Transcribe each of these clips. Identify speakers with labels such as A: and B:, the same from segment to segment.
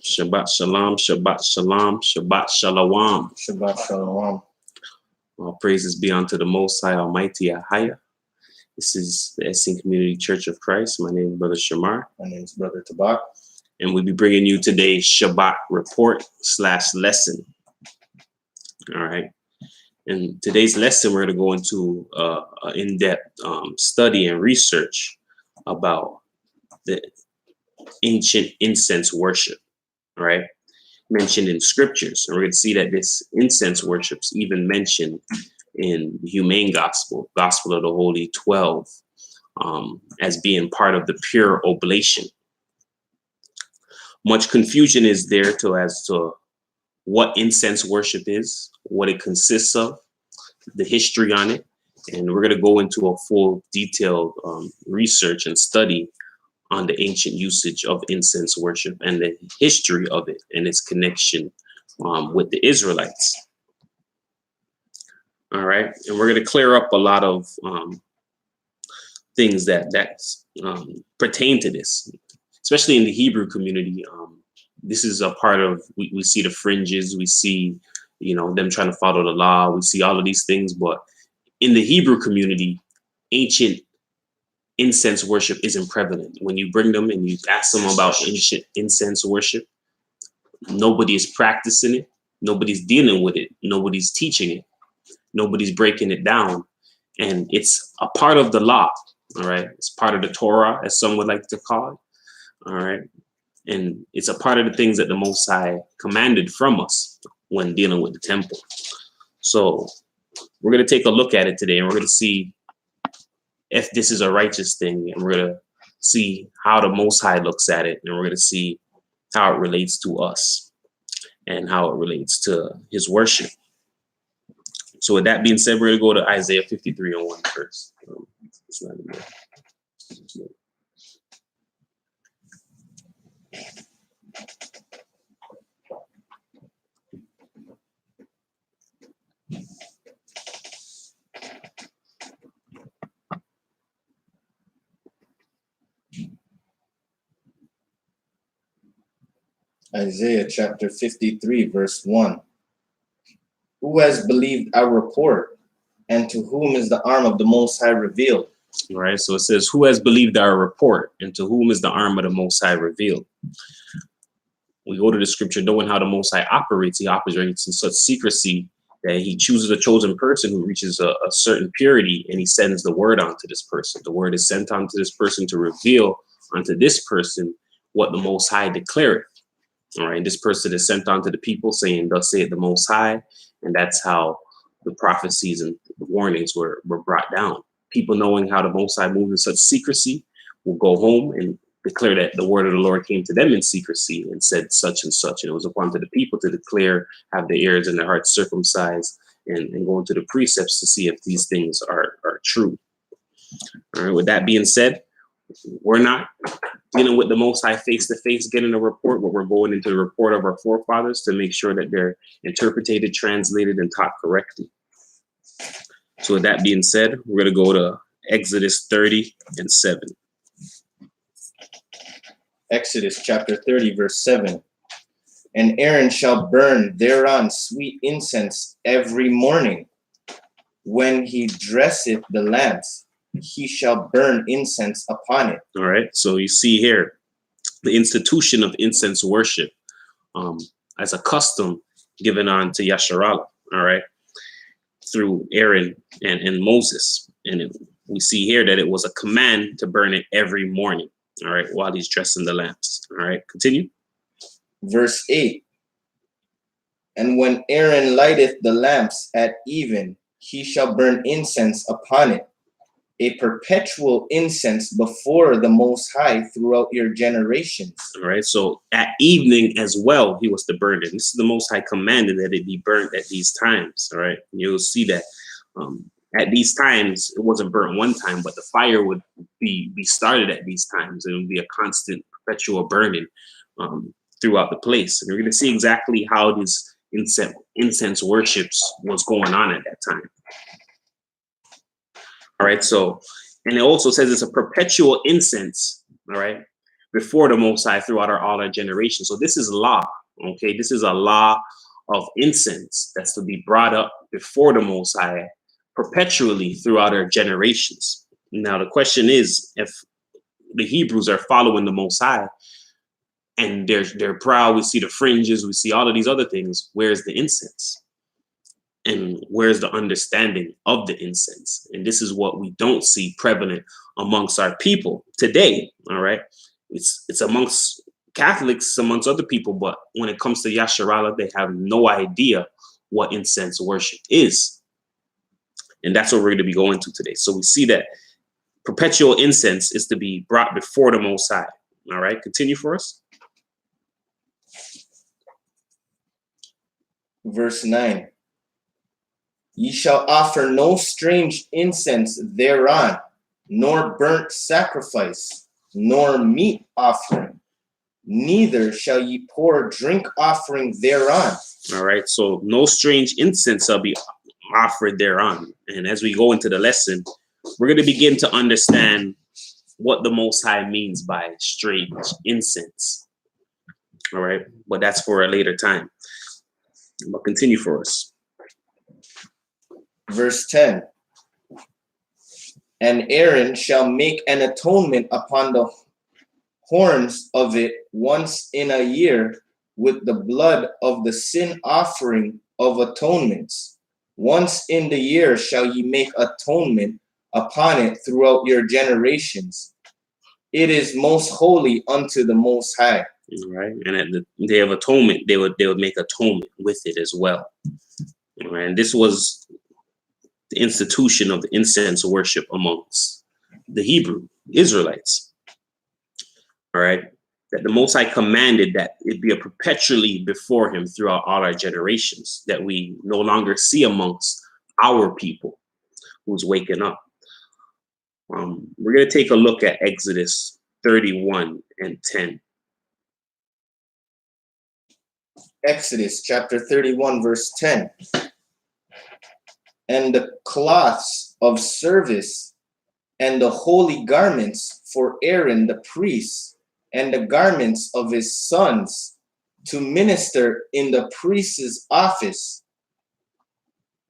A: Shabbat shalom, Shabbat shalom, Shabbat shalom.
B: Shabbat Shalom.
A: All praises be unto the Most High Almighty Ahaya. This is the Essene Community Church of Christ. My name is Brother Shamar.
B: My name is Brother Tabak.
A: And we'll be bringing you today's Shabbat report/lesson. All right. In today's lesson, we're going to go into an in-depth study and research about the ancient incense worship. All right. Mentioned in scriptures. And we're going to see that this incense worship's even mentioned in the Humane Gospel of the Holy 12, as being part of the pure oblation. Much confusion is there as to what incense worship is, what it consists of, the history on it. And we're going to go into a full detailed research and study on the ancient usage of incense worship and the history of it and its connection with the Israelites. All right. And we're going to clear up a lot of things that pertain to this, especially in the Hebrew community. This is a part of, we see the fringes, we see, them trying to follow the law. We see all of these things, but in the Hebrew community, ancient incense worship isn't prevalent. When you bring them and you ask them about ancient incense worship, nobody is practicing it. Nobody's dealing with it. Nobody's teaching it. Nobody's breaking it down. And it's a part of the law. All right. It's part of the Torah, as some would like to call it. All right. And it's a part of the things that the Most High commanded from us when dealing with the temple. So we're going to take a look at it today, and we're going to see if this is a righteous thing, and we're going to see how the Most High looks at it, and we're going to see how it relates to us and how it relates to his worship. So with that being said, we're going to go to Isaiah 53:1 first. It's not in there.
B: Isaiah chapter 53, verse 1. Who has believed our report, and to whom is the arm of the Most High revealed?
A: All right, so it says, who has believed our report, and to whom is the arm of the Most High revealed? We go to the scripture knowing how the Most High operates. He operates in such secrecy that he chooses a chosen person who reaches a certain purity, and he sends the word onto this person. The word is sent onto this person to reveal unto this person what the Most High declared. All right, this person is sent on to the people saying, thus saith the Most High. And that's how the prophecies and the warnings were brought down. People knowing how the Most High moved in such secrecy will go home and declare that the word of the Lord came to them in secrecy and said such and such. And it was upon to the people to declare, have their ears and their hearts circumcised, and go into the precepts to see if these things are true. All right, with that being said, we're not dealing with the Most High face to face, getting a report, but we're going into the report of our forefathers to make sure that they're interpreted, translated, and taught correctly. So with that being said, we're going to go to Exodus 30:7.
B: Exodus chapter 30, verse 7. And Aaron shall burn thereon sweet incense every morning. When he dresseth the lamps, he shall burn incense upon it.
A: All right. So you see here the institution of incense worship as a custom given on to Yasharallah. All right. Through Aaron and Moses. And we see here that it was a command to burn it every morning. All right. While he's dressing the lamps. All right. Continue.
B: Verse 8. And when Aaron lighteth the lamps at even, he shall burn incense upon it, a perpetual incense before the Most High throughout your generations.
A: All right. So at evening as well, he was to burn it. This is the Most High commanded that it be burnt at these times. All right. And you'll see that at these times, it wasn't burnt one time, but the fire would be started at these times. It would be a constant, perpetual burning throughout the place. And we're going to see exactly how this incense worships was going on at that time. All right, so, and it also says it's a perpetual incense, all right, before the Most High throughout all our generations. So this is law. Okay, this is a law of incense that's to be brought up before the Most High perpetually throughout our generations. Now the question is, if the Hebrews are following the Most High and they're proud, we see the fringes, we see all of these other things, where's the incense? And where's the understanding of the incense? And this is what we don't see prevalent amongst our people today. All right, it's amongst Catholics, amongst other people, but when it comes to Yasharallah, they have no idea what incense worship is. And that's what we're going to be going to today. So we see that perpetual incense is to be brought before the Most High. All right, continue for us.
B: Verse 9. Ye shall offer no strange incense thereon, nor burnt sacrifice, nor meat offering, neither shall ye pour drink offering thereon.
A: All right, so no strange incense shall be offered thereon. And as we go into the lesson, we're going to begin to understand what the Most High means by strange incense. All right, but that's for a later time. But continue for us.
B: Verse 10. And Aaron shall make an atonement upon the horns of it once in a year with the blood of the sin offering of atonements. Once in the year shall ye make atonement upon it throughout your generations. It is most holy unto the Most High.
A: All right, and at the Day of Atonement, they would make atonement with it as well. All right, and this was the institution of the incense worship amongst the Hebrew Israelites. All right, that the Most High commanded that it be a perpetually before him throughout all our generations, that we no longer see amongst our people who's waking up. We're going to take a look at Exodus 31 and 10.
B: Exodus chapter 31, verse 10. And the cloths of service and the holy garments for Aaron the priest, and the garments of his sons to minister in the priest's office,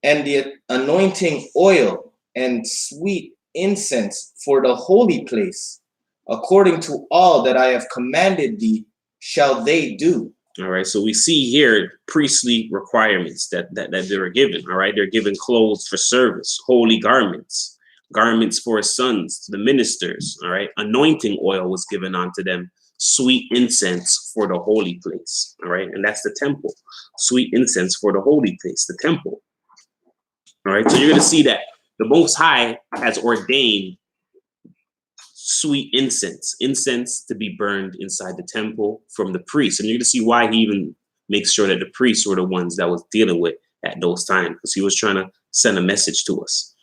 B: and the anointing oil and sweet incense for the holy place, according to all that I have commanded thee, shall they do.
A: All right, so we see here priestly requirements that they were given. All right, they're given clothes for service, holy garments, garments for his sons, the ministers. All right, anointing oil was given unto them, sweet incense for the holy place. All right, and that's the temple, sweet incense for the holy place, the temple. All right, so you're going to see that the Most High has ordained sweet incense to be burned inside the temple from the priests. And you're going to see why he even makes sure that the priests were the ones that was dealing with at those times, because he was trying to send a message to us.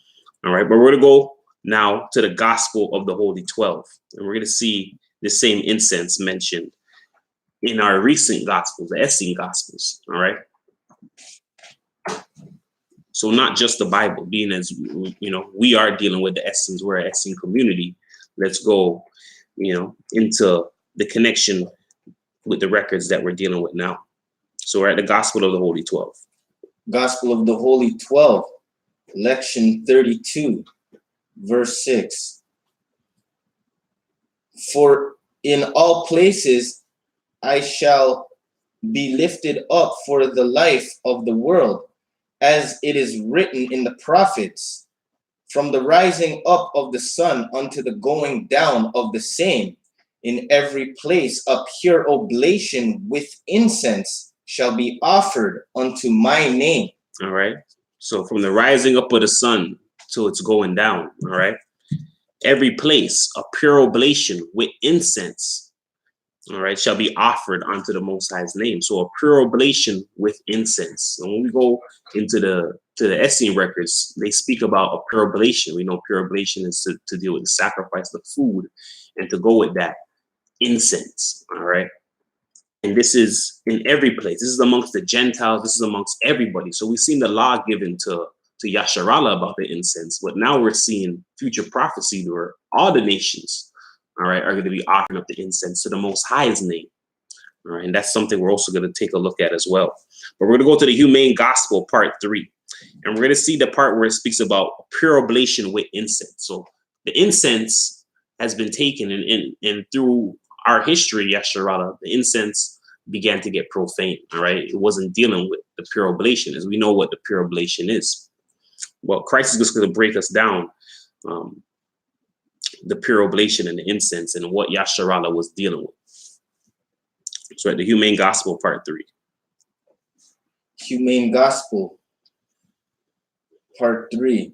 A: All right, but we're going to go now to the Gospel of the Holy 12. And we're going to see the same incense mentioned in our recent Gospels, the Essene Gospels. All right. So not just the Bible, being as, you know, we are dealing with the Essenes, we're an Essene community. Let's go, you know, into the connection with the records that we're dealing with now. So we're at the Gospel of the Holy 12.
B: Gospel of the Holy 12, lection 32, verse 6. For in all places I shall be lifted up for the life of the world, as it is written in the prophets, from the rising up of the sun unto the going down of the same, in every place a pure oblation with incense shall be offered unto my name.
A: All right. So from the rising up of the sun till it's going down. All right. Every place a pure oblation with incense, all right, shall be offered unto the Most High's name. So a pure oblation with incense. And when we go into the Essene records, they speak about a pure oblation. We know pure oblation is to deal with the sacrifice of food, and to go with that incense. All right. And this is in every place. This is amongst the Gentiles. This is amongst everybody. So we've seen the law given to Yasharallah about the incense, but now we're seeing future prophecy where all the nations all right, are going to be offering up the incense to the Most High's name. All right, and that's something we're also going to take a look at as well. But we're going to go to the humane gospel part 3. And we're going to see the part where it speaks about pure oblation with incense. So the incense has been taken, and through our history, Yasharala, the incense began to get profane. All right, it wasn't dealing with the pure oblation, as we know what the pure oblation is. Well, Christ is just going to break us down the pure oblation and the incense and what Yasharala was dealing with. So at the humane gospel part 3.
B: Humane gospel part 3.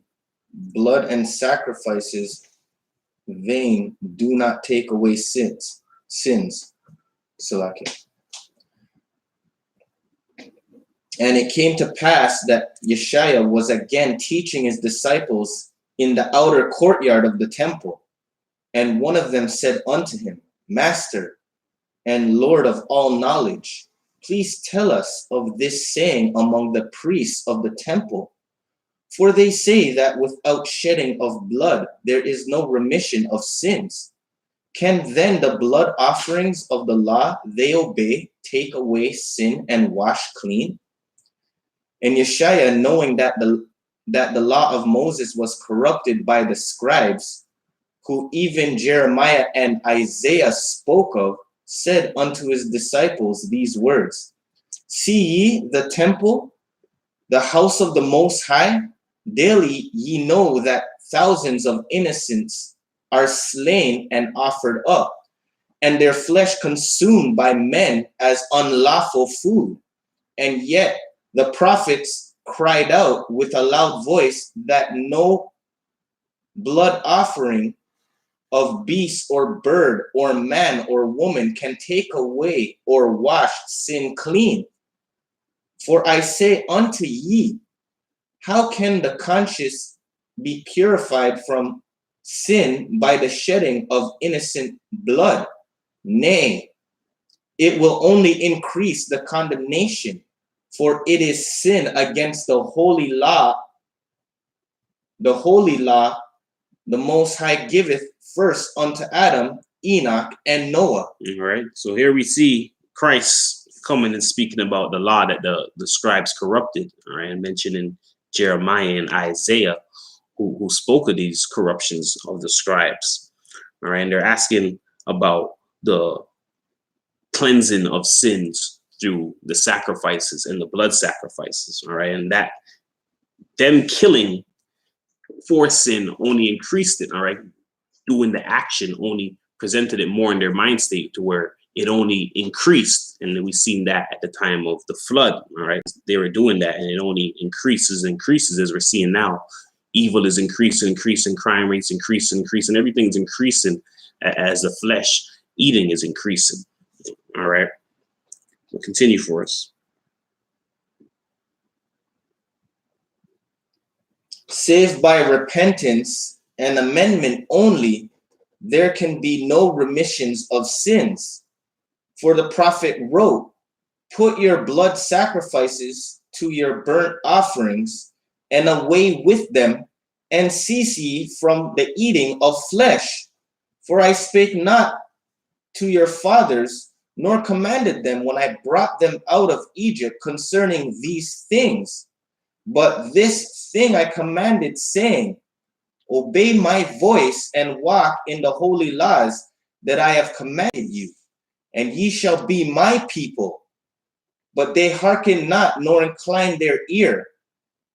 B: Blood and sacrifices vain do not take away sins. Salaki. And it came to pass that Yeshua was again teaching his disciples in the outer courtyard of the temple. And one of them said unto him, Master and Lord of all knowledge, please tell us of this saying among the priests of the temple. For they say that without shedding of blood, there is no remission of sins. Can then the blood offerings of the law they obey take away sin and wash clean? And Yeshua, knowing that the law of Moses was corrupted by the scribes, who even Jeremiah and Isaiah spoke of, said unto his disciples these words, See ye the temple, the house of the Most High? Daily ye know that thousands of innocents are slain and offered up, and their flesh consumed by men as unlawful food. And yet the prophets cried out with a loud voice that no blood offering of beast or bird or man or woman can take away or wash sin clean. For I say unto ye, how can the conscience be purified from sin by the shedding of innocent blood? Nay, it will only increase the condemnation, for it is sin against the holy law. The holy law the Most High giveth first unto Adam, Enoch, and Noah.
A: All right. So here we see Christ coming and speaking about the law that the scribes corrupted. All right, and mentioning Jeremiah and Isaiah, who spoke of these corruptions of the scribes. All right, and they're asking about the cleansing of sins through the sacrifices and the blood sacrifices. All right, and that them killing for sin only increased it. All right, doing the action only presented it more in their mind state to where it only increased. And then we seen that at the time of the flood. All right, they were doing that, and it only increases as we're seeing now. Evil is increasing, crime rates increasing, everything's increasing as the flesh eating is increasing. All right, we'll continue for us.
B: Save by repentance and amendment only, there can be no remissions of sins. For the prophet wrote, Put your blood sacrifices to your burnt offerings, and away with them, and cease ye from the eating of flesh. For I spake not to your fathers, nor commanded them when I brought them out of Egypt concerning these things. But this thing I commanded, saying, Obey my voice and walk in the holy laws that I have commanded you, and ye shall be my people. But they hearken not, nor incline their ear.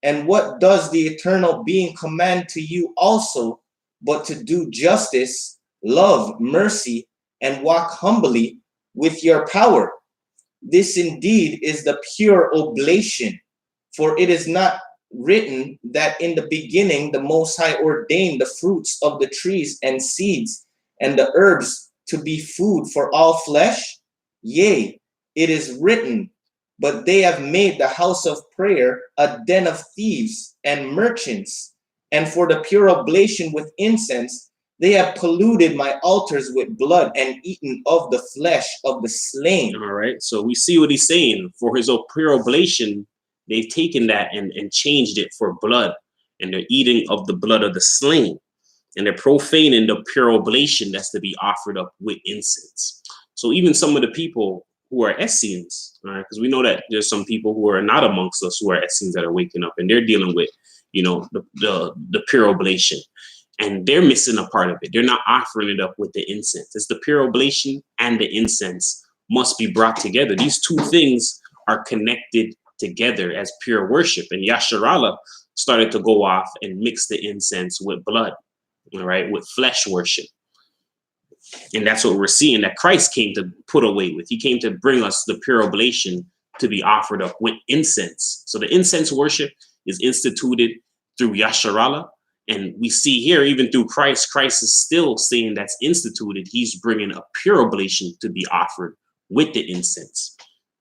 B: And what does the eternal being command to you also, but to do justice, love, mercy, and walk humbly with your power? This indeed is the pure oblation. For it is not written that in the beginning the Most High ordained the fruits of the trees and seeds and the herbs to be food for all flesh? Yea, it is written, but they have made the house of prayer a den of thieves and merchants. And for the pure oblation with incense, they have polluted my altars with blood and eaten of the flesh of the slain.
A: All right, so we see what he's saying. For his pure oblation, they've taken that and changed it for blood, and they're eating of the blood of the slain. And they're profaning the pure oblation that's to be offered up with incense. So even some of the people who are Essenes, all right, because we know that there's some people who are not amongst us who are Essenes that are waking up, and they're dealing with, the pure oblation, and they're missing a part of it. They're not offering it up with the incense. It's the pure oblation and the incense must be brought together. These two things are connected together as pure worship. And Yasharallah started to go off and mix the incense with blood, all right, with flesh worship. And that's what we're seeing that Christ came to put away with. He came to bring us the pure oblation to be offered up with incense. So the incense worship is instituted through Yasharallah. And we see here, even through Christ, Christ is still saying that's instituted. He's bringing a pure oblation to be offered with the incense.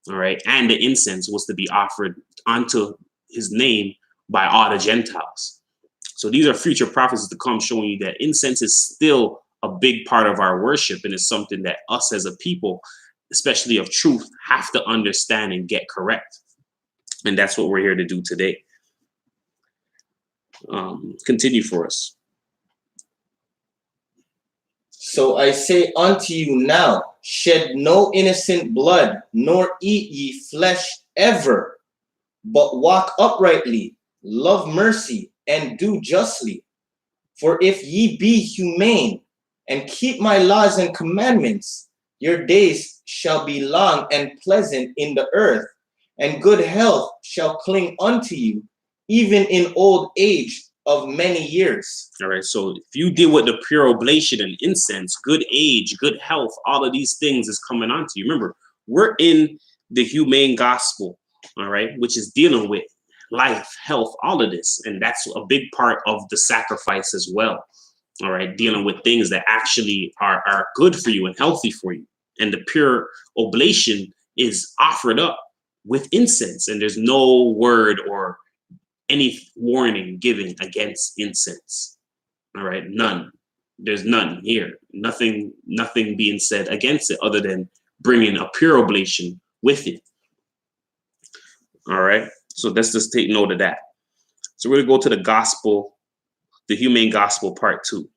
A: All right. And the incense was to be offered unto his name by all the Gentiles. So these are future prophecies to come, showing you that incense is still a big part of our worship, and it's something that us as a people, especially of truth, have to understand and get correct. And that's what we're here to do today. Continue for us.
B: So I say unto you now, shed no innocent blood, nor eat ye flesh ever, but walk uprightly, love mercy, and do justly. For if ye be humane, and keep my laws and commandments, your days shall be long and pleasant in the earth, and good health shall cling unto you, even in old age of many years.
A: All right. So if you deal with the pure oblation and incense, good age, good health, all of these things is coming onto you. Remember, we're in the humane gospel, all right, which is dealing with life, health, all of this. And that's a big part of the sacrifice as well. All right, dealing with things that actually are good for you and healthy for you. And the pure oblation is offered up with incense, and there's no word or any warning given against incense. All right, none. There's none here. Nothing being said against it other than bringing a pure oblation with it. All right, so let's just take note of that. So we're going to go to the gospel, the humane gospel part 2.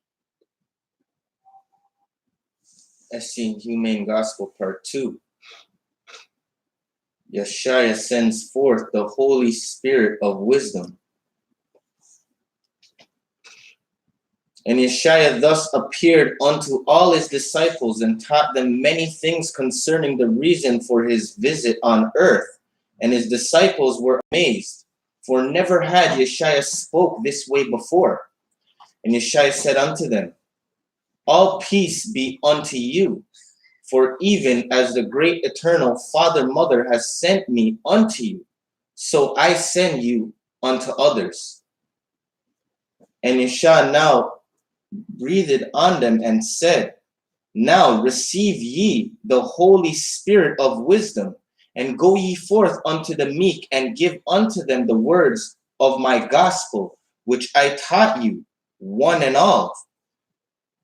B: Let's see, humane gospel part 2. Yeshua sends forth the Holy Spirit of wisdom. And Yeshua thus appeared unto all his disciples and taught them many things concerning the reason for his visit on earth. And his disciples were amazed, for never had Yeshua spoke this way before. And Yeshua said unto them, all peace be unto you. For even as the great eternal Father Mother has sent me unto you, so I send you unto others. And Yeshua now breathed on them and said, now receive ye the Holy Spirit of wisdom, and go ye forth unto the meek, and give unto them the words of my gospel, which I taught you, one and all.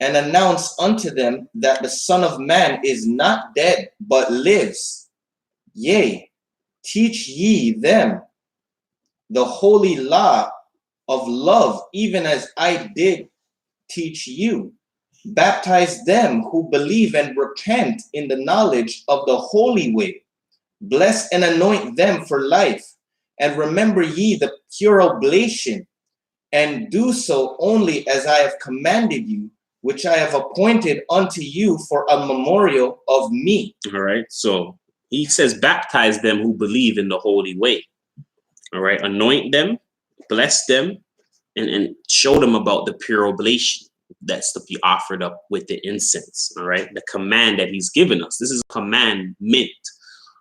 B: And announce unto them that the Son of Man is not dead, but lives. Yea, teach ye them the holy law of love, even as I did teach you. Baptize them who believe and repent in the knowledge of the holy way. Bless and anoint them for life. And remember ye the pure oblation, and do so only as I have commanded you, which I have appointed unto you for a memorial of me.
A: All right. So he says, baptize them who believe in the holy way. All right. Anoint them, bless them, and show them about the pure oblation that's to be offered up with the incense. All right. The command that he's given us. This is a commandment.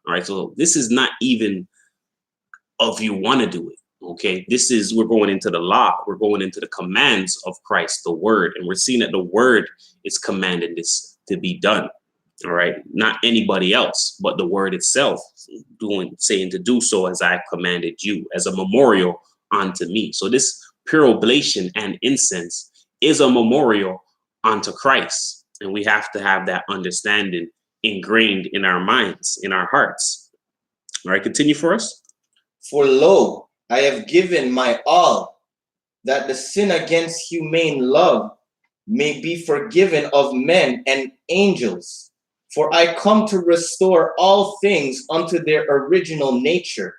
A: All right. So this is not even of you want to do it. Okay, this is, we're going into the law. We're going into the commands of Christ, the word. And we're seeing that the word is commanding this to be done. All right, not anybody else, but the word itself saying to do so as I commanded you, as a memorial unto me. So this pure oblation and incense is a memorial unto Christ. And we have to have that understanding ingrained in our minds, in our hearts. All right, continue for us.
B: For lo, I have given my all, that the sin against humane love may be forgiven of men and angels. For I come to restore all things unto their original nature,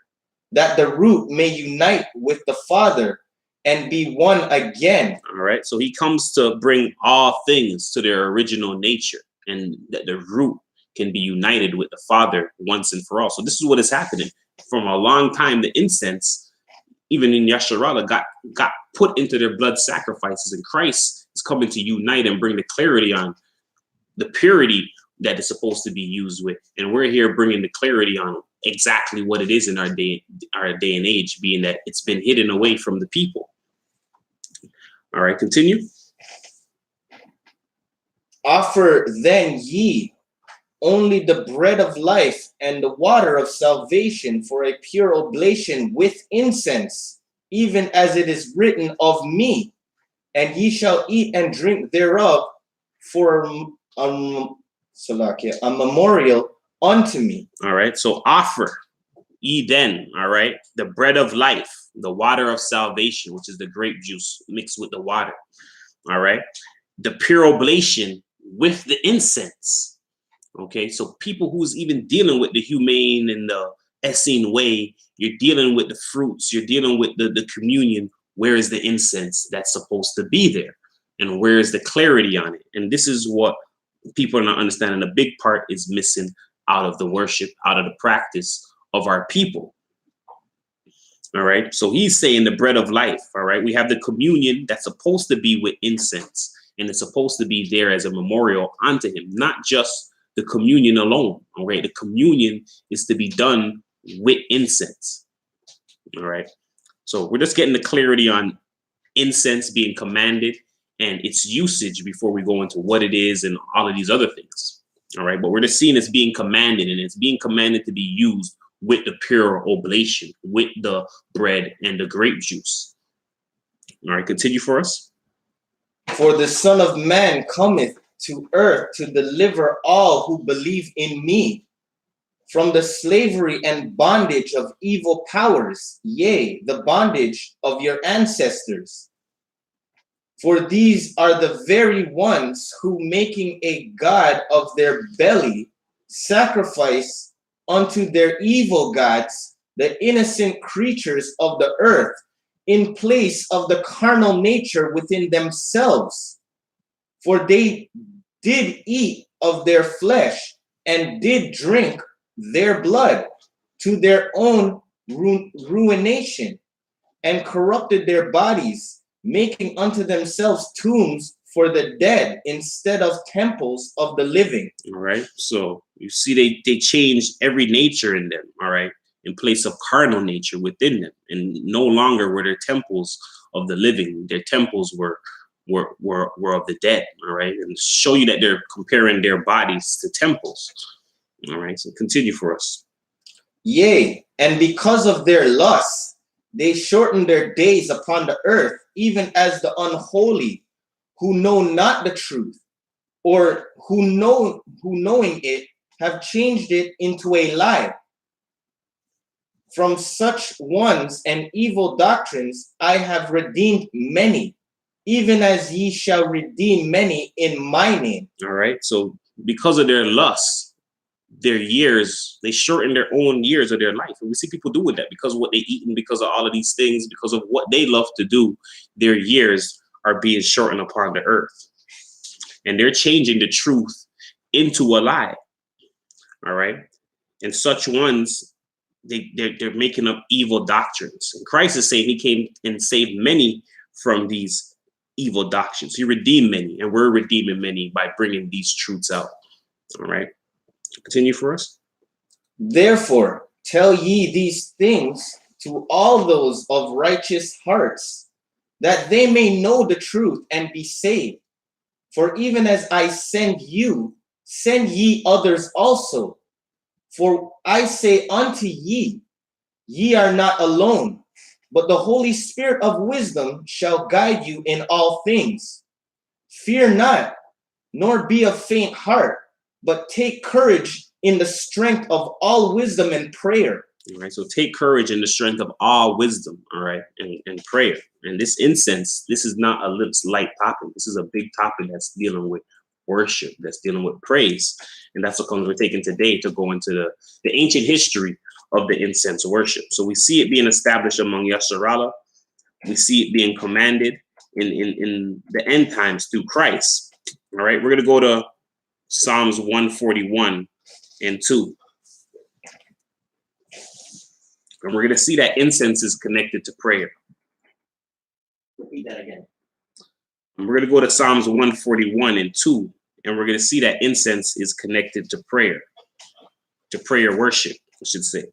B: that the root may unite with the Father and be one again.
A: All right. So he comes to bring all things to their original nature, and that the root can be united with the Father once and for all. So this is what is happening. From a long time, the incense, even in Yasharala, got put into their blood sacrifices, and Christ is coming to unite and bring the clarity on the purity that is supposed to be used with. And we're here bringing the clarity on exactly what it is in our day and age, being that it's been hidden away from the people. All right, continue.
B: Offer then ye only the bread of life and the water of salvation for a pure oblation with incense, even as it is written of me, and ye shall eat and drink thereof for a memorial unto me.
A: All right, so offer ye then, all right, the bread of life, the water of salvation, which is the grape juice mixed with the water. All right, the pure oblation with the incense. Okay, so people who's even dealing with the humane and the Essene way, you're dealing with the fruits, you're dealing with the communion. Where is the incense that's supposed to be there? And where is the clarity on it? And this is what people are not understanding. A big part is missing out of the worship, out of the practice of our people. All right, so he's saying the bread of life. All right, we have the communion that's supposed to be with incense, and it's supposed to be there as a memorial unto him, not just the communion alone. All right, the communion is to be done with incense. All right, so we're just getting the clarity on incense being commanded and its usage before we go into what it is and all of these other things. All right, but we're just seeing it's being commanded, and it's being commanded to be used with the pure oblation, with the bread and the grape juice. All right, continue for us.
B: For the Son of Man cometh to earth to deliver all who believe in me from the slavery and bondage of evil powers, yea, the bondage of your ancestors. For these are the very ones who, making a god of their belly, sacrifice unto their evil gods the innocent creatures of the earth in place of the carnal nature within themselves. For they did eat of their flesh and did drink their blood to their own ruination, and corrupted their bodies, making unto themselves tombs for the dead instead of temples of the living.
A: All right, so you see they changed every nature in them, all right, in place of carnal nature within them, and no longer were there temples of the living. Their temples were of the dead. All right, and show you that they're comparing their bodies to temples. All right, so continue for us.
B: Yea, and because of their lusts, they shorten their days upon the earth, even as the unholy, who know not the truth, or who knowing it have changed it into a lie. From such ones and evil doctrines I have redeemed many, even as ye shall redeem many in my name. All
A: right, so because of their lust, their years, they shorten their own years of their life. And we see people doing that because of what they eat and because of all of these things, because of what they love to do. Their years are being shortened upon the earth. And they're changing the truth into a lie. All right. And such ones, they're making up evil doctrines. And Christ is saying he came and saved many from these evil doctrines. He redeemed many, and we're redeeming many by bringing these truths out. All right. Continue for us.
B: Therefore, tell ye these things to all those of righteous hearts, that they may know the truth and be saved. For even as I send you, send ye others also. For I say unto ye, ye are not alone, but the Holy Spirit of wisdom shall guide you in all things. Fear not, nor be of faint heart, but take courage in the strength of all wisdom and prayer.
A: All right. So take courage in the strength of all wisdom. All right. And prayer. And this incense, this is not a light topic. This is a big topic that's dealing with worship, that's dealing with praise. And that's what comes we're taking today to go into the ancient history of the incense worship. So we see it being established among Yasharala. We see it being commanded in the end times through Christ. All right. We're going to go to Psalms 141 and 2. And we're going to see that incense is connected to prayer. Repeat that again. And we're going to go to Psalms 141 and 2. And we're going to see that incense is connected to prayer worship, I should say.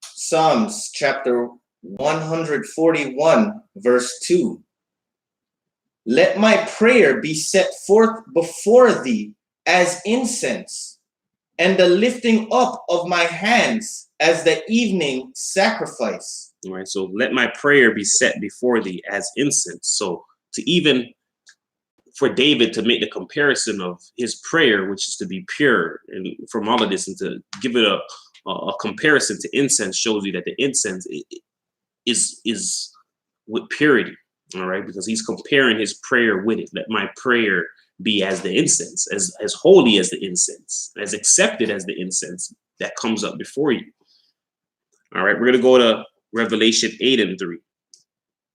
B: Psalms chapter 141, verse 2. Let my prayer be set forth before thee as incense, and the lifting up of my hands as the evening sacrifice.
A: All right, so let my prayer be set before thee as incense. So to even for David to make the comparison of his prayer, which is to be pure, and from all of this, and to give it a comparison to incense, shows you that the incense is with purity. All right, because he's comparing his prayer with it. Let my prayer be as the incense, as holy as the incense, as accepted as the incense that comes up before you. All right, we're going to go to Revelation 8 and 3.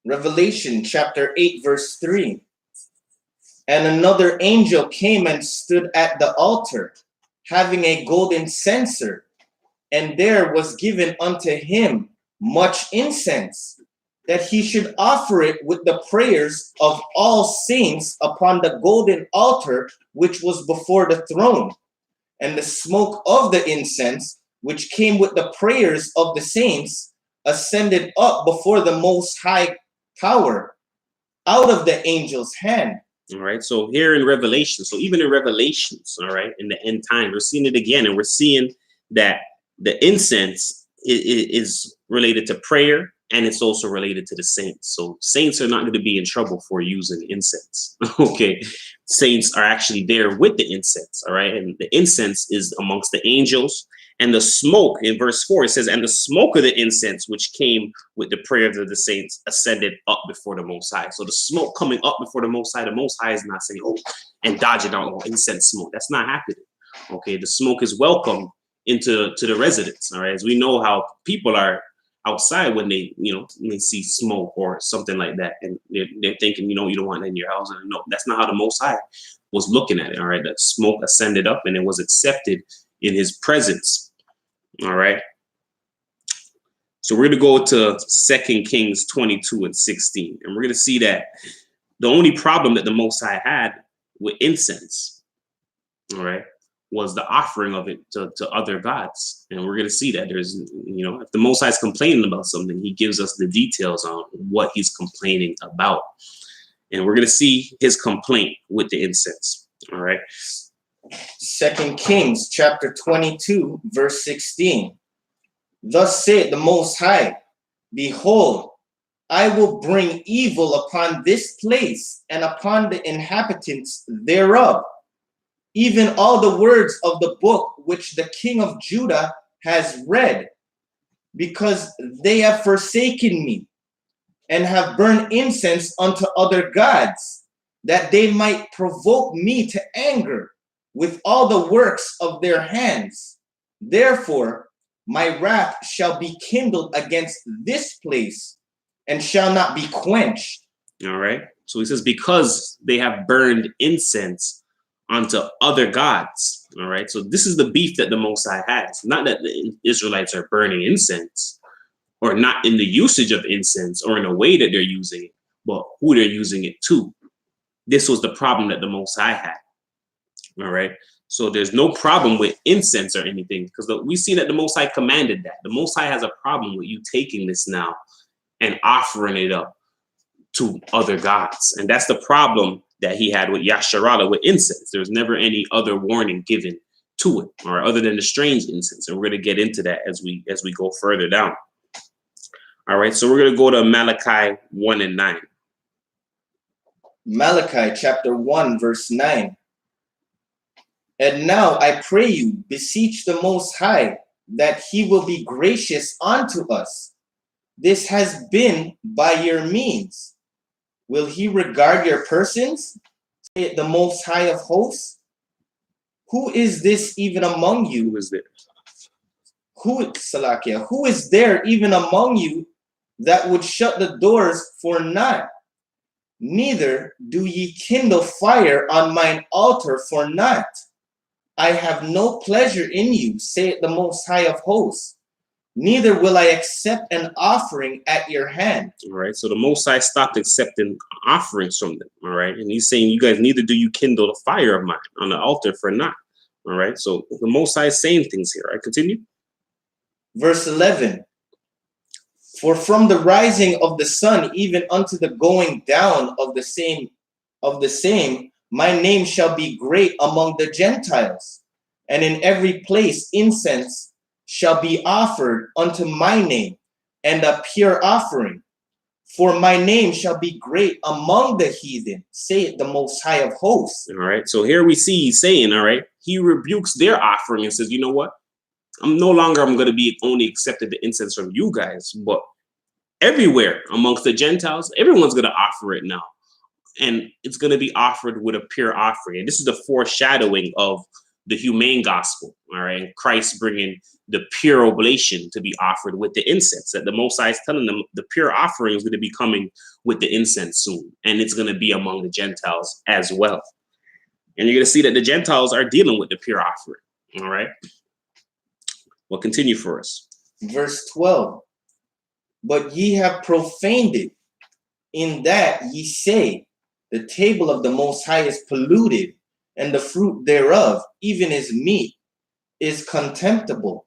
B: Revelation chapter 8, verse 3. And another angel came and stood at the altar, having a golden censer, and there was given unto him much incense, that he should offer it with the prayers of all saints upon the golden altar which was before the throne. And the smoke of the incense, which came with the prayers of the saints, ascended up before the Most High Tower, out of the angel's hand.
A: All right, so here in Revelation, so even in Revelations, all right, in the end time, we're seeing it again, and we're seeing that the incense is related to prayer, and it's also related to the saints. So saints are not going to be in trouble for using incense. Okay, saints are actually there with the incense. All right, and the incense is amongst the angels, and the smoke in verse 4, it says, and the smoke of the incense which came with the prayers of the saints ascended up before the Most High. So the smoke coming up before the Most High is not saying, oh, and dodging out incense smoke. That's not happening. Okay, the smoke is welcome into the residents. All right, as we know how people are outside when they see smoke or something like that, and they're thinking, you don't want that in your house. And no, that's not how the Most High was looking at it. All right, that smoke ascended up and it was accepted in his presence. All right, so we're going to go to 2 Kings 22 and 16, and we're going to see that the only problem that the Most High had with incense, all right, was the offering of it to other gods. And we're going to see that there's, if the Most High is complaining about something, he gives us the details on what he's complaining about. And we're going to see his complaint with the incense. All right.
B: 2 Kings chapter 22, verse 16. Thus saith the Most High, behold, I will bring evil upon this place and upon the inhabitants thereof, even all the words of the book which the king of Judah has read, because they have forsaken me and have burned incense unto other gods, that they might provoke me to anger with all the works of their hands. Therefore, my wrath shall be kindled against this place and shall not be quenched. All
A: right. So he says, because they have burned incense unto other gods. All right. So this is the beef that the Most High has. Not that the Israelites are burning incense or not in the usage of incense or in a way that they're using it, but who they're using it to. This was the problem that the Most High had. All right. So there's no problem with incense or anything, because we see that the Most High commanded that. The Most High has a problem with you taking this now and offering it up to other gods. And that's the problem that he had with Yasharala, with incense. There's never any other warning given to it, or other than the strange incense. And we're going to get into that as we go further down. All right. So we're going to go to Malachi 1 and 9.
B: Malachi chapter 1, verse 9. And now I pray you, beseech the Most High, that he will be gracious unto us. This has been by your means. Will he regard your persons? Saith the Most High of hosts. Who is this even among you?
A: Who is there?
B: Who is there even among you that would shut the doors for naught? Neither do ye kindle fire on mine altar for naught. I have no pleasure in you, saith the Most High of hosts. Neither will I accept an offering at your hand.
A: All right. So the Most High stopped accepting offerings from them. All right. And he's saying, you guys, neither do you kindle the fire of mine on the altar for naught. All right. So the Most High is saying things here. All right. Continue.
B: Verse 11. For from the rising of the sun even unto the going down of the same, my name shall be great among the Gentiles, and in every place incense shall be offered unto my name, and a pure offering. For my name shall be great among the heathen, saith the Most High of hosts.
A: All right. So here we see he's saying, all right, he rebukes their offering and says, you know what? I'm going to be only accepted the incense from you guys, but everywhere amongst the Gentiles, everyone's going to offer it now. And it's going to be offered with a pure offering. And this is the foreshadowing of the humane gospel. All right. And Christ bringing the pure oblation to be offered with the incense. That the Most High is telling them the pure offering is going to be coming with the incense soon. And it's going to be among the Gentiles as well. And you're going to see that the Gentiles are dealing with the pure offering. All right. Well, continue for us.
B: Verse 12. But ye have profaned it, in that ye say, the table of the Most High is polluted, and the fruit thereof, even his meat, is contemptible.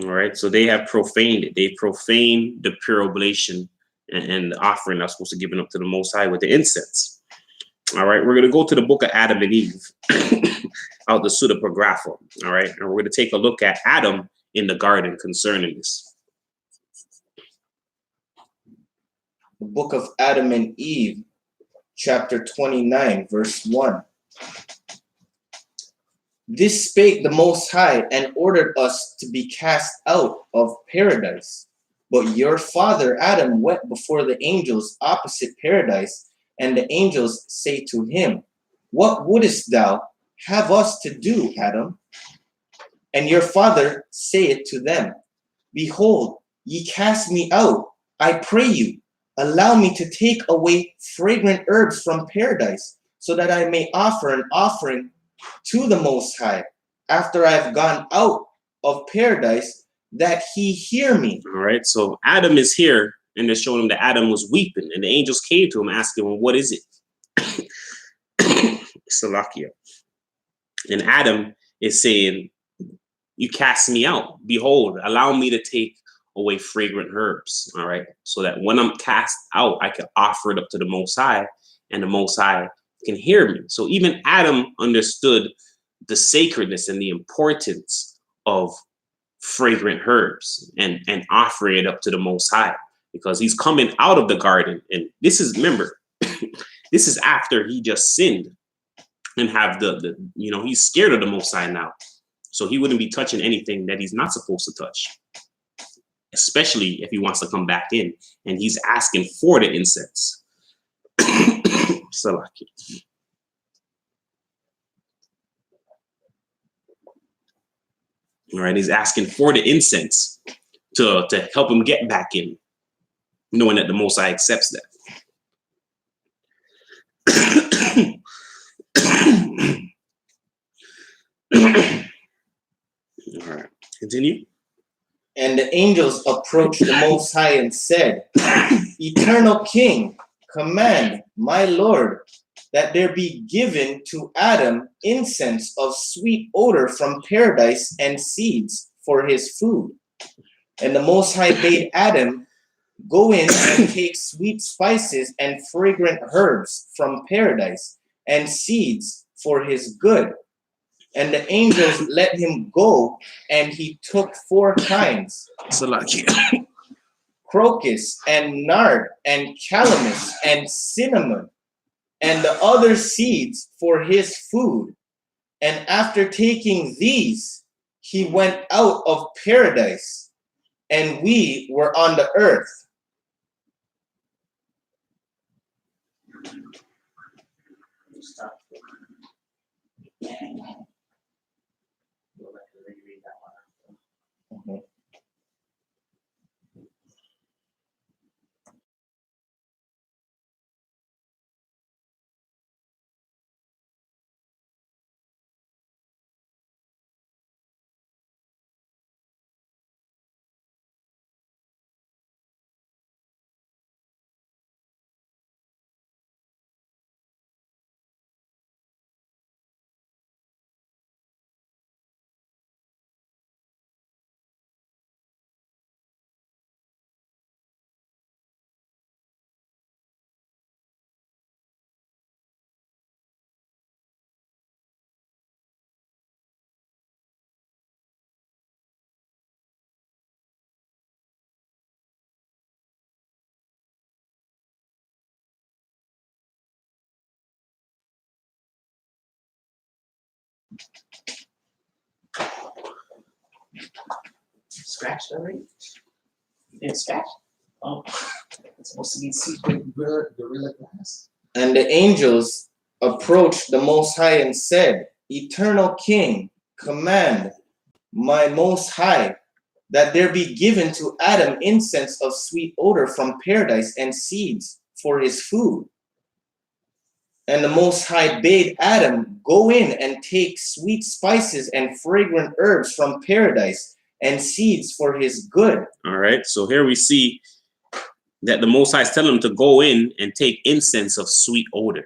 A: All right, so they have profaned it. They profaned the pure oblation and the offering that's supposed to be given up to the Most High with the incense. All right, we're going to go to the book of Adam and Eve, out the pseudepigrapha. All right, and we're going to take a look at Adam in the garden concerning this.
B: The book of Adam and Eve, chapter 29, verse 1. This spake the Most High, and ordered us to be cast out of paradise. But your father Adam went before the angels opposite paradise, and the angels say to him, What wouldest thou have us to do, Adam? And your father saith to them, Behold, ye cast me out, I pray you, allow me to take away fragrant herbs from paradise, so that I may offer an offering to the Most High, after I have gone out of paradise, that he hear me.
A: All right, so Adam is here, and they're showing him that Adam was weeping, and the angels came to him asking him, what is it? Salakia. And Adam is saying, you cast me out. Behold, allow me to take away fragrant herbs. All right, so that when I'm cast out, I can offer it up to the Most High, and the Most High can hear me. So even Adam understood the sacredness and the importance of fragrant herbs and offering it up to the Most High, because he's coming out of the garden. And this is, remember, this is after he just sinned and have the he's scared of the Most High now. So he wouldn't be touching anything that he's not supposed to touch, especially if he wants to come back in, and he's asking for the incense. Salaki. All right, he's asking for the incense to help him get back in, knowing that the Most High accepts that. All right, continue.
B: And the angels approached the Most High and said, Eternal King, command, my Lord, that there be given to Adam incense of sweet odor from paradise and seeds for his food. And the Most High bade Adam go in and take sweet spices and fragrant herbs from paradise and seeds for his good. And the angels let him go, and he took 4 kinds, crocus and nard and calamus and cinnamon, and the other seeds for his food. And after taking these, he went out of paradise, and we were on the earth.
A: Stop.
B: Mhm.
A: Scratched already? You didn't scratch? Oh, it's supposed to be secret gorilla glass.
B: And the angels approached the Most High and said, Eternal King, command my Most High that there be given to Adam incense of sweet odor from paradise and seeds for his food. And the Most High bade Adam go in and take sweet spices and fragrant herbs from paradise and seeds for his good.
A: All right, so here we see that the Most High is telling him to go in and take incense of sweet odor,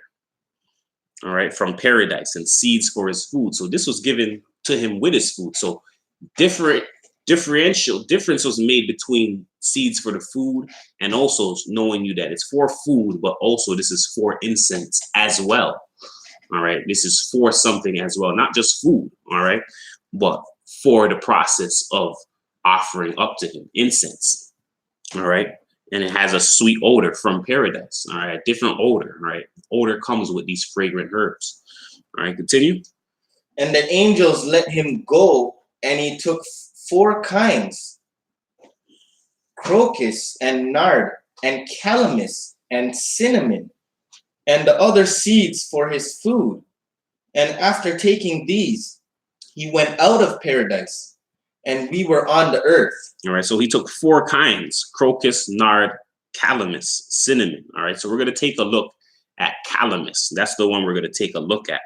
A: all right, from paradise and seeds for his food. So this was given to him with his food. So difference was made between seeds for the food and also knowing you that it's for food, but also this is for incense as well. All right, this is for something as well, not just food, all right, but for the process of offering up to him incense, all right. And it has a sweet odor from paradise, all right, a different odor, right? Odor comes with these fragrant herbs. All right, continue.
B: And the angels let him go, and he took 4 kinds, crocus and nard and calamus and cinnamon, and the other seeds for his food. And after taking these, he went out of paradise, and we were on the earth.
A: All right, so he took 4 kinds, crocus, nard, calamus, cinnamon. All right, so we're going to take a look at calamus. That's the one we're going to take a look at.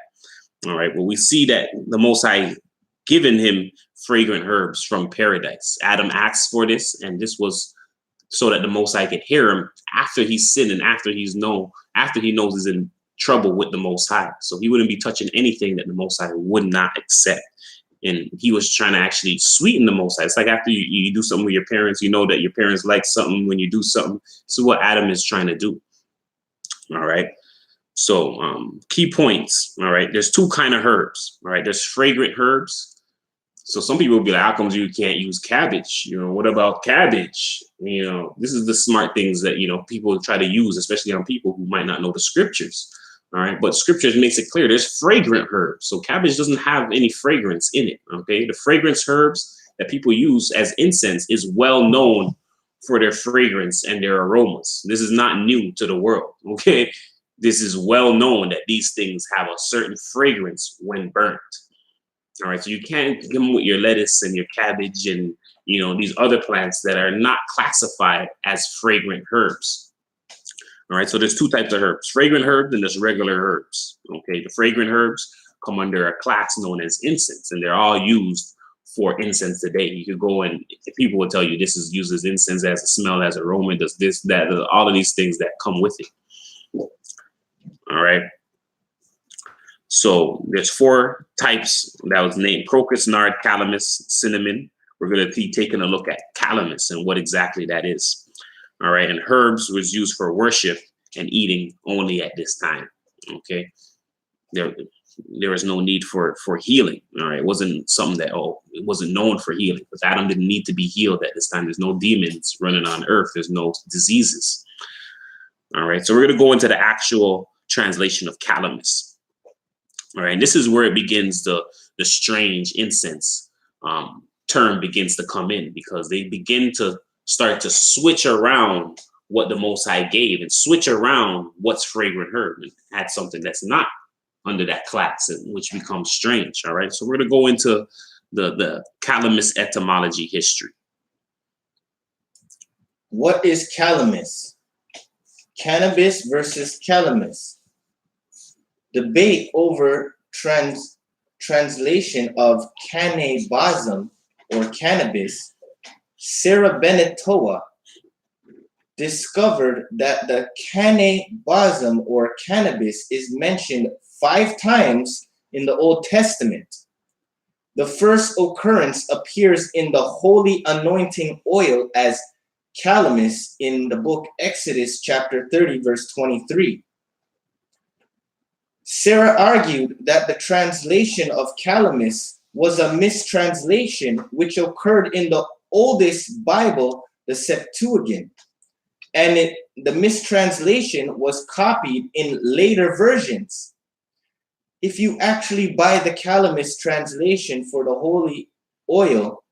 A: All right, well, we see that the Most High given him fragrant herbs from paradise. Adam asked for this, and this was so that the Most High could hear him after he's sinned and after he knows he's in trouble with the Most High. So he wouldn't be touching anything that the Most High would not accept. And he was trying to actually sweeten the Most High. It's like after you do something with your parents, you know that your parents like something when you do something. So what Adam is trying to do. All right. So key points. All right. There's 2 kind of herbs. All right. There's fragrant herbs. So some people will be like, how come you can't use cabbage? You know, what about cabbage? You know, this is the smart things that, you know, people try to use, especially on people who might not know the scriptures. All right. But scriptures makes it clear there's fragrant herbs. So cabbage doesn't have any fragrance in it. OK, the fragrance herbs that people use as incense is well known for their fragrance and their aromas. This is not new to the world. OK, this is well known that these things have a certain fragrance when burnt. All right, so you can't give them with your lettuce and your cabbage and, you know, these other plants that are not classified as fragrant herbs. All right, so there's 2 types of herbs, fragrant herbs and there's regular herbs. Okay, the fragrant herbs come under a class known as incense, and they're all used for incense today. You could go and people will tell you this is used as incense, as a smell, as aroma, does this, that, all of these things that come with it. All right. So there's 4 types that was named: crocus, nard, calamus, cinnamon. We're going to be taking a look at calamus and what exactly that is. All right. And herbs was used for worship and eating only at this time. Okay. There was no need for healing. All right. It wasn't something that, it wasn't known for healing, because Adam didn't need to be healed at this time. There's no demons running on earth. There's no diseases. All right. So we're going to go into the actual translation of calamus. All right, and this is where it begins the strange incense term begins to come in, because they begin to start to switch around what the Most High gave and switch around what's fragrant herb and add something that's not under that class, and which becomes strange. All right, so we're going to go into the calamus etymology history.
B: What is calamus? Cannabis versus calamus. Debate over translation of cannabism or cannabis. Sarah Bennett Toa discovered that the cannabism or cannabis is mentioned 5 times in the Old Testament. The first occurrence appears in the holy anointing oil as calamus in the book Exodus chapter 30 verse 23. Sarah argued that the translation of calamus was a mistranslation which occurred in the oldest Bible, the Septuagint, and the mistranslation was copied in later versions. If you actually buy the calamus translation for the holy oil,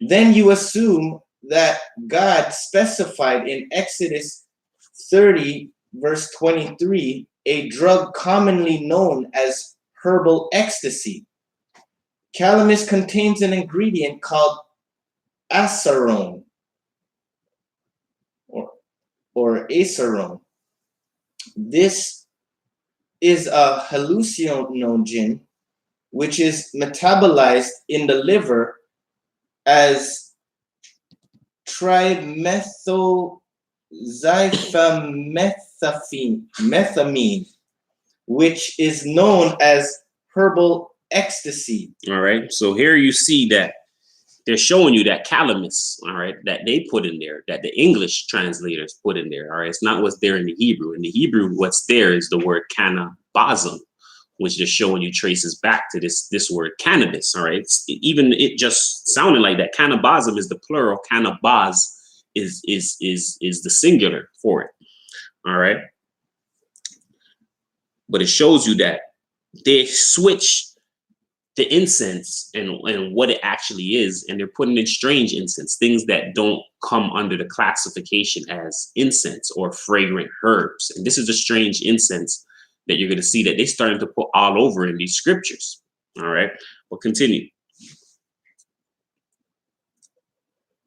B: then you assume that God specified in Exodus 30 verse 23 a drug commonly known as herbal ecstasy. Calamus contains an ingredient called acerone or acerone. This is a hallucinogen which is metabolized in the liver as trimethylxyphamethamine, which is known as herbal ecstasy.
A: All right, so here you see that they're showing you that calamus, all right, that they put in there, that the English translators put in there. All right, it's not what's there in the Hebrew. In the Hebrew, what's there is the word cannabism, which they're showing you traces back to this word cannabis. All right, even it just sounding like that. Cannabism is the plural. Cannabis is the singular for it. All right, but it shows you that they switch the incense and what it actually is, and they're putting in strange incense, things that don't come under the classification as incense or fragrant herbs. And this is a strange incense that you're going to see that they're starting to put all over in these scriptures. All right, we'll continue.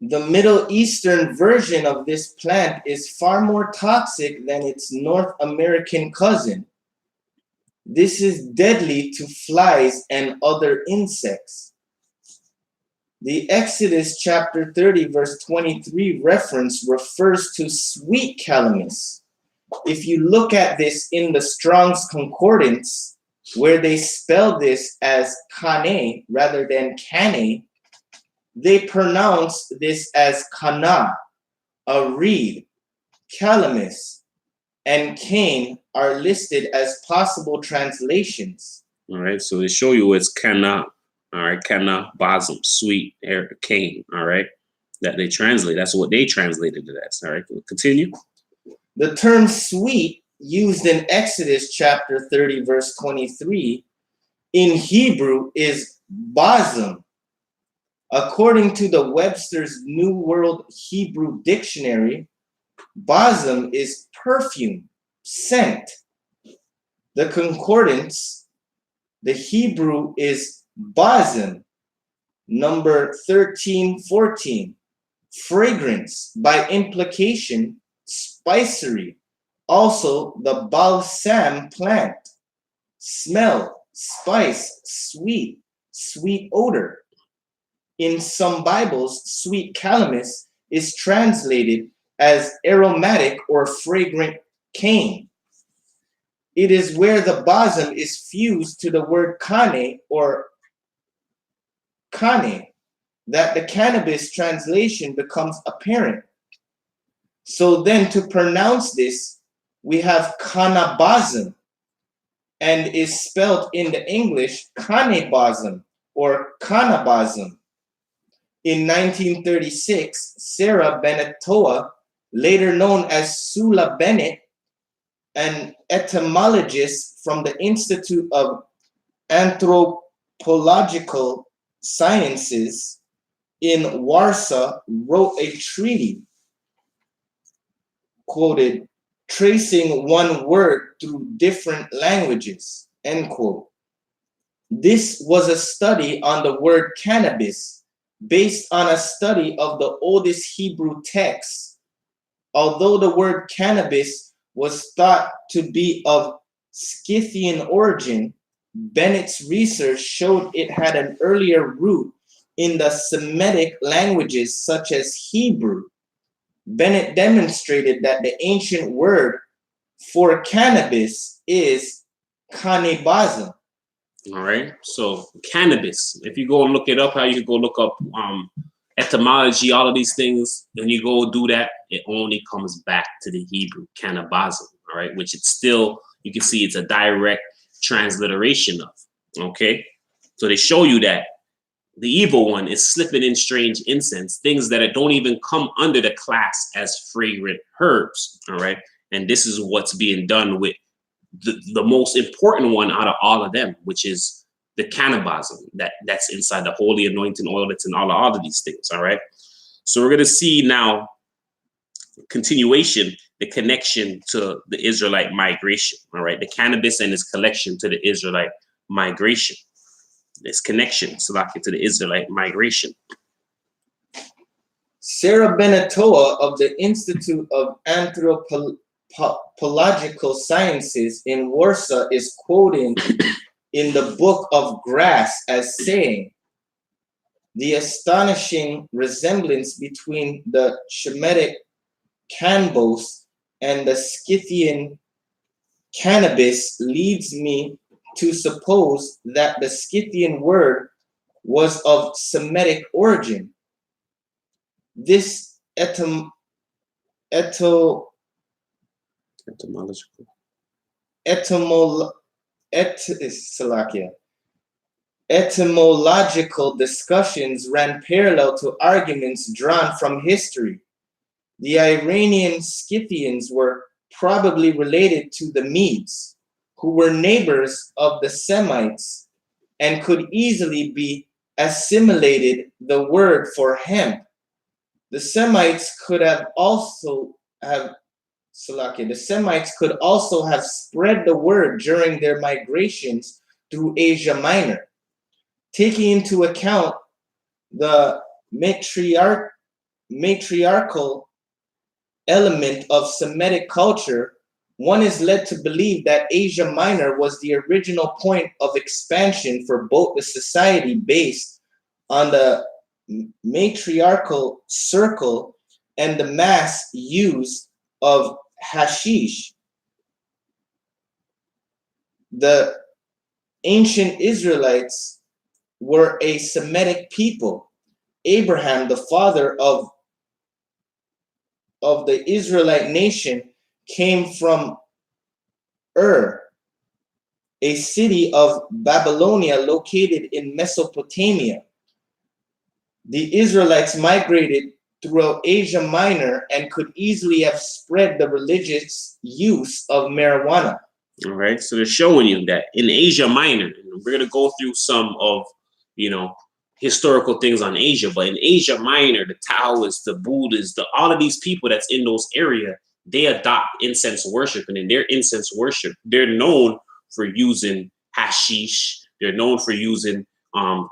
B: The Middle Eastern version of this plant is far more toxic than its North American cousin. This is deadly to flies and other insects. The Exodus chapter 30 verse 23 reference refers to sweet calamus. If you look at this in the Strong's Concordance, where they spell this as kane rather than cane, they pronounce this as kana, a reed. Calamus and cane are listed as possible translations.
A: All right, so they show you it's canna, all right, cannabism, sweet cane, all right, that they translate. That's what they translated it as. All right, we'll continue.
B: The term sweet, used in Exodus chapter 30, verse 23, in Hebrew is basm. According to the Webster's New World Hebrew Dictionary, basm is perfume, scent. The concordance, the Hebrew is basm, number 1314, fragrance, by implication, spicery. Also, the balsam plant, smell, spice, sweet, sweet odor. In some Bibles, sweet calamus is translated as aromatic or fragrant cane. It is where the basm is fused to the word kane or kane that the cannabis translation becomes apparent. So then to pronounce this, we have cannabism, and is spelled in the English cannabism or cannabism. In 1936, Sarah Bennett Toa, later known as Sula Bennett, an etymologist from the Institute of Anthropological Sciences in Warsaw wrote a treaty, quoted, tracing one word through different languages, end quote. This was a study on the word cannabis based on a study of the oldest Hebrew texts. Although the word cannabis was thought to be of Scythian origin, Bennett's research showed it had an earlier root in the Semitic languages such as Hebrew. Bennett demonstrated that the ancient word for cannabis is cannabism.
A: All right. So cannabis. If you go and look it up, how you go look up etymology, all of these things, and you go do that, it only comes back to the Hebrew cannabism. All right, which it's still, you can see it's a direct transliteration of. Okay. So they show you that the evil one is slipping in strange incense, things that don't even come under the class as fragrant herbs. All right. And this is what's being done with the most important one out of all of them, which is the cannabism that's inside the holy anointing oil that's in all of these things. All right. So we're going to see now continuation, the connection to the Israelite migration. All right. The cannabis and its collection to the Israelite migration. This connection, Salaki, to the Israelite migration.
B: Sarah Benatoa of the Institute of Anthropological Sciences in Warsaw is quoted in the Book of Grass as saying, the astonishing resemblance between the Shemitic cannabis and the Scythian cannabis leads me to suppose that the Scythian word was of Semitic origin. This etymological discussions ran parallel to arguments drawn from history. The Iranian Scythians were probably related to the Medes, who were neighbors of the Semites and could easily be assimilated the word for hemp. The Semites could also have spread the word during their migrations through Asia Minor. Taking into account the matriarchal element of Semitic culture, one is led to believe that Asia Minor was the original point of expansion for both the society based on the matriarchal circle and the mass use of hashish. The ancient Israelites were a Semitic people. Abraham, the father of the Israelite nation, came from Ur, a city of Babylonia located in Mesopotamia. The Israelites migrated throughout Asia Minor and could easily have spread the religious use of marijuana.
A: All right. So they're showing you that in Asia Minor, we're going to go through some of, historical things on Asia, but in Asia Minor, the Taoists, the Buddhists, all of these people that's in those areas, they adopt incense worship. And in their incense worship, they're known for using hashish. They're known for using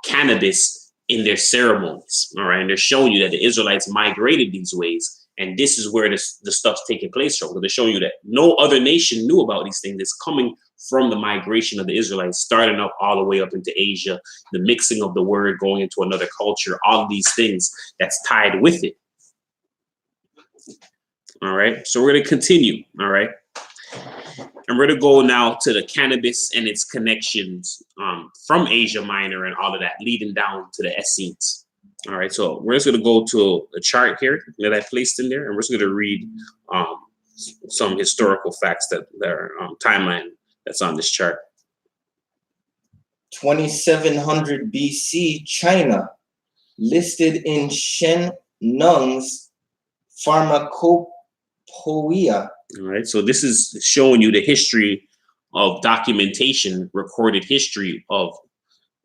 A: cannabis in their ceremonies. All right. And they're showing you that the Israelites migrated these ways. And this is where the stuff's taking place from. They're showing you that no other nation knew about these things. It's coming from the migration of the Israelites, starting up all the way up into Asia, the mixing of the word going into another culture, all of these things that's tied with it. All right. So we're going to continue. All right. And we're going to go now to the cannabis and its connections from Asia Minor and all of that, leading down to the Essenes. All right, so we're just going to go to the chart here that I placed in there, and we're just going to read some historical facts that are timeline that's on this chart.
B: 2700 BC, China, listed in Shen Nung's Pharmacopoeia.
A: All right, so this is showing you the history of documentation, recorded history of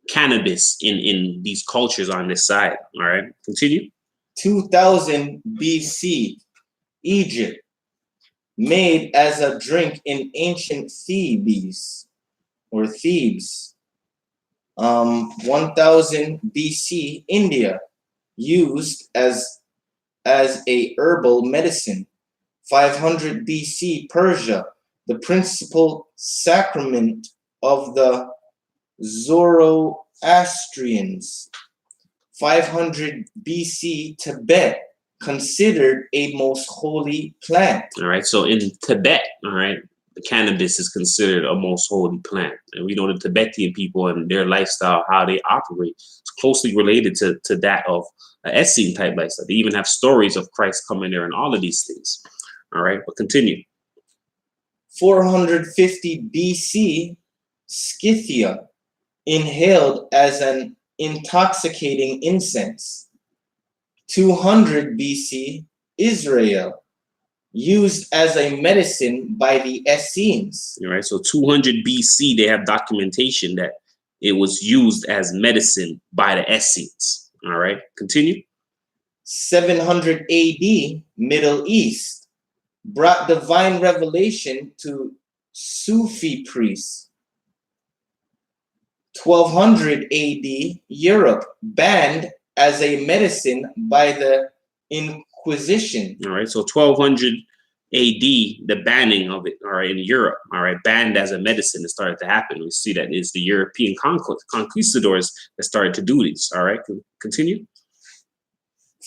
A: cannabis in these cultures on this side. All right, continue.
B: 2000 BC, Egypt, made as a drink in ancient Thebes or Thebes. 1000 BC, India, used as a herbal medicine. 500 BC, Persia, the principal sacrament of the Zoroastrians. 500 BC, Tibet, considered a most holy plant.
A: All right, so in Tibet, all right, the cannabis is considered a most holy plant. And we know the Tibetan people and their lifestyle, how they operate, is closely related to that of an Essene type lifestyle. They even have stories of Christ coming there and all of these things. All right, but continue.
B: 450 BC, Scythia, inhaled as an intoxicating incense. 200 BC, Israel, used as a medicine by the Essenes.
A: All right, so 200 BC, they have documentation that it was used as medicine by the Essenes. All right, continue.
B: 700 AD, Middle East, brought divine revelation to Sufi priests. 1200 AD, Europe, banned as a medicine by the Inquisition.
A: All right, so 1200 AD, the banning of it, all right, in Europe, all right, banned as a medicine that started to happen. We see that it's the European conquistadors that started to do this. All right, continue.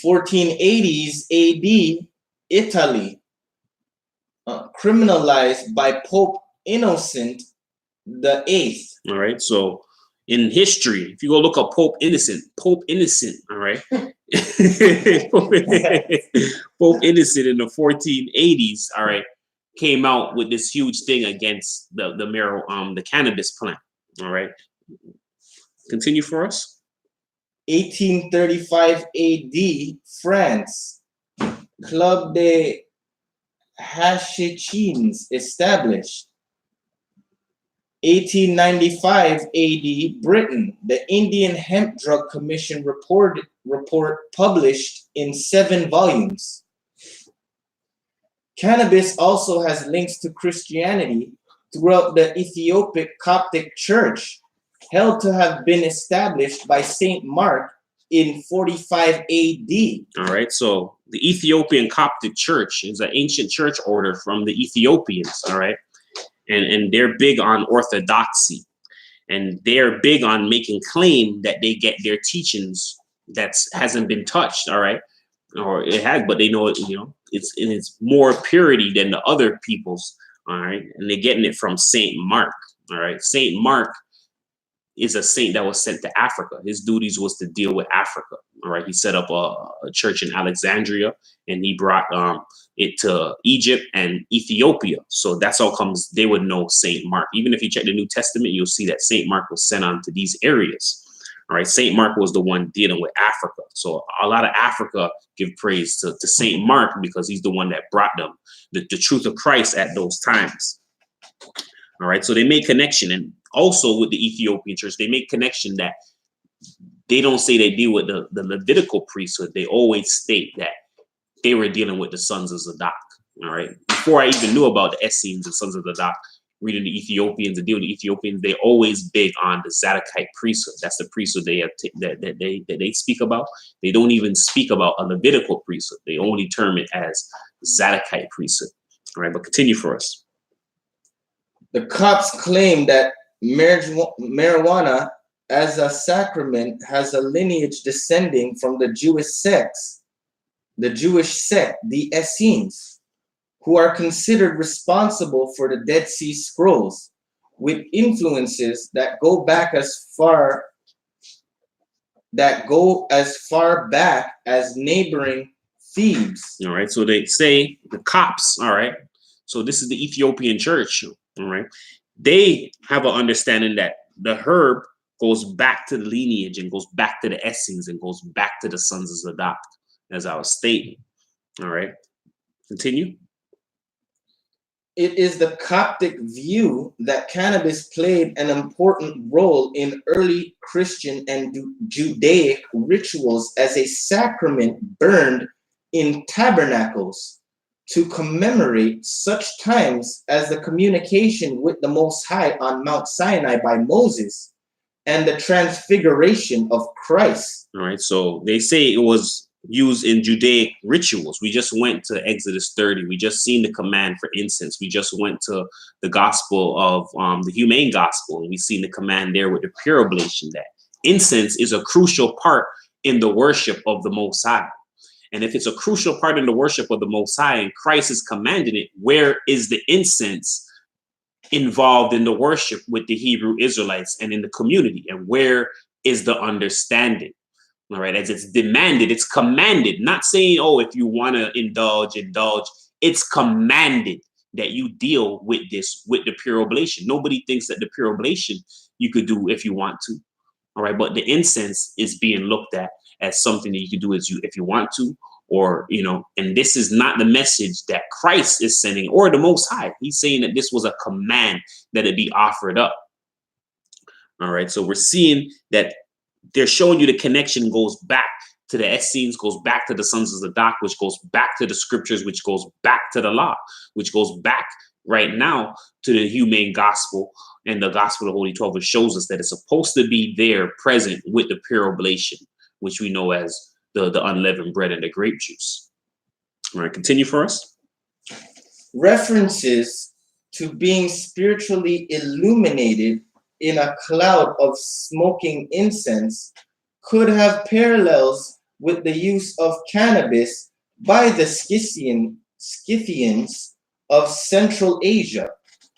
B: 1480s AD, Italy, criminalized by Pope Innocent the Eighth.
A: All right, so in history, if you go look up Pope Innocent, all right, Pope Innocent in the 1480s, all right, came out with this huge thing against the cannabis plant. All right, continue for us.
B: 1835 AD, France, Club de Hachechins established. 1895 AD, Britain, the Indian Hemp Drug Commission report published in 7 volumes. Cannabis also has links to Christianity throughout the Ethiopic Coptic Church, held to have been established by Saint Mark in 45 AD.
A: All right, so the Ethiopian Coptic Church is an ancient church order from the Ethiopians, all right? And they're big on orthodoxy, and they're big on making claim that they get their teachings that hasn't been touched, all right, or it has, but they know it, you know, it's in its more purity than the other people's, all right, and they're getting it from Saint Mark, all right. Saint Mark is a saint that was sent to Africa. His duties was to deal with Africa. All right, he set up a church in Alexandria, and he brought it to Egypt and Ethiopia. So that's all comes. They would know Saint Mark. Even if you check the New Testament, you'll see that Saint Mark was sent on to these areas. All right, Saint Mark was the one dealing with Africa. So a lot of Africa give praise to Saint Mark because he's the one that brought them the truth of Christ at those times. All right, so they made connection, and also with the Ethiopian church, they make connection that they don't say they deal with the Levitical priesthood. They always state that they were dealing with the sons of Zadok. All right, before I even knew about the Essenes and sons of Zadok, reading the Ethiopians and dealing with the Ethiopians, they always big on the Zadokite priesthood. That's the priesthood they have that they speak about. They don't even speak about a Levitical priesthood. They only term it as Zadokite priesthood. All right, but continue for us.
B: The Copts claim that marijuana as a sacrament has a lineage descending from the Jewish sect, the Essenes, who are considered responsible for the Dead Sea Scrolls, with influences that go as far back as neighboring Thebes.
A: All right, so they say the Copts, all right, so this is the Ethiopian church, all right, they have an understanding that the herb goes back to the lineage and goes back to the Essenes and goes back to the sons of Zadok, as I was stating. All right, continue.
B: it is the Coptic view that cannabis played an important role in early Christian and Judaic rituals as a sacrament burned in tabernacles to commemorate such times as the communication with the Most High on Mount Sinai by Moses and the transfiguration of Christ.
A: All right, so they say it was used in Judaic rituals. We just went to Exodus 30. We just seen the command for incense. We just went to the gospel of the humane gospel, and we seen the command there with the pure oblation, that incense is a crucial part in the worship of the Most High. And if it's a crucial part in the worship of the Most High and Christ is commanding it, where is the incense involved in the worship with the Hebrew Israelites and in the community? And where is the understanding? All right, as it's demanded, it's commanded, not saying, oh, if you want to indulge, indulge. It's commanded that you deal with this, with the pure oblation. Nobody thinks that the pure oblation you could do if you want to. All right, but the incense is being looked at as something that you can do as you if you want to, or, you know, and this is not the message that Christ is sending or the Most High. He's saying that this was a command that it be offered up. All right, so we're seeing that they're showing you the connection goes back to the Essenes, goes back to the sons of Zadok, which goes back to the scriptures, which goes back to the law, which goes back right now to the humane gospel and the gospel of the Holy 12, which shows us that it's supposed to be there present with the pure oblation, which we know as the unleavened bread and the grape juice. All right, continue for us.
B: References to being spiritually illuminated in a cloud of smoking incense could have parallels with the use of cannabis by the Scythians of Central Asia,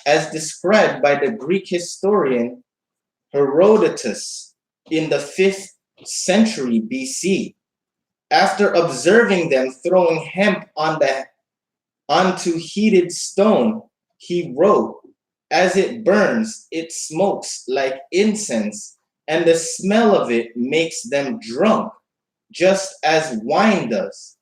B: as described by the Greek historian Herodotus in the 5th century BC. After observing them throwing hemp onto heated stone, he wrote, "As it burns, it smokes like incense, and the smell of it makes them drunk, just as wine does.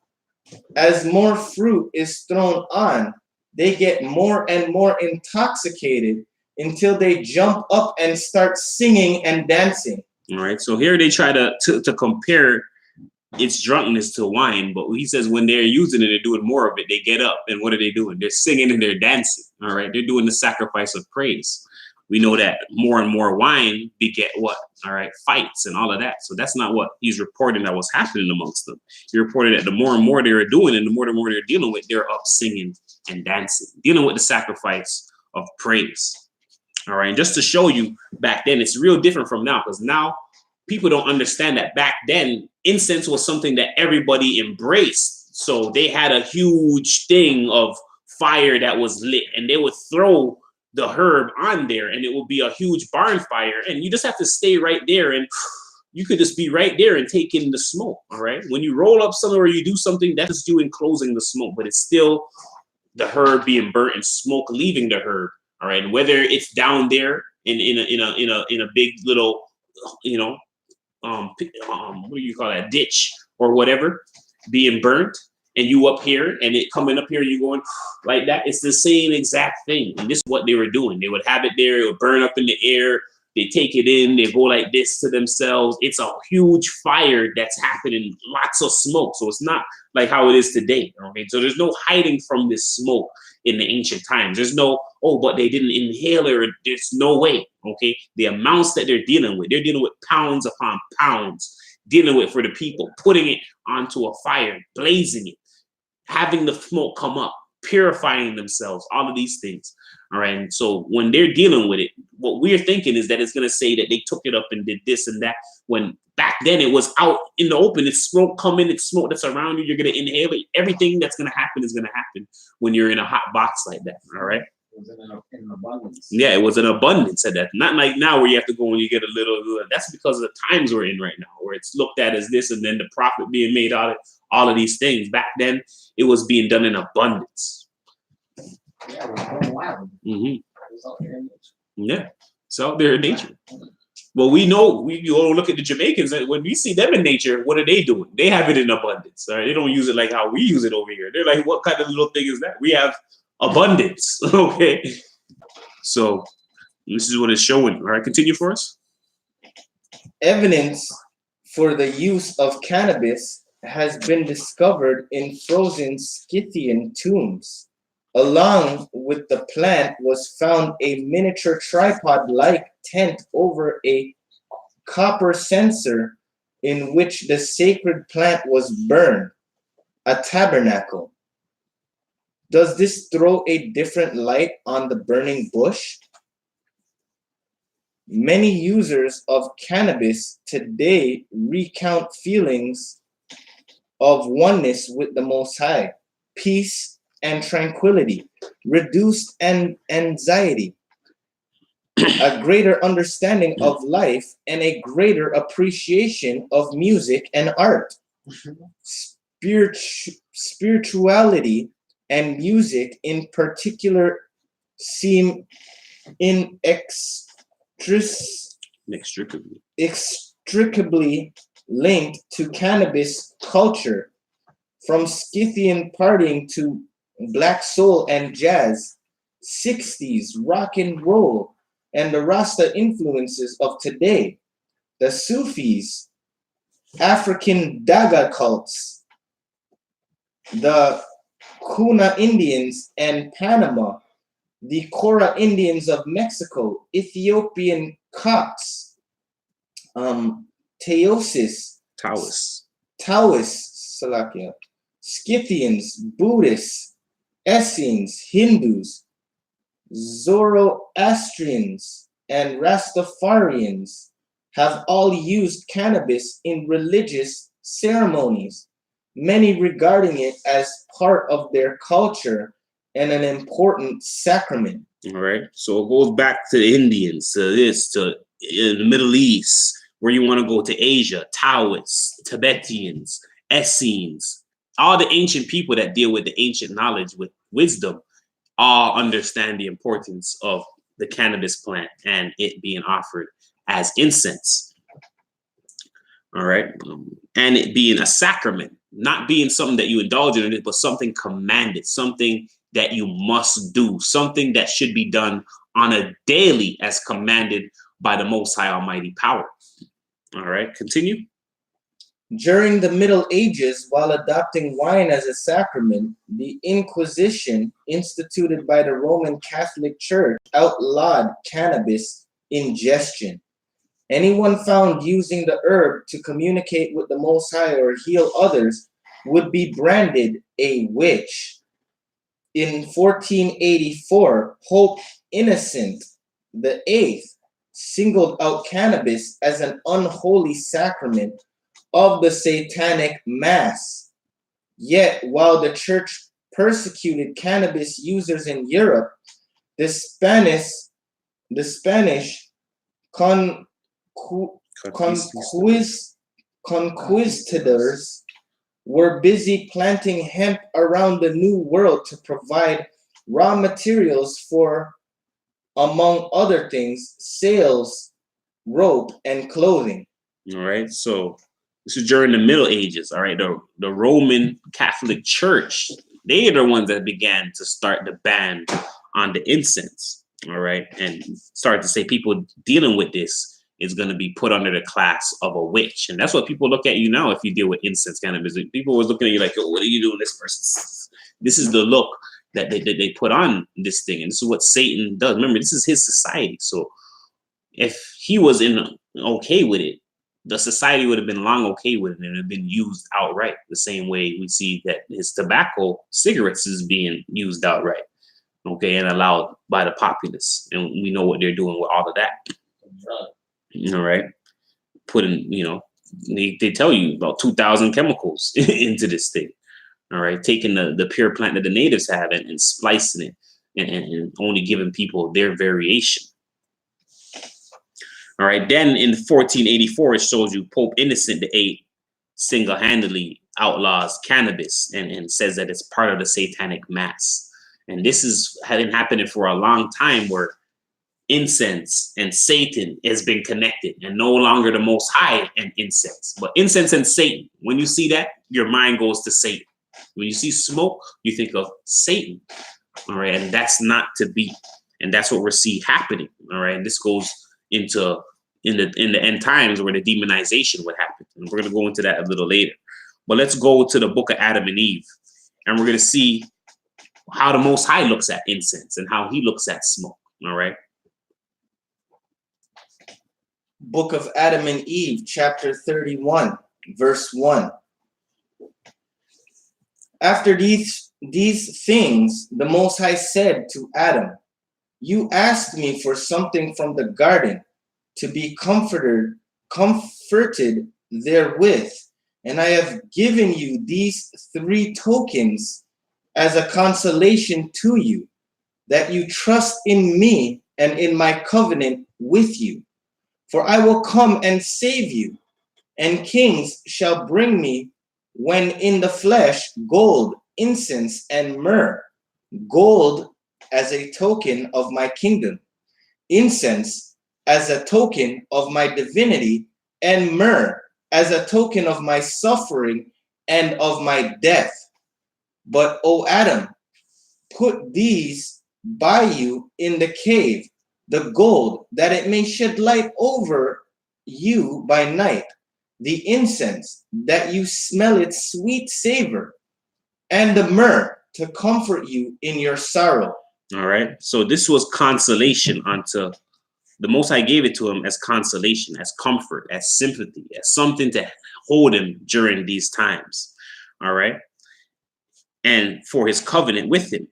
B: As more fruit is thrown on, they get more and more intoxicated until they jump up and start singing and dancing."
A: All right, so here they try to compare its drunkenness to wine, but he says when they're using it, they're doing more of it. They get up, and what are they doing? They're singing and they're dancing. All right, they're doing the sacrifice of praise. We know that more and more wine beget what? All right, fights and all of that. So that's not what he's reporting that was happening amongst them. He reported that the more and more they were doing and the more they're dealing with, they're up singing and dancing, dealing with the sacrifice of praise. All right, and just to show you, back then, it's real different from now, because now people don't understand that back then, incense was something that everybody embraced. So they had a huge thing of fire that was lit, and they would throw the herb on there, and it would be a huge barn fire. And you just have to stay right there, and you could just be right there and take in the smoke. All right. When you roll up somewhere or you do something, that's you enclosing the smoke, but it's still the herb being burnt and smoke leaving the herb. All right. And whether it's down there in a big little, you know, what do you call that, ditch or whatever, being burnt, and you up here and it coming up here, you going like that. It's the same exact thing. And this is what they were doing. They would have it there, it would burn up in the air, they take it in, they go like this to themselves. It's a huge fire that's happening, lots of smoke. So it's not like how it is today. Okay, so there's no hiding from this smoke in the ancient times. There's no, oh, but they didn't inhale it. There's no way. Okay, the amounts that they're dealing with pounds upon pounds, dealing with for the people, putting it onto a fire, blazing it, having the smoke come up, purifying themselves, all of these things. All right. And so when they're dealing with it, what we're thinking is that it's going to say that they took it up and did this and that, when back then it was out in the open. It's smoke coming, it's smoke that's around you. You're going to inhale it. Everything that's going to happen is going to happen when you're in a hot box like that. All right.
C: It was in abundance.
A: Yeah, it was an abundance of that. Not like now where you have to go and you get a little. That's because of the times we're in right now, where it's looked at as this and then the profit being made out of all of these things. Back then, it was being done in abundance.
C: Yeah, it was going wild.
A: Mm-hmm.
C: It was out there in nature.
A: Yeah, it's out there in nature. Well, we know, you go look at the Jamaicans, and when we see them in nature, what are they doing? They have it in abundance. All right? They don't use it like how we use it over here. They're like, what kind of little thing is that? We have abundance. Okay, so this is what it's showing. All right, continue for us.
B: Evidence for the use of cannabis has been discovered in frozen Scythian tombs. Along with the plant was found a miniature tripod-like tent over a copper censer in which the sacred plant was burned, a tabernacle. Does this throw a different light on the burning bush? Many users of cannabis today recount feelings of oneness with the Most High, peace and tranquility, reduced anxiety, a greater understanding of life, and a greater appreciation of music and art. Spirituality and music in particular seem
A: Inextricably.
B: inextricably linked to cannabis culture, from Scythian partying to black soul and jazz, 60s rock and roll, and the Rasta influences of today, the Sufis, African Daga cults, the Kuna Indians and Panama, the Cora Indians of Mexico, Ethiopian Copts, Teosis, Taoists, Salakia, Scythians, Buddhists, Essenes, Hindus, Zoroastrians, and Rastafarians have all used cannabis in religious ceremonies, many regarding it as part of their culture and an important sacrament.
A: All right. So it goes back to the Indians, to this, to in the Middle East, where you want to go to Asia, Taoists, Tibetans, Essenes, all the ancient people that deal with the ancient knowledge with wisdom, all understand the importance of the cannabis plant and it being offered as incense. All right. And it being a sacrament, not being something that you indulge in it, but something commanded, something that you must do, something that should be done on a daily as commanded by the Most High Almighty power. All right, continue.
B: During the Middle Ages, while adopting wine as a sacrament, the Inquisition, instituted by the Roman Catholic Church, outlawed cannabis ingestion. Anyone found using the herb to communicate with the Most High or heal others would be branded a witch. In 1484, Pope Innocent VIII singled out cannabis as an unholy sacrament of the Satanic Mass. Yet, while the church persecuted cannabis users in Europe, the Spanish conquistadors were busy planting hemp around the New World to provide raw materials for, among other things, sails, rope, and clothing.
A: All right, so this is during the Middle Ages. All right, the Roman Catholic Church, they are the ones that began to start the ban on the incense. All right, and start to say people dealing with this is going to be put under the class of a witch. And that's what people look at you now if you deal with incense cannabis. People was looking at you like, yo, what are you doing this person? This is the look that they put on this thing. And this is what Satan does. Remember, this is his society. So if he was okay with it, the society would have been long okay with it and it would have been used outright. The same way we see that his tobacco, cigarettes is being used outright, okay, and allowed by the populace. And we know what they're doing with all of that. All right, putting, they tell you about 2,000 chemicals into this thing. All right, taking the pure plant that the natives have and splicing it and only giving people their variation. All right, then in 1484, it shows you Pope Innocent VIII single-handedly outlaws cannabis and says that it's part of the Satanic Mass. And this had been happening for a long time, where incense and Satan has been connected, and no longer the Most High and incense, but incense and Satan. When you see that, your mind goes to Satan. When you see smoke, you think of Satan. All right, and that's not to be, and that's what we're seeing happening. All right, and this goes into in the end times where the demonization would happen, and we're going to go into that a little later. But let's go to the book of Adam and Eve, and we're going to see how the Most High looks at incense and how he looks at smoke. All right.
B: Book of Adam and Eve, chapter 31, verse 1. After these things, the Most High said to Adam, "You asked me for something from the garden to be comforted therewith, and I have given you these 3 tokens as a consolation to you, that you trust in me and in my covenant with you. For I will come and save you, and kings shall bring me, when in the flesh, gold, incense, and myrrh. Gold as a token of my kingdom, incense as a token of my divinity, and myrrh as a token of my suffering and of my death. But, O Adam, put these by you in the cave, the gold, that it may shed light over you by night, the incense, that you smell its sweet savor, and the myrrh, to comfort you in your sorrow."
A: All right. So this was consolation unto the Most High, gave it to him as consolation, as comfort, as sympathy, as something to hold him during these times. All right. And for his covenant with him.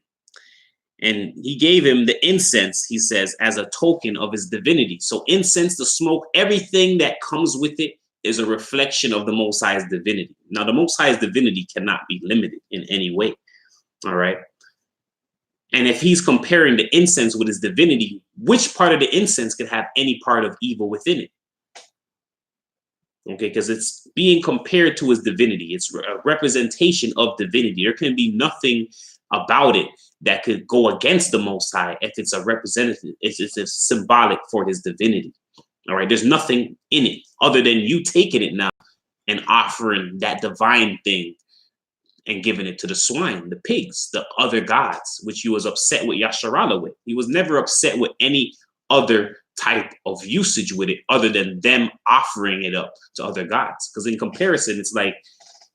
A: And he gave him the incense, he says, as a token of his divinity. So incense, the smoke, everything that comes with it is a reflection of the Most High's divinity. Now, the Most High's divinity cannot be limited in any way. All right. And if he's comparing the incense with his divinity, which part of the incense could have any part of evil within it? Okay, because it's being compared to his divinity. It's a representation of divinity. There can be nothing about it that could go against the Most High if it's a representative, it's symbolic for his divinity. All right, there's nothing in it other than you taking it now and offering that divine thing and giving it to the swine, the pigs, the other gods, which he was upset with Yasharallah with. He was never upset with any other type of usage with it other than them offering it up to other gods. Because in comparison, it's like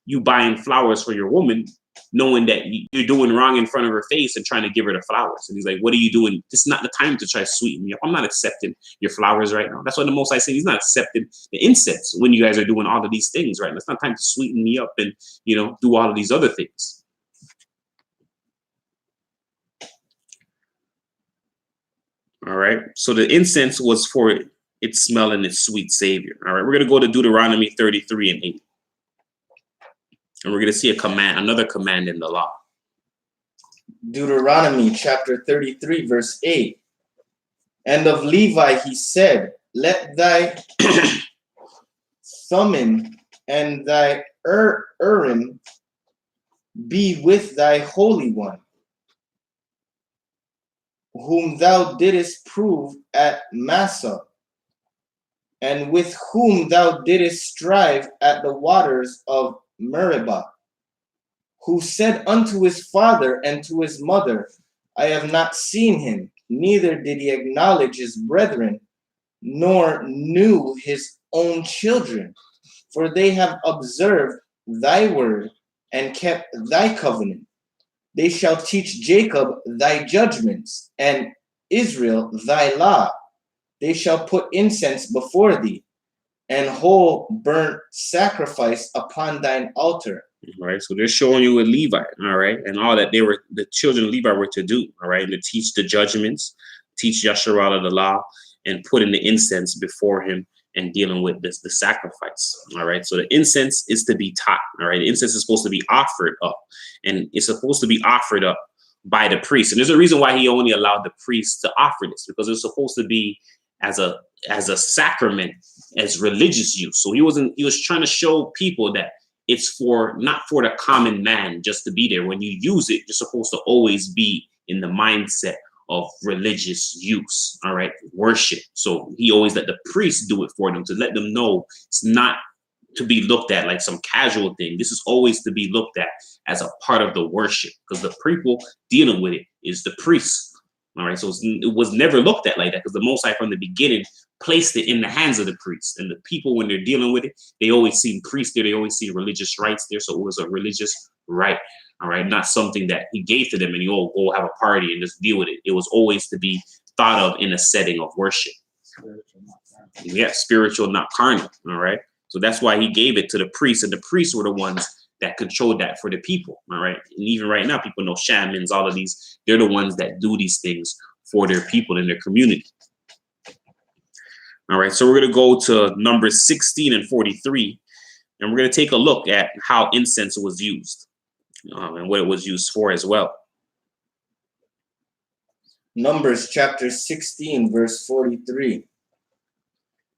A: you buying flowers for your woman, knowing that you're doing wrong in front of her face and trying to give her the flowers. And he's like, what are you doing? This is not the time to try to sweeten me up. I'm not accepting your flowers right now. That's why the Most High said he's not accepting the incense when you guys are doing all of these things right now. It's not time to sweeten me up and, you know, do all of these other things. All right. So the incense was for its smell and its sweet savior. All right. We're going to go to Deuteronomy 33 and 8. And we're going to see a command, another command in the law.
B: Deuteronomy chapter 33, verse 8. And of Levi he said, "Let thy Thummim and thy Urim be with thy Holy One, whom thou didst prove at Massah, and with whom thou didst strive at the waters of Meribah, who said unto his father and to his mother, I have not seen him, neither did he acknowledge his brethren, nor knew his own children, for they have observed thy word and kept thy covenant. They shall teach Jacob thy judgments, and Israel thy law. They shall put incense before thee, and whole burnt sacrifice upon thine altar."
A: All right, so they're showing you with Levi, all right, and all that the children of Levi were to do, all right, and to teach the judgments, teach Yasharallah the law, and putting the incense before him and dealing with the sacrifice. All right, so the incense is to be taught. All right, the incense is supposed to be offered up, and it's supposed to be offered up by the priest. And there's a reason why he only allowed the priest to offer this, because it's supposed to be as a sacrament, as religious use. So he was trying to show people that it's for not for the common man just to be there. When you use it, you're supposed to always be in the mindset of religious use, all right, worship. So he always let the priest do it for them, to let them know it's not to be looked at like some casual thing. This is always to be looked at as a part of the worship, because the people dealing with it is the priests. All right, so it was never looked at like that, because the Most High from the beginning placed it in the hands of the priests, and the people, when they're dealing with it, they always see priests there, they always see religious rights there. So it was a religious right, all right, not something that he gave to them and you all go have a party and just deal with it. It was always to be thought of in a setting of worship. Yeah, spiritual, not carnal. All right. So that's why he gave it to the priests, and the priests were the ones that controlled that for the people. All right. And even right now, people know shamans, all of these, they're the ones that do these things for their people in their community. All right. So we're going to go to Numbers 16 and 43, and we're going to take a look at how incense was used and what it was used for as well.
B: Numbers chapter 16, verse 43.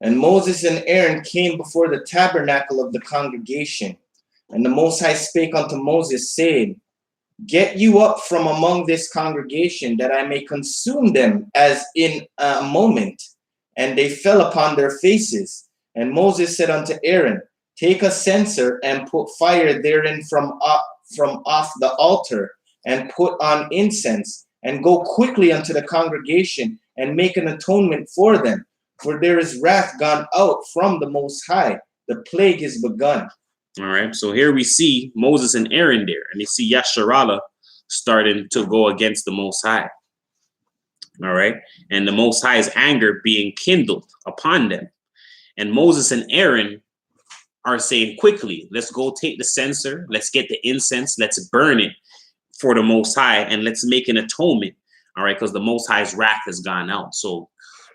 B: And Moses and Aaron came before the tabernacle of the congregation. And the Most High spake unto Moses, saying, Get you up from among this congregation, that I may consume them as in a moment. And they fell upon their faces. And Moses said unto Aaron, Take a censer and put fire therein from off the altar, and put on incense, and go quickly unto the congregation, and make an atonement for them. For there is wrath gone out from the Most High. The plague is begun.
A: All right. So here we see Moses and Aaron there, and you see Yasharallah starting to go against the Most High. All right. And the Most High's anger being kindled upon them. And Moses and Aaron are saying, quickly, let's go take the censer. Let's get the incense. Let's burn it for the Most High, and let's make an atonement. All right. Because the Most High's wrath has gone out. So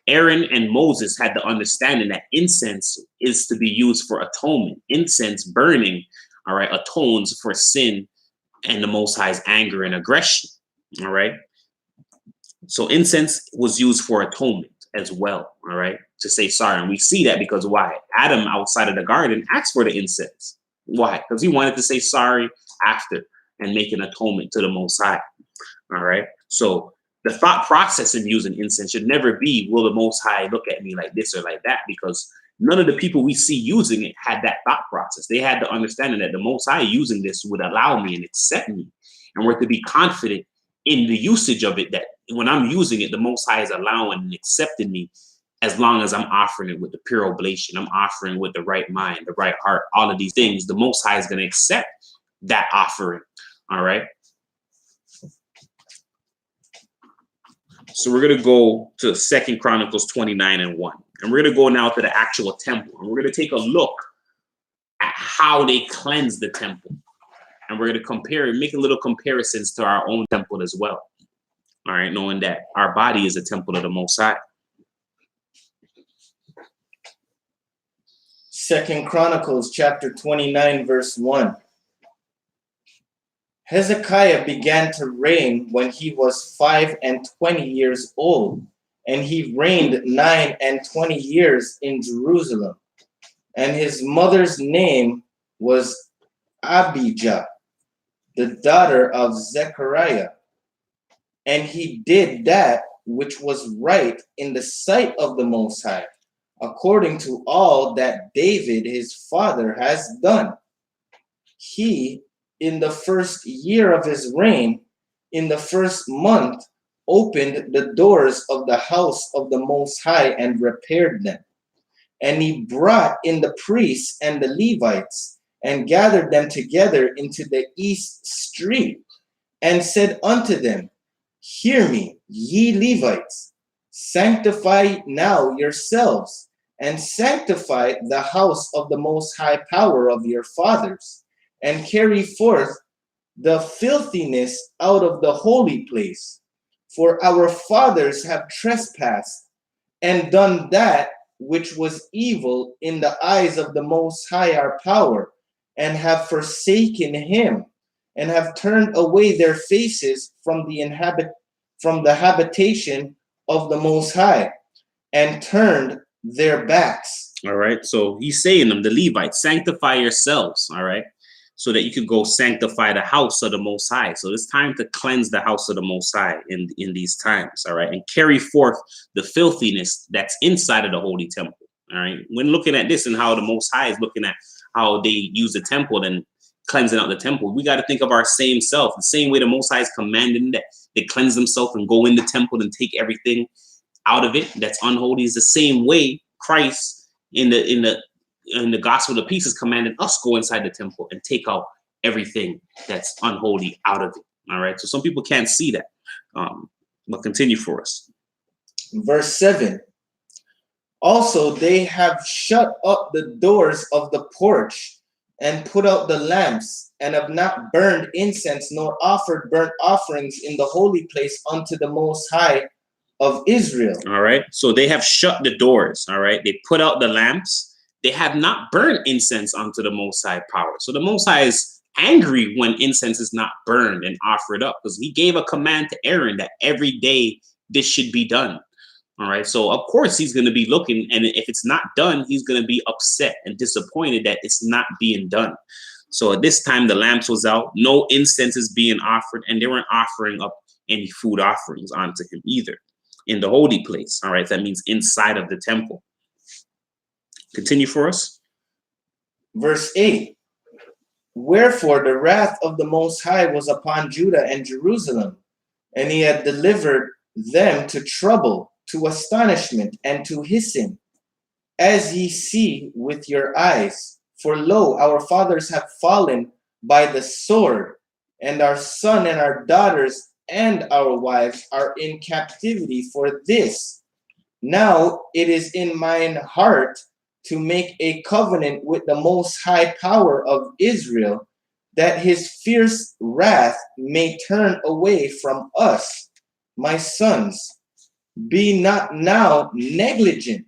A: Aaron and Moses had the understanding that incense is to be used for atonement. Incense burning, all right, atones for sin and the Most High's anger and aggression, all right? So incense was used for atonement as well, all right, to say sorry. And we see that because why? Adam outside of the garden asked for the incense. Why? Because he wanted to say sorry after and make an atonement to the Most High, all right? So the thought process in using incense should never be, will the Most High look at me like this or like that? Because none of the people we see using it had that thought process. They had the understanding that the Most High using this would allow me and accept me. And we're to be confident in the usage of it, that when I'm using it, the Most High is allowing and accepting me, as long as I'm offering it with the pure oblation. I'm offering with the right mind, the right heart, all of these things. The Most High is going to accept that offering. All right. So we're going to go to 2 Chronicles 29 and 1. And we're going to go now to the actual temple. And we're going to take a look at how they cleanse the temple. And we're going to compare, make a little comparisons to our own temple as well. All right, knowing that our body is a temple of the Most High.
B: 2 Chronicles chapter 29, verse 1. Hezekiah began to reign when he was 25 years old, and he reigned 29 years in Jerusalem. And his mother's name was Abijah, the daughter of Zechariah. And he did that which was right in the sight of the Most High, according to all that David his father has done. He, in the first year of his reign, in the first month, opened the doors of the house of the Most High and repaired them. And he brought in the priests and the Levites and gathered them together into the east street and said unto them, Hear me, ye Levites, sanctify now yourselves, and sanctify the house of the Most High power of your fathers, and carry forth the filthiness out of the holy place. For our fathers have trespassed and done that which was evil in the eyes of the Most High our power, and have forsaken him, and have turned away their faces from the habitation of the Most High, and turned their backs.
A: All right. So he's saying them, the Levites, sanctify yourselves. All right. So that you could go sanctify the house of the Most High. So it's time to cleanse the house of the Most High in these times. All right. And carry forth the filthiness that's inside of the holy temple. All right. When looking at this and how the Most High is looking at how they use the temple and cleansing out the temple. We got to think of our same self, the same way the Most High is commanding that they cleanse themselves and go in the temple and take everything out of it that's unholy. Is the same way Christ in the gospel of peace is commanding us go inside the temple and take out everything that's unholy out of it. All right. So some people can't see that. But continue for us.
B: Verse 7. Also, they have shut up the doors of the porch and put out the lamps, and have not burned incense nor offered burnt offerings in the holy place unto the Most High of Israel.
A: All right. So they have shut the doors. All right. They put out the lamps. They have not burned incense unto the Most High power. So the Most High is angry when incense is not burned and offered up, because he gave a command to Aaron that every day this should be done. All right. So of course he's going to be looking, and if it's not done, he's going to be upset and disappointed that it's not being done. So at this time, the lamps was out, no incense is being offered, and they weren't offering up any food offerings onto him either in the holy place. All right. That means inside of the temple. Continue for us.
B: Verse 8. Wherefore the wrath of the Most High was upon Judah and Jerusalem, and he had delivered them to trouble, to astonishment, and to hissing, as ye see with your eyes. For lo, our fathers have fallen by the sword, and our son and our daughters and our wives are in captivity for this. Now it is in mine heart to make a covenant with the Most High power of Israel, that his fierce wrath may turn away from us. My sons, be not now negligent,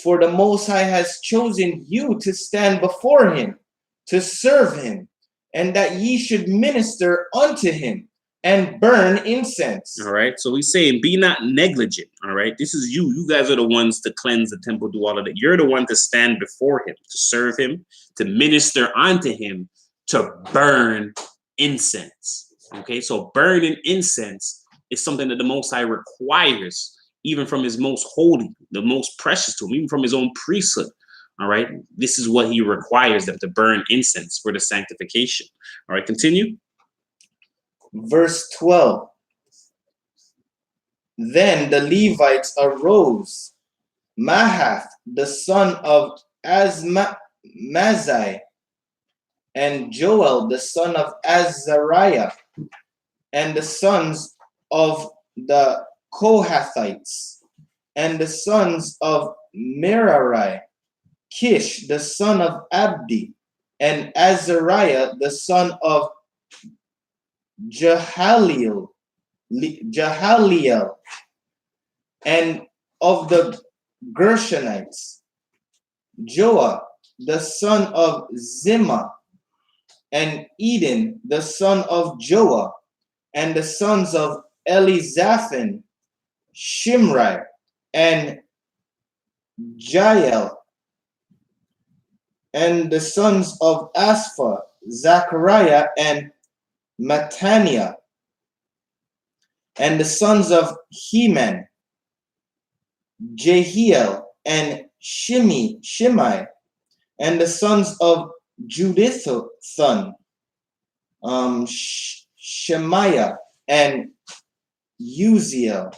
B: for the Most High has chosen you to stand before him, to serve him, and that ye should minister unto him and burn incense.
A: All right. So he's saying, be not negligent. All right. This is you. You guys are the ones to cleanse the temple, do all of that. You're the one to stand before him, to serve him, to minister unto him, to burn incense. Okay. So burning incense is something that the Most High requires, even from his most holy, the most precious to him, even from his own priesthood. All right. This is what he requires them to burn incense for the sanctification. All right. Continue.
B: Verse 12. Then the Levites arose, Mahath, the son of Mazai, and Joel, the son of Azariah, and the sons of the Kohathites, and the sons of Merari, Kish, the son of Abdi, and Azariah, the son of Jahaliel, and of the Gershonites, Joah, the son of Zimmah, and Eden, the son of Joah, and the sons of Elizaphan, Shimri, and Jael, and the sons of Asphah, Zachariah, and Mattaniah, and the sons of Heman, Jehiel, and Shimei, and the sons of Judithon, Shemaiah, and Uziel.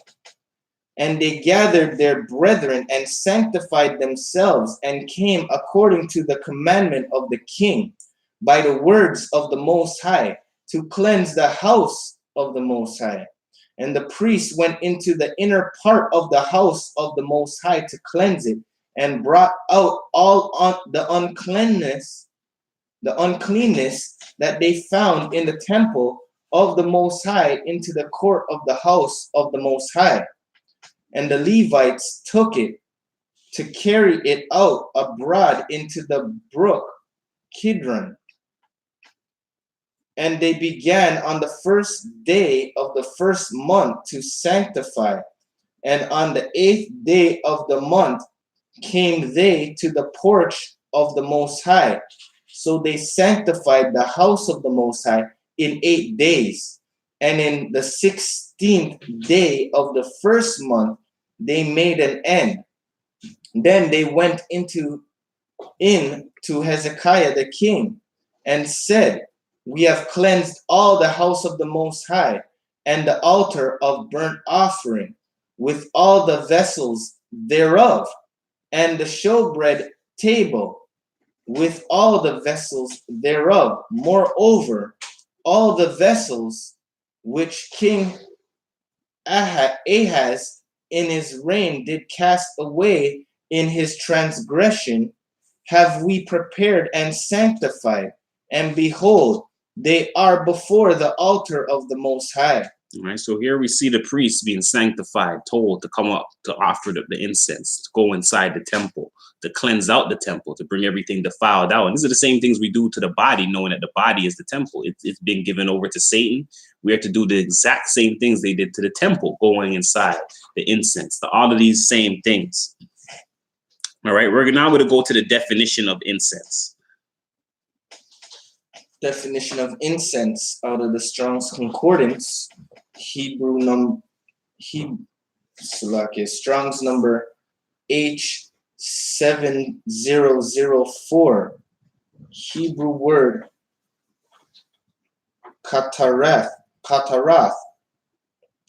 B: And they gathered their brethren and sanctified themselves, and came according to the commandment of the king by the words of the Most High, to cleanse the house of the Most High. And the priests went into the inner part of the house of the Most High to cleanse it, and brought out all the uncleanness that they found in the temple of the Most High into the court of the house of the Most High. And the Levites took it to carry it out abroad into the brook Kidron. And they began on the first day of the first month to sanctify. And on the 8th day of the month came they to the porch of the Most High. So they sanctified the house of the Most High in 8 days. And in the 16th day of the first month, they made an end. Then they went into in to Hezekiah the king, and said, We have cleansed all the house of the Most High, and the altar of burnt offering, with all the vessels thereof, and the showbread table, with all the vessels thereof. Moreover, all the vessels which King Ahaz in his reign did cast away in his transgression, have we prepared and sanctified, and behold, they are before the altar of the Most High.
A: All right, so here we see the priests being sanctified, told to come up to offer the incense, to go inside the temple, to cleanse out the temple, to bring everything defiled out. And these are the same things we do to the body, knowing that the body is the temple. It's been given over to Satan. We have to do the exact same things they did to the temple, going inside the incense, all of these same things. All right, we're now going to go to the definition of incense.
B: Definition of incense out of the Strong's Concordance, Strong's number H7004, Hebrew word katarath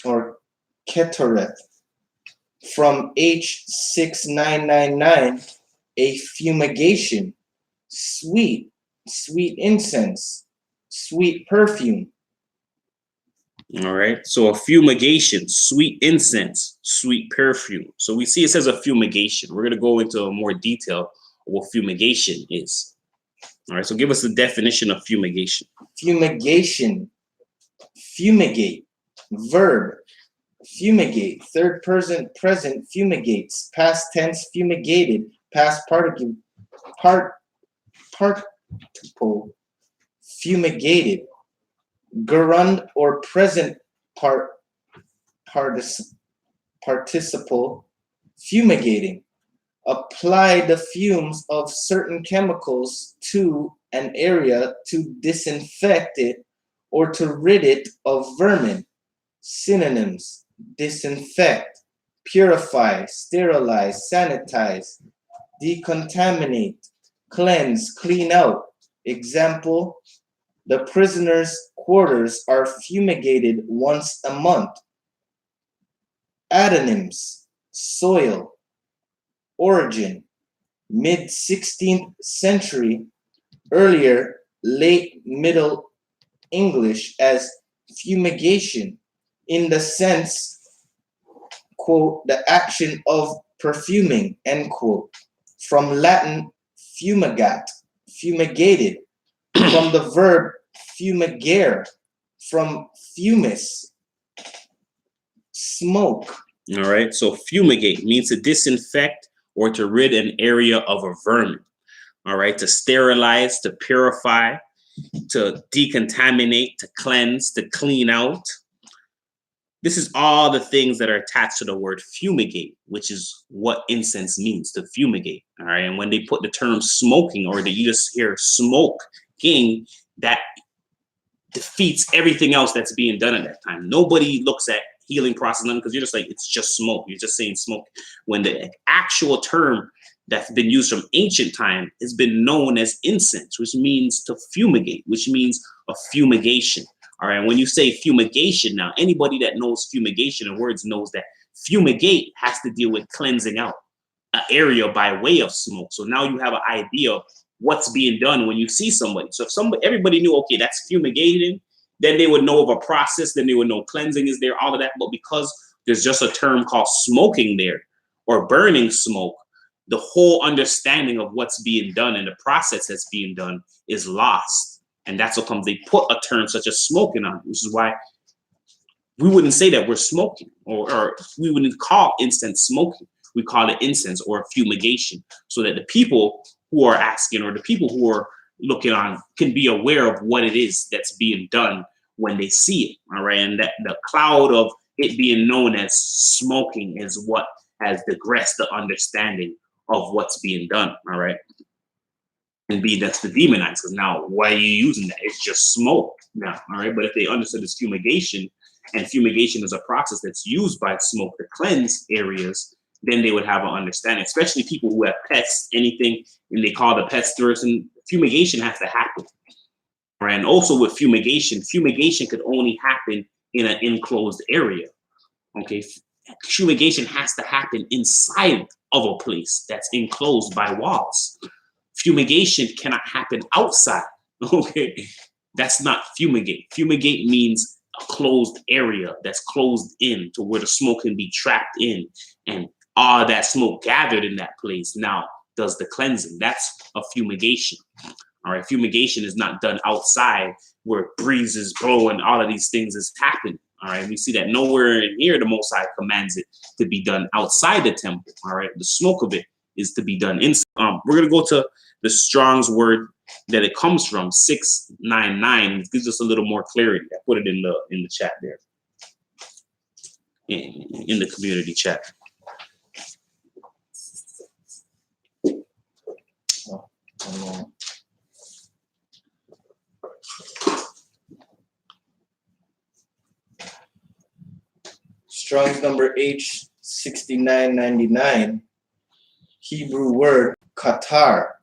B: or ketoreth, from H6999, a fumigation, sweet incense, sweet perfume.
A: All right, so a fumigation, sweet incense, sweet perfume. So we see it says a fumigation. We're going to go into more detail of what fumigation is. All right, so give us the definition of fumigation.
B: Fumigation, fumigate, verb, fumigate, third person present, fumigates, past tense, fumigated, past participle, fumigated, gerund or present participle, fumigating, apply the fumes of certain chemicals to an area to disinfect it or to rid it of vermin. Synonyms: disinfect, purify, sterilize, sanitize, decontaminate, cleanse, clean out. Example: the prisoners' quarters are fumigated once a month. Adonyms: soil, origin, mid-16th century, earlier late Middle English as fumigation, in the sense, quote, the action of perfuming, end quote. From Latin fumigat, fumigated, from the verb fumigare, from fumis, smoke.
A: All right, so fumigate means to disinfect or to rid an area of a vermin. All right, to sterilize, to purify, to decontaminate, to cleanse, to clean out. This is all the things that are attached to the word fumigate, which is what incense means, to fumigate. All right, and when they put the term smoking, or that you just hear smoking, that defeats everything else that's being done at that time. Nobody looks at healing process because you're just like, it's just smoke. You're just saying smoke. When the actual term that's been used from ancient time has been known as incense, which means to fumigate, which means a fumigation. All right. When you say fumigation, now anybody that knows fumigation and words knows that fumigate has to deal with cleansing out an area by way of smoke. So now you have an idea of what's being done when you see somebody. So if everybody knew, okay, that's fumigating, then they would know of a process, then they would know cleansing is there, all of that. But because there's just a term called smoking there, or burning smoke, the whole understanding of what's being done and the process that's being done is lost. And that's what comes, they put a term such as smoking on it, which is why we wouldn't say that we're smoking, or we wouldn't call incense smoking. We call it incense or fumigation, so that the people who are asking, or the people who are looking on, can be aware of what it is that's being done when they see it. All right. And that the cloud of it being known as smoking is what has digressed the understanding of what's being done. All right. And B, that's the demonized, because now why are you using that? It's just smoke now. All right. But if they understood this fumigation, and fumigation is a process that's used by smoke to cleanse areas, then they would have an understanding, especially people who have pets, anything, and they call the pets tourists, and fumigation has to happen. Right? And also with fumigation could only happen in an enclosed area. Okay, fumigation has to happen inside of a place that's enclosed by walls. Fumigation cannot happen outside. Okay, that's not fumigate. Fumigate means a closed area that's closed in to where the smoke can be trapped in, and all that smoke gathered in that place now does the cleansing. That's a fumigation. All right, fumigation is not done outside where breezes blow and all of these things is happening. All right, we see that nowhere in here the Most High commands it to be done outside the temple. All right, the smoke of it is to be done inside. We're gonna go to the Strong's word that it comes from, 699. It gives us a little more clarity. I put it in the chat there, in the community chat.
B: Strong's number H6999, Hebrew word Qatar,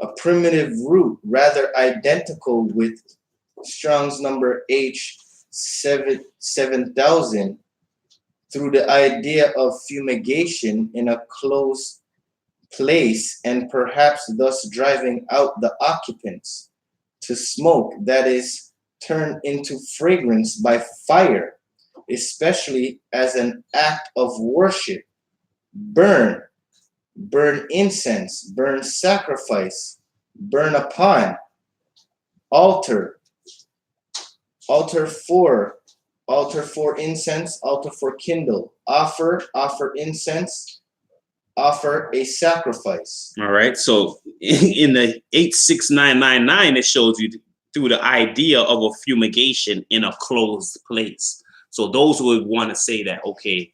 B: a primitive root rather identical with Strong's number H7000, through the idea of fumigation in a closed place and perhaps thus driving out the occupants, to smoke that is turned into fragrance by fire, especially as an act of worship. Burn incense, burn sacrifice, burn upon, altar for incense, altar for kindle, offer incense, offer a sacrifice.
A: All right, so in the 86999, it shows you through the idea of a fumigation in a closed place. So those who would want to say that, okay,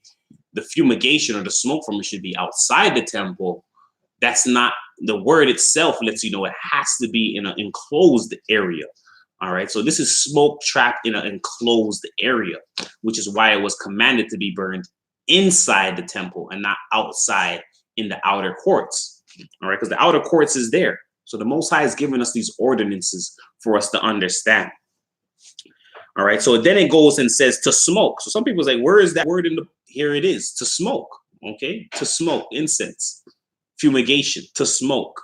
A: the fumigation or the smoke from it should be outside the temple, that's not, the word itself lets you know it has to be in an enclosed area. All right, so this is smoke trapped in an enclosed area, which is why it was commanded to be burned inside the temple and not outside in the outer courts. All right, because the outer courts is there. So the Most High has given us these ordinances for us to understand. All right, so then it goes and says to smoke. So some people say, where is that word in the, here it is, to smoke. Okay, to smoke, incense, fumigation, to smoke.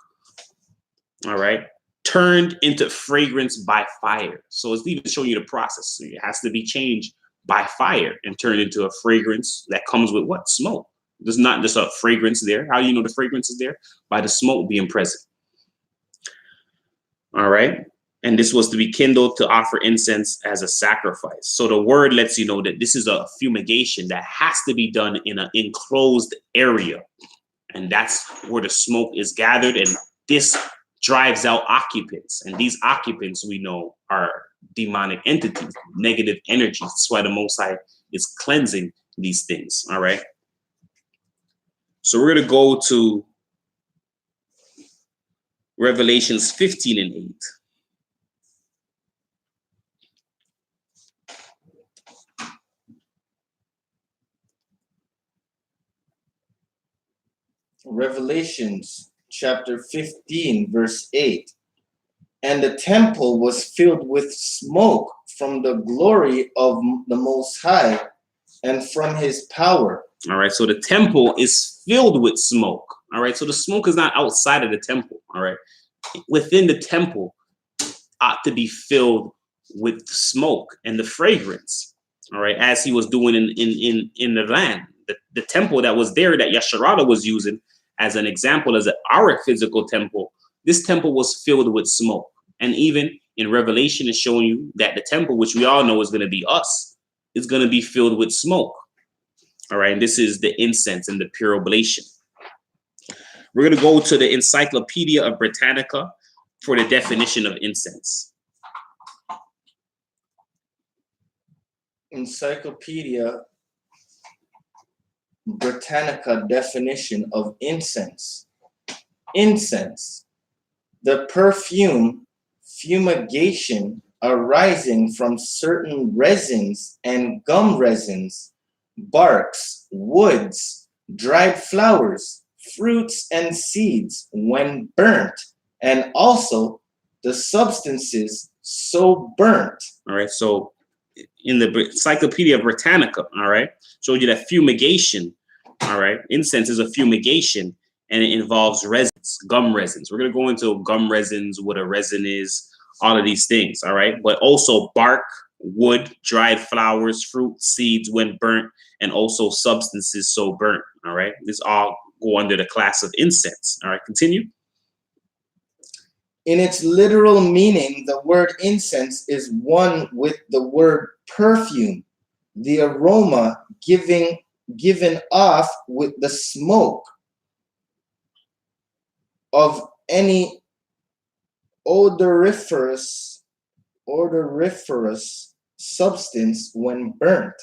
A: All right, turned into fragrance by fire. So it's even showing you the process. So it has to be changed by fire and turned into a fragrance that comes with what? Smoke. There's not just a fragrance there. How do you know the fragrance is there? By the smoke being present. All right. And this was to be kindled to offer incense as a sacrifice. So the word lets you know that this is a fumigation that has to be done in an enclosed area. And that's where the smoke is gathered. And this drives out occupants. And these occupants, we know, are demonic entities, negative energies. That's why the Most High is cleansing these things. All right. So we're going to go to Revelations 15 and 8.
B: Revelations chapter 15, verse 8. And the temple was filled with smoke from the glory of the Most High and from his power.
A: All right, so the temple is filled with smoke. All right, so the smoke is not outside of the temple. All right, within the temple ought to be filled with smoke and the fragrance. All right, as he was doing in the land, the temple that was there that Yasharada was using as an example, as our physical temple, this temple was filled with smoke. And even in Revelation, it's showing you that the temple, which we all know is going to be us, is going to be filled with smoke. All right, and this is the incense and the pure oblation. We're going to go to the Encyclopedia of Britannica for the definition of incense.
B: Encyclopedia Britannica definition of incense. Incense, the perfume, fumigation arising from certain resins and gum resins, barks, woods, dried flowers, fruits, and seeds when burnt, and also the substances so burnt.
A: All right. So in the Encyclopedia Britannica, all right, showed you that fumigation, all right, incense is a fumigation and it involves resins, gum resins. We're going to go into gum resins, what a resin is, all of these things, all right, but also bark, wood, dried flowers, fruit, seeds when burnt, and also substances so burnt, all right. This all go under the class of incense, all right. Continue.
B: In its literal meaning, the word incense is one with the word perfume, the aroma given off with the smoke of any odoriferous substance when burnt.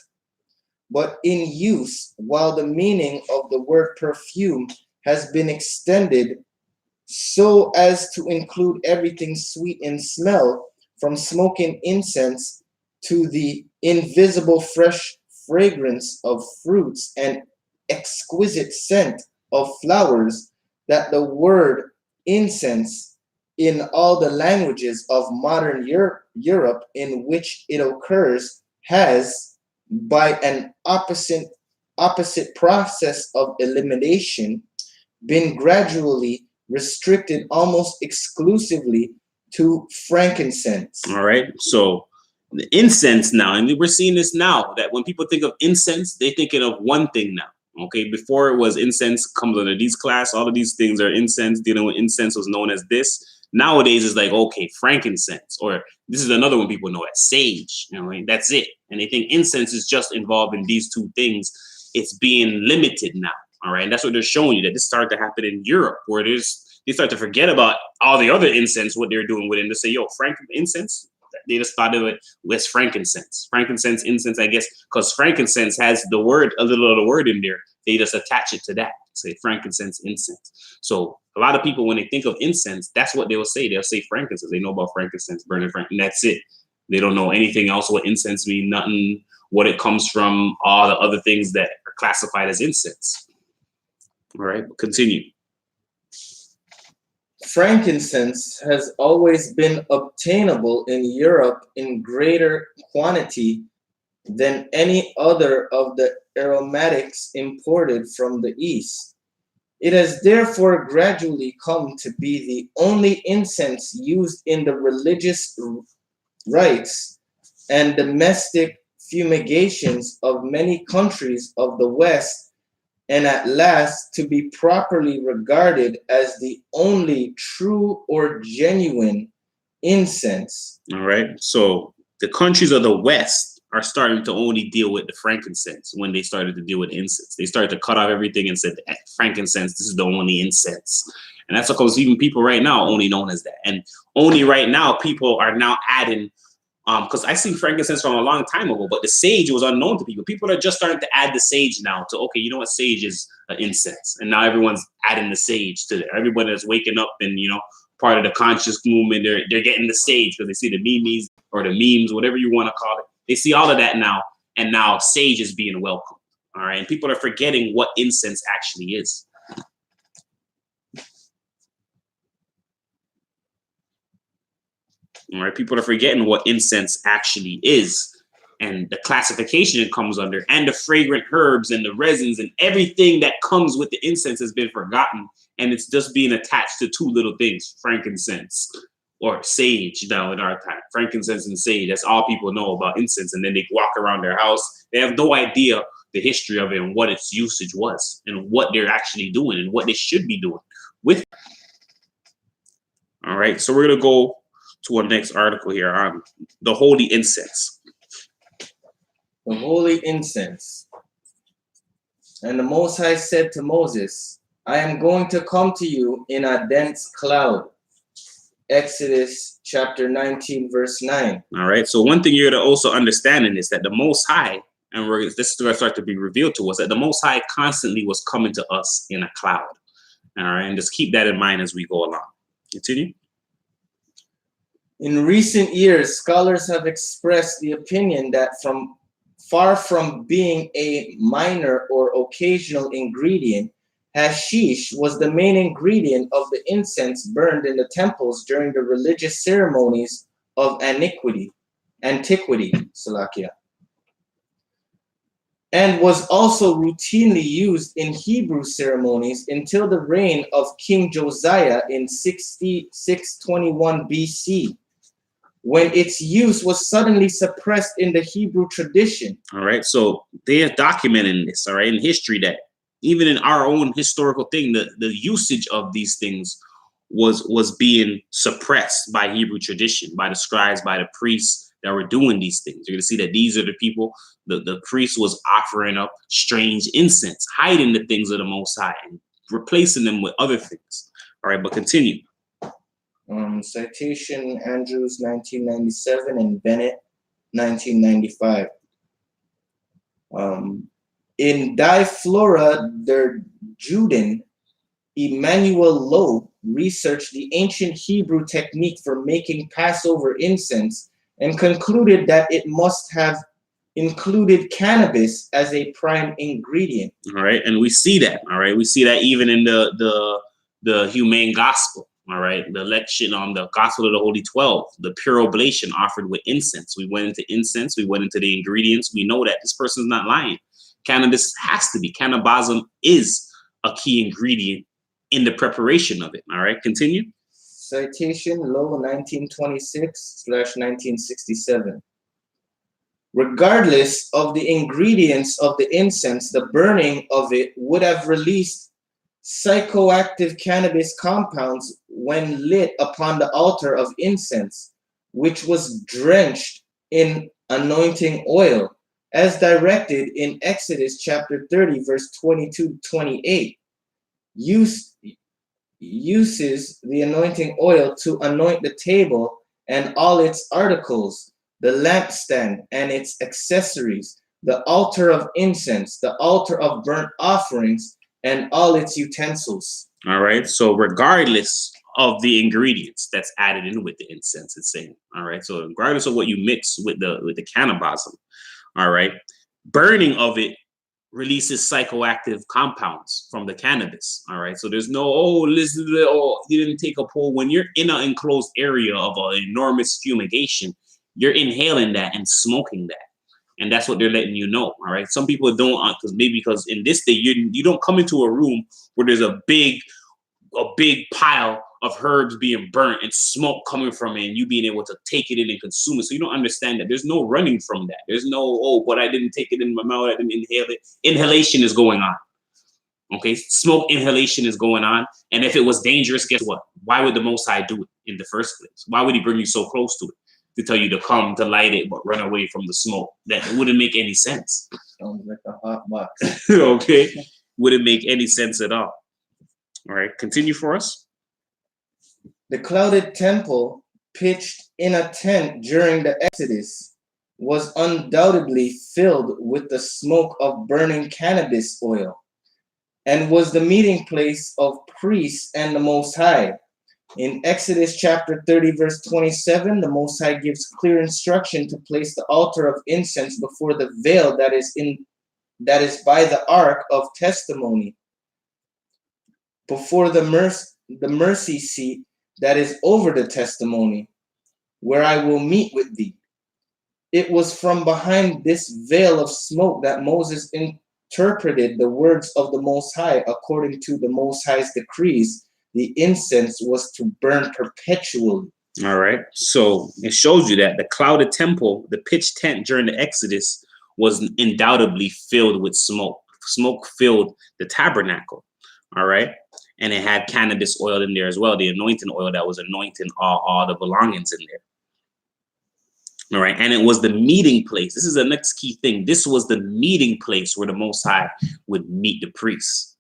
B: But in use, while the meaning of the word perfume has been extended so as to include everything sweet in smell, from smoking incense to the invisible fresh fragrance of fruits and exquisite scent of flowers, that the word incense in all the languages of modern Europe in which it occurs has, by an opposite process of elimination, been gradually restricted almost exclusively to frankincense.
A: All right. So the incense now, and we're seeing this now, that when people think of incense, they're thinking of one thing now. Okay. Before it was incense comes under these class, all of these things are incense. Dealing with incense was known as this. Nowadays it's like, okay, frankincense, or this is another one people know as sage. You know, that's it. And they think incense is just involved in these two things. It's being limited now. All right. And that's what they're showing you, that this started to happen in Europe, where they start to forget about all the other incense, what they're doing with it, and to say, yo, incense. They just thought of it as frankincense. Frankincense, incense, I guess, because frankincense has the word, a little of the word in there. They just attach it to that. Say frankincense, incense. So a lot of people, when they think of incense, that's what they will say. They'll say frankincense. They know about frankincense, burning frankincense, and that's it. They don't know anything else, what incense means, nothing, what it comes from, all the other things that are classified as incense. All right, continue.
B: Frankincense has always been obtainable in Europe in greater quantity than any other of the aromatics imported from the East. It has therefore gradually come to be the only incense used in the religious rites and domestic fumigations of many countries of the West, and at last to be properly regarded as the only true or genuine incense.
A: All right. So the countries of the West are starting to only deal with the frankincense when they started to deal with incense. They started to cut off everything and said, frankincense, this is the only incense. And that's because even people right now only known as that. And only right now people are now adding, because I see frankincense from a long time ago, but the sage was unknown to people. People are just starting to add the sage now to, okay, you know what, sage is an incense. And now everyone's adding the sage to it. Everybody that's waking up and, you know, part of the conscious movement, they're getting the sage because they see the memes or the memes, whatever you want to call it. They see all of that now, and now sage is being welcomed. All right, and people are forgetting what incense actually is. All right, people are forgetting what incense actually is, and the classification it comes under, and the fragrant herbs and the resins and everything that comes with the incense has been forgotten, and it's just being attached to two little things: frankincense or sage. Now in our time, frankincense and sage, that's all people know about incense. And then they walk around their house, they have no idea the history of it and what its usage was and what they're actually doing and what they should be doing with it. All right, so we're gonna go to our next article here on the holy incense.
B: The holy incense. And the Most High said to Moses, I am going to come to you in a dense cloud. Exodus chapter 19, verse 9.
A: All right. So one thing you're to also understand in this, that the Most High, and this is going to start to be revealed to us, that the Most High constantly was coming to us in a cloud. All right. And just keep that in mind as we go along. Continue.
B: In recent years, scholars have expressed the opinion that from far from being a minor or occasional ingredient, hashish was the main ingredient of the incense burned in the temples during the religious ceremonies of antiquity, Salakia, and was also routinely used in Hebrew ceremonies until the reign of King Josiah in 6621 BC, when its use was suddenly suppressed in the Hebrew tradition.
A: All right. So they are documenting this, all right, in history, that even in our own historical thing, the usage of these things was being suppressed by Hebrew tradition, by the scribes, by the priests that were doing these things. You're gonna see that these are the people, the priest was offering up strange incense, hiding the things of the Most High and replacing them with other things. All right, but continue.
B: Citation Andrews 1997 and Bennett 1995. In Die Flora der Juden, Emmanuel Lowe researched the ancient Hebrew technique for making Passover incense and concluded that it must have included cannabis as a prime ingredient.
A: All right, and we see that. All right, we see that even in the humane gospel. All right, the election on the gospel of the Holy 12, the pure oblation offered with incense. We went into incense, we went into the ingredients. We know that this person's not lying. Cannabis has to be. Cannabism is a key ingredient in the preparation of it. All right, continue.
B: Citation Lowe 1926/1967. Regardless of the ingredients of the incense, the burning of it would have released psychoactive cannabis compounds when lit upon the altar of incense, which was drenched in anointing oil, as directed in Exodus chapter 30, verse 22-28. Uses the anointing oil to anoint the table and all its articles, the lampstand and its accessories, the altar of incense, the altar of burnt offerings, and all its utensils.
A: All right. So regardless of the ingredients that's added in with the incense, it's saying, all right. So regardless of what you mix with the cannabism, all right, burning of it releases psychoactive compounds from the cannabis. All right. So there's no, listen to you didn't take a pull. When you're in an enclosed area of an enormous fumigation, you're inhaling that and smoking that. And that's what they're letting you know. All right. Some people don't, because in this day, you don't come into a room where there's a big pile of herbs being burnt and smoke coming from it and you being able to take it in and consume it. So you don't understand that. There's no running from that. There's no, but I didn't take it in my mouth. I didn't inhale it. Inhalation is going on. Okay. Smoke inhalation is going on. And if it was dangerous, guess what? Why would the Most High do it in the first place? Why would he bring you so close to it? To tell you to come to light it, but run away from the smoke. That wouldn't make any sense.
B: Sounds like a hot box.
A: Okay. Wouldn't make any sense at all. All right. Continue for us.
B: The clouded temple, pitched in a tent during the Exodus, was undoubtedly filled with the smoke of burning cannabis oil and was the meeting place of priests and the Most High. In Exodus chapter 30, verse 27, the Most High gives clear instruction to place the altar of incense before the veil that is by the ark of testimony, before the mercy seat that is over the testimony, where I will meet with thee. It was from behind this veil of smoke that Moses interpreted the words of the Most High according to the Most High's decrees. The incense was to burn perpetually.
A: All right. So it shows you that the clouded temple, the pitched tent during the Exodus, was undoubtedly filled with smoke. Smoke filled the tabernacle. All right. And it had cannabis oil in there as well, the anointing oil that was anointing all the belongings in there. All right. And it was the meeting place. This is the next key thing. This was the meeting place where the Most High would meet the priests.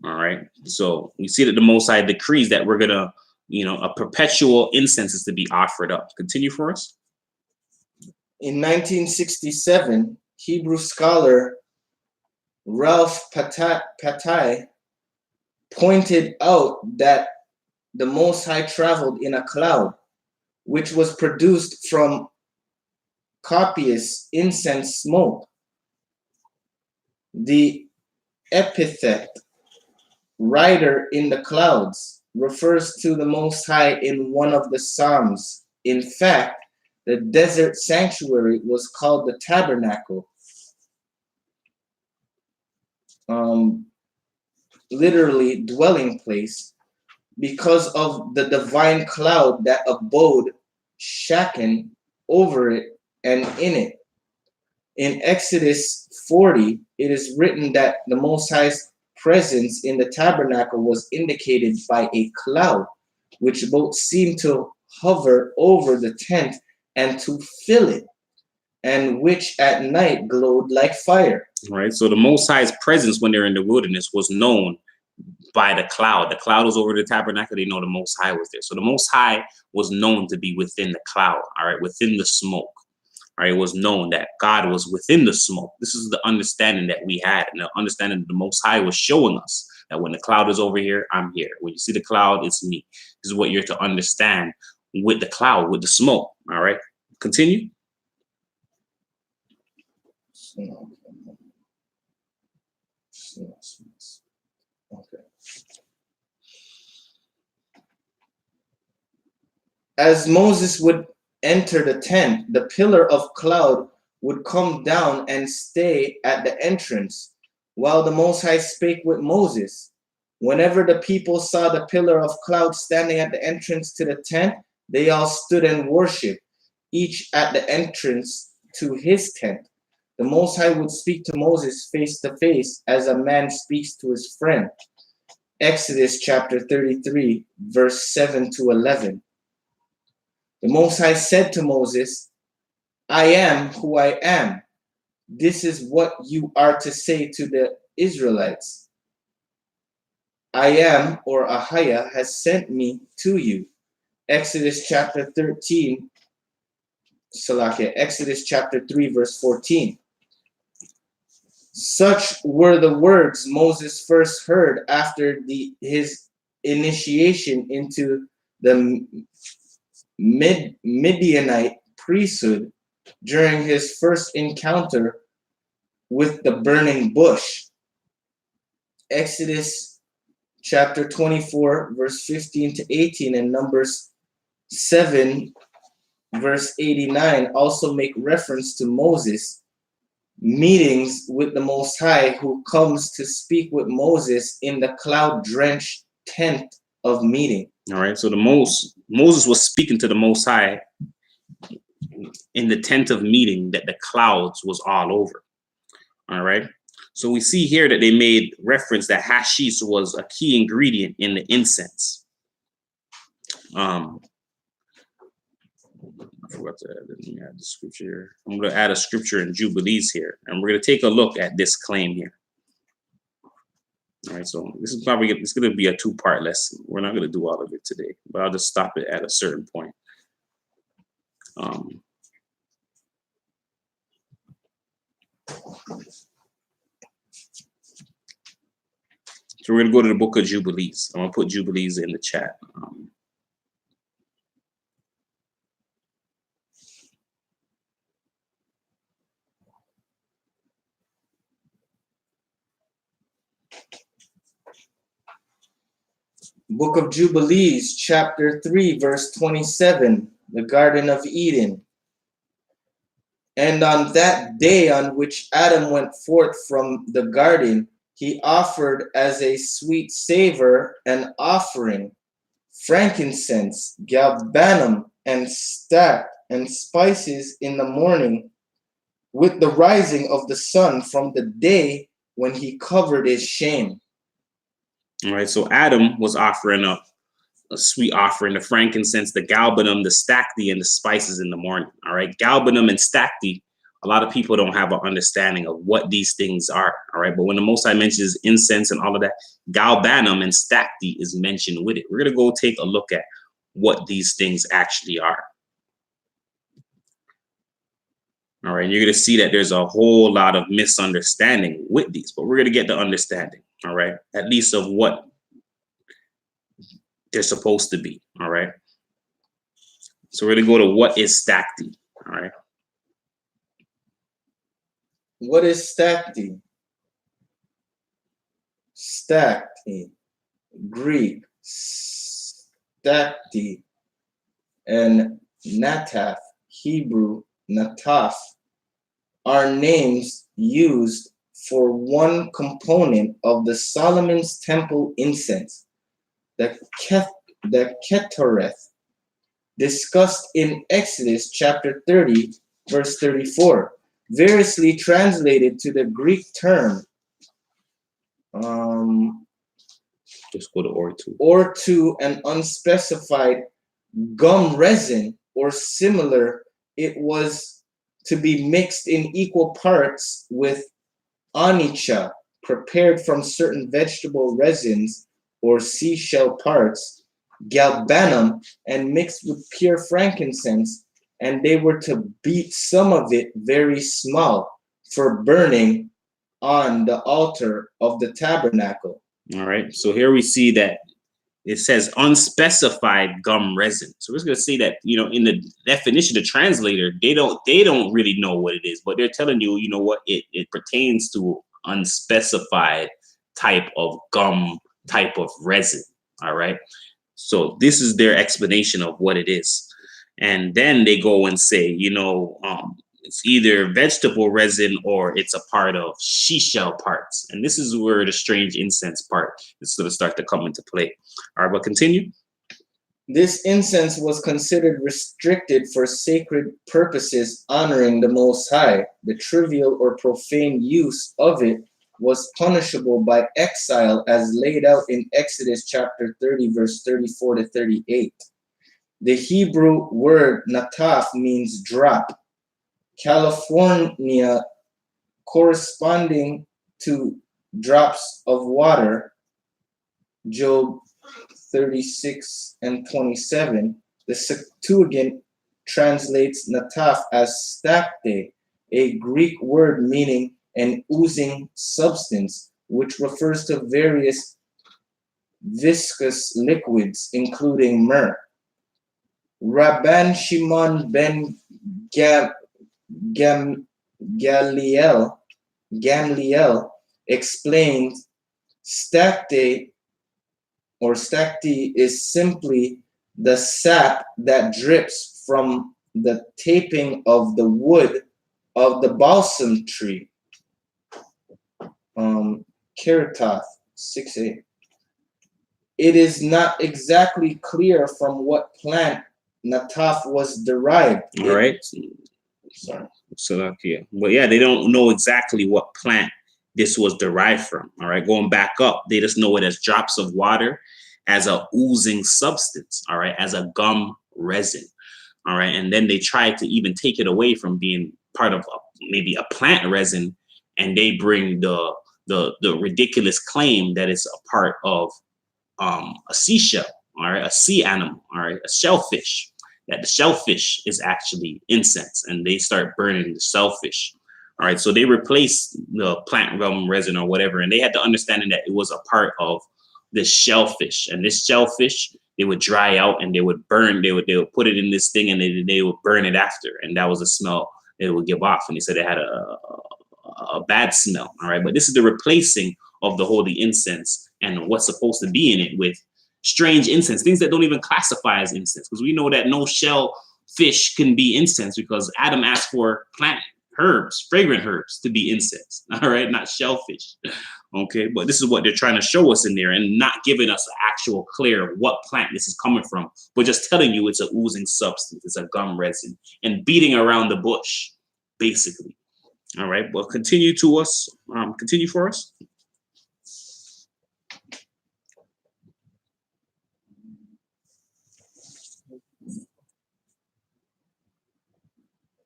A: All right. So we see that the Most High decrees that we're going to, a perpetual incense is to be offered up. Continue for us.
B: In 1967, Hebrew scholar Ralph Patai pointed out that the Most High traveled in a cloud, which was produced from copious incense smoke. The epithet rider in the clouds refers to the Most High in one of the Psalms. In fact, the desert sanctuary was called the tabernacle, literally dwelling place, because of the divine cloud that abode shaken over it and in it. In Exodus 40, it is written that the Most High's presence in the tabernacle was indicated by a cloud, which both seemed to hover over the tent and to fill it, and which at night glowed like fire.
A: Right. So the Most High's presence when they're in the wilderness was known by the cloud. The cloud was over the tabernacle. They know the Most High was there. So the Most High was known to be within the cloud. All right. Within the smoke. All right. It was known that God was within the smoke. This is the understanding that we had, and the understanding that the Most High was showing us that when the cloud is over here, I'm here. When you see the cloud, it's me. This is what you're to understand with the cloud, with the smoke. All right. Continue.
B: Okay. As Moses would enter the tent, the pillar of cloud would come down and stay at the entrance, while the Most High spake with Moses. Whenever the people saw the pillar of cloud standing at the entrance to the tent, they all stood and worshiped, each at the entrance to his tent. The Most High would speak to Moses face to face as a man speaks to his friend. Exodus chapter 33, verse 7 to 11. The Most High said to Moses, I am who I am. This is what you are to say to the Israelites. I am, or Ahia, has sent me to you. Exodus chapter 13, Exodus chapter 3, verse 14. Such were the words Moses first heard after his initiation into the Midianite priesthood during his first encounter with the burning bush. Exodus chapter 24, verse 15 to 18, and Numbers 7, verse 89 also make reference to Moses' meetings with the Most High, who comes to speak with Moses in the cloud-drenched tent of meeting.
A: All right. So Moses was speaking to the Most High in the tent of meeting that the clouds was all over. All right. So we see here that they made reference that hashish was a key ingredient in the incense. I forgot to add the scripture. I'm going to add a scripture in Jubilees here, and we're going to take a look at this claim here. All right, so this is probably it's going to be a two-part lesson. We're not going to do all of it today, but I'll just stop it at a certain point. So we're going to go to the book of Jubilees. I'm going to put Jubilees in the chat.
B: Book of Jubilees, chapter 3, verse 27, the Garden of Eden. And on that day on which Adam went forth from the garden, he offered as a sweet savor an offering, frankincense, galbanum, and stacks, and spices in the morning, with the rising of the sun from the day when he covered his shame.
A: All right, so Adam was offering up a sweet offering, the frankincense, the galbanum, the stacte, and the spices in the morning. All right, galbanum and stacte, a lot of people don't have an understanding of what these things are. All right, but when the Most High mentions incense and all of that, galbanum and stacte is mentioned with it. We're going to go take a look at what these things actually are. All right, and you're going to see that there's a whole lot of misunderstanding with these, but we're going to get the understanding, all right, at least of what they're supposed to be, all right? So we're going to go to what is stacte, all right?
B: What is stacte? Stacte, Greek, stacte, and nataf, Hebrew, nataf, are names used for one component of the Solomon's temple incense, the Ketoreth, discussed in Exodus chapter 30, verse 34, variously translated to the Greek term
A: Just go to or two.
B: or to an unspecified gum resin or similar. It was to be mixed in equal parts with onycha, prepared from certain vegetable resins or seashell parts, galbanum, and mixed with pure frankincense, and they were to beat some of it very small for burning on the altar of the tabernacle.
A: All right. So here we see that it says unspecified gum resin. So we're just gonna say that, in the definition, the translator, they don't really know what it is, but they're telling you, you know what, it pertains to unspecified type of gum, type of resin. All right. So this is their explanation of what it is. And then they go and say, it's either vegetable resin or it's a part of seashell parts. And this is where the strange incense part is going to start to come into play. All right, but continue.
B: This incense was considered restricted for sacred purposes honoring the Most High. The trivial or profane use of it was punishable by exile as laid out in Exodus chapter 30, verse 34 to 38. The Hebrew word nataf means drop. California corresponding to drops of water, Job 36 and 27. The Septuagint translates nataf as stacte, a Greek word meaning an oozing substance, which refers to various viscous liquids, including myrrh. Rabban Shimon ben Gamliel explained stacte is simply the sap that drips from the taping of the wood of the balsam tree. Keratoth 6a. It is not exactly clear from what plant nataf was derived.
A: All right.
B: Sorry.
A: So yeah, but yeah, they don't know exactly what plant this was derived from. All right, going back up, they just know it as drops of water, as a oozing substance. All right, as a gum resin. All right, and then they try to even take it away from being part of maybe a plant resin, and they bring the ridiculous claim that it's a part of a seashell. All right, a sea animal. All right, a shellfish. That the shellfish is actually incense, and they start burning the shellfish. All right, so they replaced the plant gum resin or whatever, and they had the understanding that it was a part of this shellfish, and this shellfish, they would dry out and they would burn. They would put it in this thing, and they would burn it after, and that was the smell it would give off. And they said it had a bad smell. All right, but this is the replacing of the holy incense and what's supposed to be in it with strange incense, things that don't even classify as incense, because we know that no shellfish can be incense because Adam asked for plant herbs, fragrant herbs, to be incense. All right, not shellfish. Okay, but this is what they're trying to show us in there, and not giving us an actual clear what plant this is coming from, but just telling you it's a oozing substance, it's a gum resin, and beating around the bush, basically. All right, well, continue for us.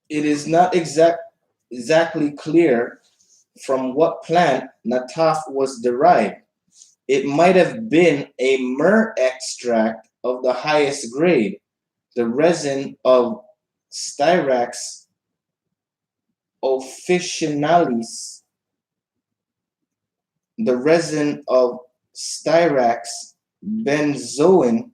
B: It is not exactly clear from what plant nataf was derived. It might have been a myrrh extract of the highest grade, the resin of Styrax officinalis, the resin of Styrax benzoin,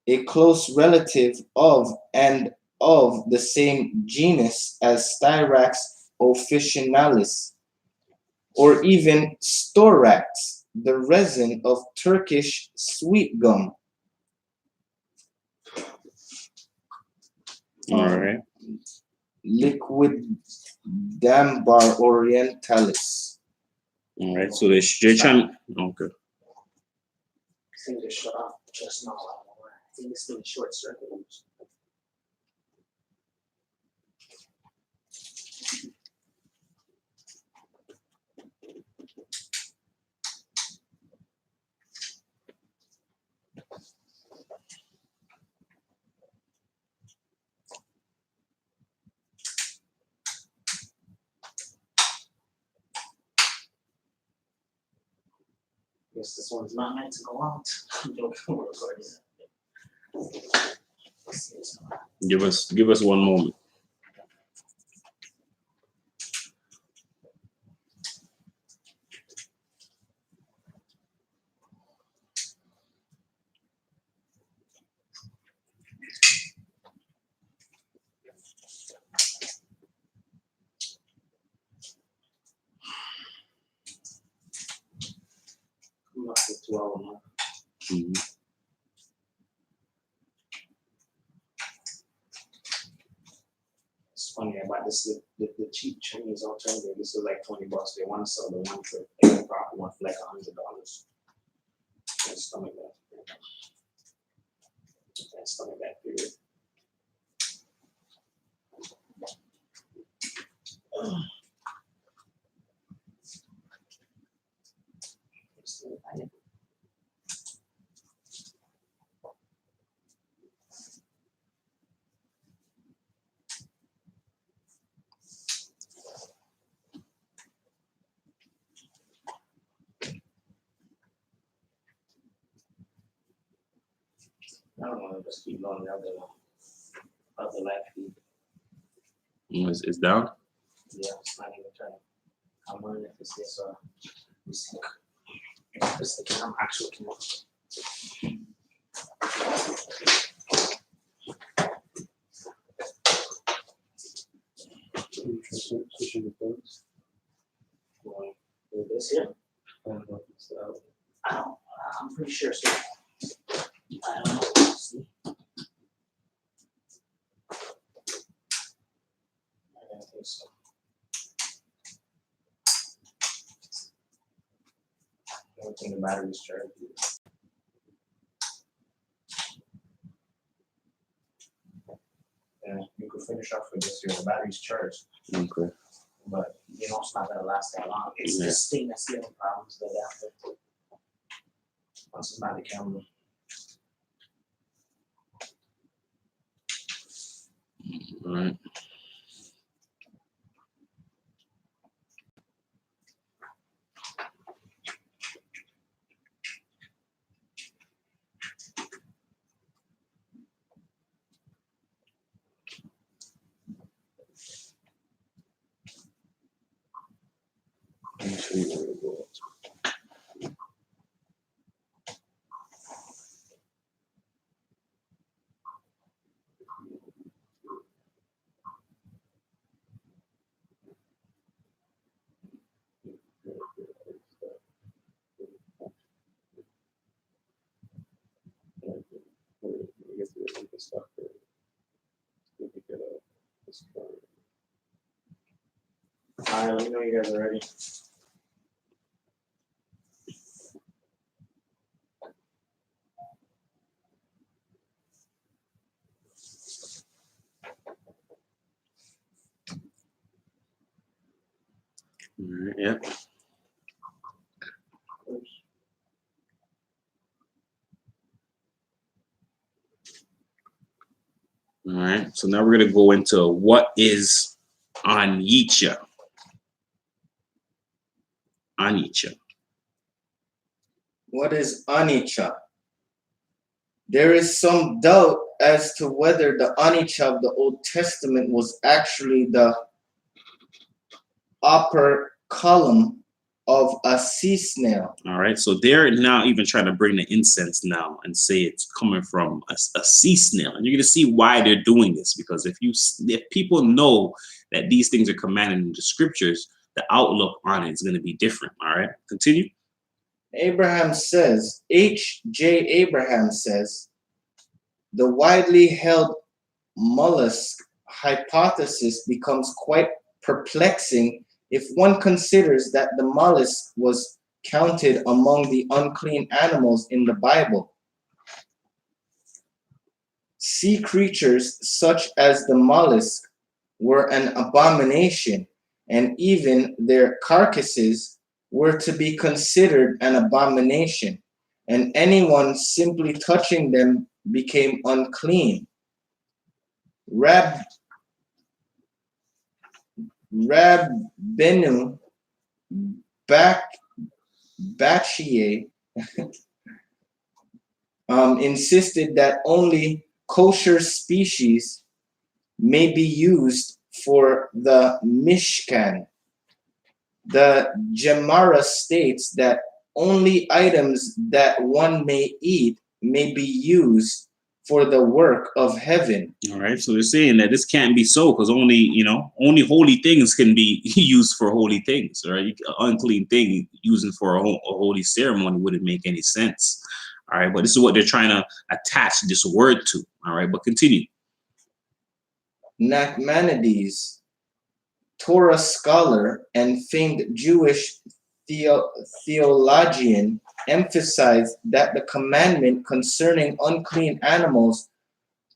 B: a close relative of and of the same genus as Styrax officinalis, or even storax, the resin of Turkish sweet gum.
A: All right.
B: Liquidambar orientalis.
A: All right. So they're trying. Okay.
C: Thing to shut off just now. I think this thing is short circuit. Guess this one's not meant to go out. I'm joking, we're recording it.
A: Give us one moment.
C: I'm not the 2 hour mark.
A: Mhm.
C: It's funny about this, the cheap Chinese alternative. This is like $20. They want to sell the one for the proper one for like $100. Can't stomach that. Can't stomach that period. I don't want to just keep going the other left feet.
A: It's down.
C: Yeah, it's not even turning. I'm wondering if it's this I'm actually going with this here. I'm pretty sure so. I don't know. See? I don't think so. I don't think the battery's charged. Yeah, you could finish off with this here. The battery's charged,
A: Okay.
C: but you know it's not gonna last that long. It's this thing that's giving problems that after. Once it's not the camera.
A: All right. Let me show you where it goes.
C: All right, let me know you guys are ready.
A: All right, yeah. All right. So now we're gonna go into what is Anicca. Anicca.
B: What is anicca? There is some doubt as to whether the anicca of the Old Testament was actually the upper column of a sea snail.
A: All right, so they're now even trying to bring the incense now and say it's coming from a sea snail, and you're going to see why they're doing this. Because if people know that these things are commanded in the scriptures, the outlook on it is going to be different. All right, continue.
B: Abraham says, H.J. Abraham says, the widely held mollusk hypothesis becomes quite perplexing if one considers that the mollusk was counted among the unclean animals in the Bible. Sea creatures such as the mollusk were an abomination, and even their carcasses were to be considered an abomination, and anyone simply touching them became unclean. Rabbenu Bachie insisted that only kosher species may be used for the Mishkan. The Gemara states that only items that one may eat may be used for the work of heaven.
A: All right, so they're saying that this can't be so because only holy things can be used for holy things. All right, an unclean thing using for a holy ceremony wouldn't make any sense. All right, but this is what they're trying to attach this word to. All right, but continue.
B: Nachmanides, Torah scholar and famed Jewish theologian, emphasized that the commandment concerning unclean animals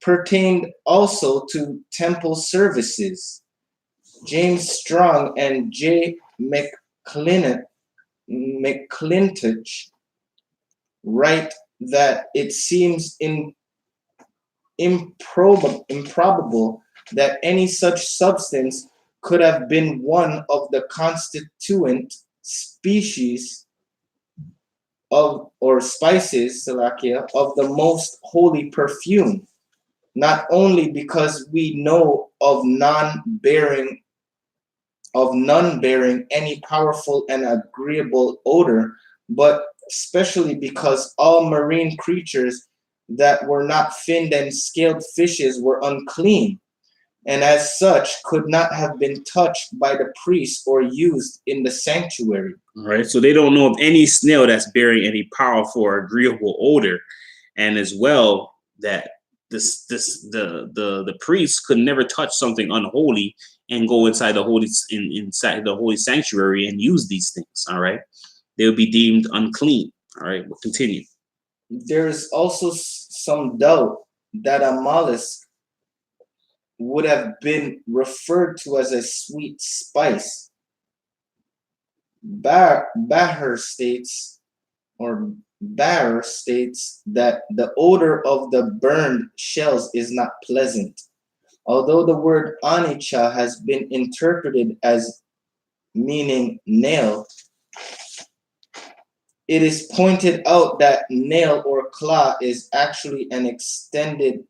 B: pertained also to temple services. James Strong and J. McClintock write that it seems improbable that any such substance could have been one of the constituent species of or spices, Salakia, of the most holy perfume, not only because we know of none bearing any powerful and agreeable odor, but especially because all marine creatures that were not finned and scaled fishes were unclean, and as such could not have been touched by the priest or used in the sanctuary.
A: All right, so they don't know of any snail that's bearing any powerful or agreeable odor, and as well that the priest could never touch something unholy and go inside the holy sanctuary and use these things. All right, they would be deemed unclean. All right, we'll continue.
B: There is also some doubt that a mollusk would have been referred to as a sweet spice. Baher states that the odor of the burned shells is not pleasant. Although the word anicca has been interpreted as meaning nail, it is pointed out that nail or claw is actually an extended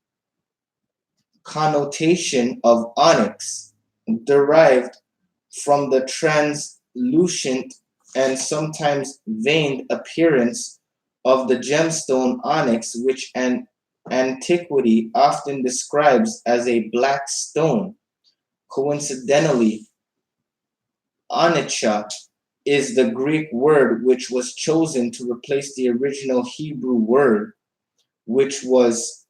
B: connotation of onyx, derived from the translucent and sometimes veined appearance of the gemstone onyx, which antiquity often describes as a black stone. Coincidentally, onycha is the Greek word which was chosen to replace the original Hebrew word, which was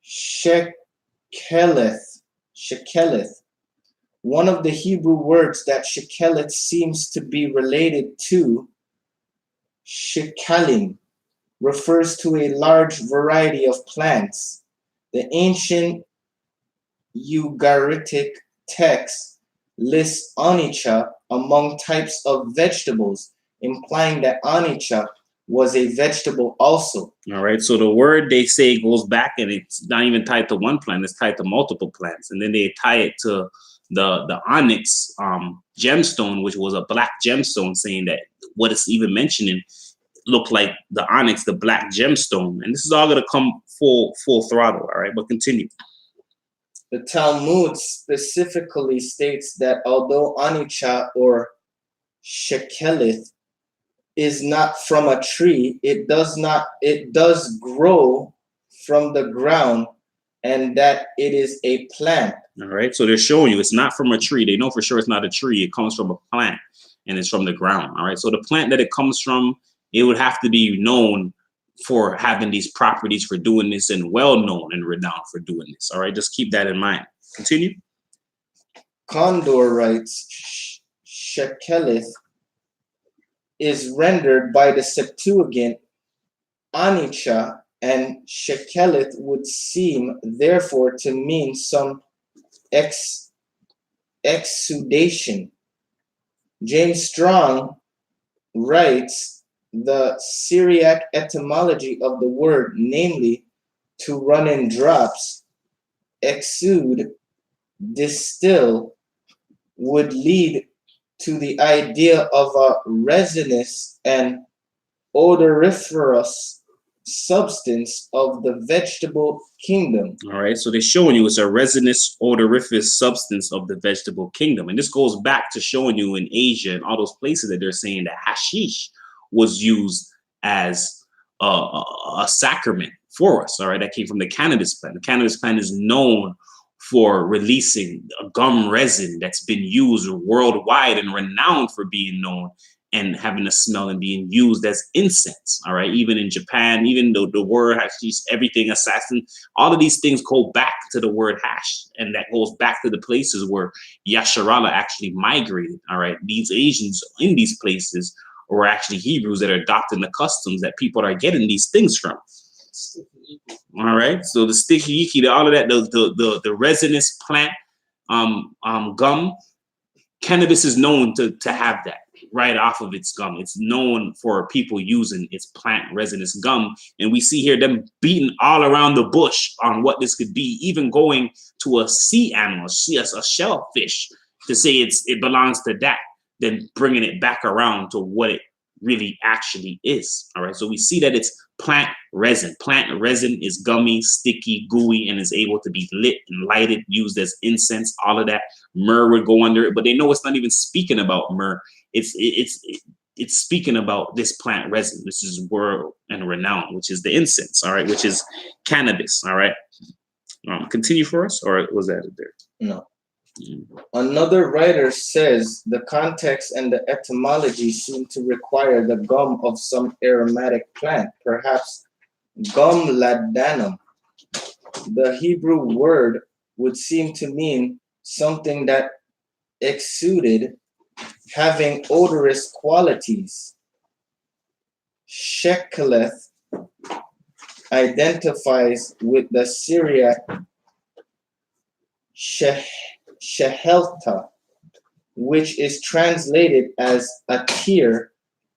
B: shekeleth. One of the Hebrew words that shekeleth seems to be related to, shekalim, refers to a large variety of plants. The ancient Ugaritic text lists onycha among types of vegetables, implying that onycha was a vegetable also.
A: All right, so the word they say goes back, and it's not even tied to one plant, it's tied to multiple plants, and then they tie it to the onyx gemstone, which was a black gemstone, saying that what it's even mentioning looked like the onyx, the black gemstone, and this is all going to come full throttle. All right, but continue.
B: The Talmud specifically states that although onycha or shekeleth is not from a tree. It does grow from the ground, and that it is a plant.
A: All right. So they're showing you it's not from a tree. They know for sure it's not a tree. It comes from a plant and it's from the ground. All right. So the plant that it comes from, it would have to be known for having these properties for doing this and well known and renowned for doing this. All right. Just keep that in mind. Continue.
B: Condor writes, shekeleth is rendered by the Septuagint anicha, and shekeleth would seem therefore to mean some exudation. James Strong writes the Syriac etymology of the word, namely to run in drops, exude, distill, would lead to the idea of a resinous and odoriferous substance of the vegetable kingdom.
A: All right. So they're showing you it's a resinous, odoriferous substance of the vegetable kingdom. And this goes back to showing you in Asia and all those places that they're saying that hashish was used as a sacrament for us. All right. That came from the cannabis plant. The cannabis plant is known for releasing a gum resin that's been used worldwide and renowned for being known and having a smell and being used as incense. All right. Even in Japan, even though the word hashish, everything assassin, all of these things go back to the word hash. And that goes back to the places where Yasharala actually migrated. All right. These Asians in these places were actually Hebrews that are adopting the customs that people are getting these things from. All right. So the sticky icky, all of that, the resinous plant gum, cannabis is known to have that right off of its gum. It's known for people using its plant resinous gum. And we see here them beating all around the bush on what this could be, even going to a sea animal, a shellfish, to say it belongs to that, then bringing it back around to what it really actually is. All right. So we see that it's plant resin. Plant resin is gummy, sticky, gooey, and is able to be lit and lighted, used as incense, all of that. Myrrh would go under it, but they know it's not even speaking about myrrh. It's speaking about this plant resin. This is world and renown, which is the incense, all right, which is cannabis, all right. Continue for us, or was that there?
B: No. Another writer says the context and the etymology seem to require the gum of some aromatic plant, perhaps gum ladanum. The Hebrew word would seem to mean something that exuded, having odorous qualities. Shekeleth identifies with the Syriac shehelta, which is translated as a tear,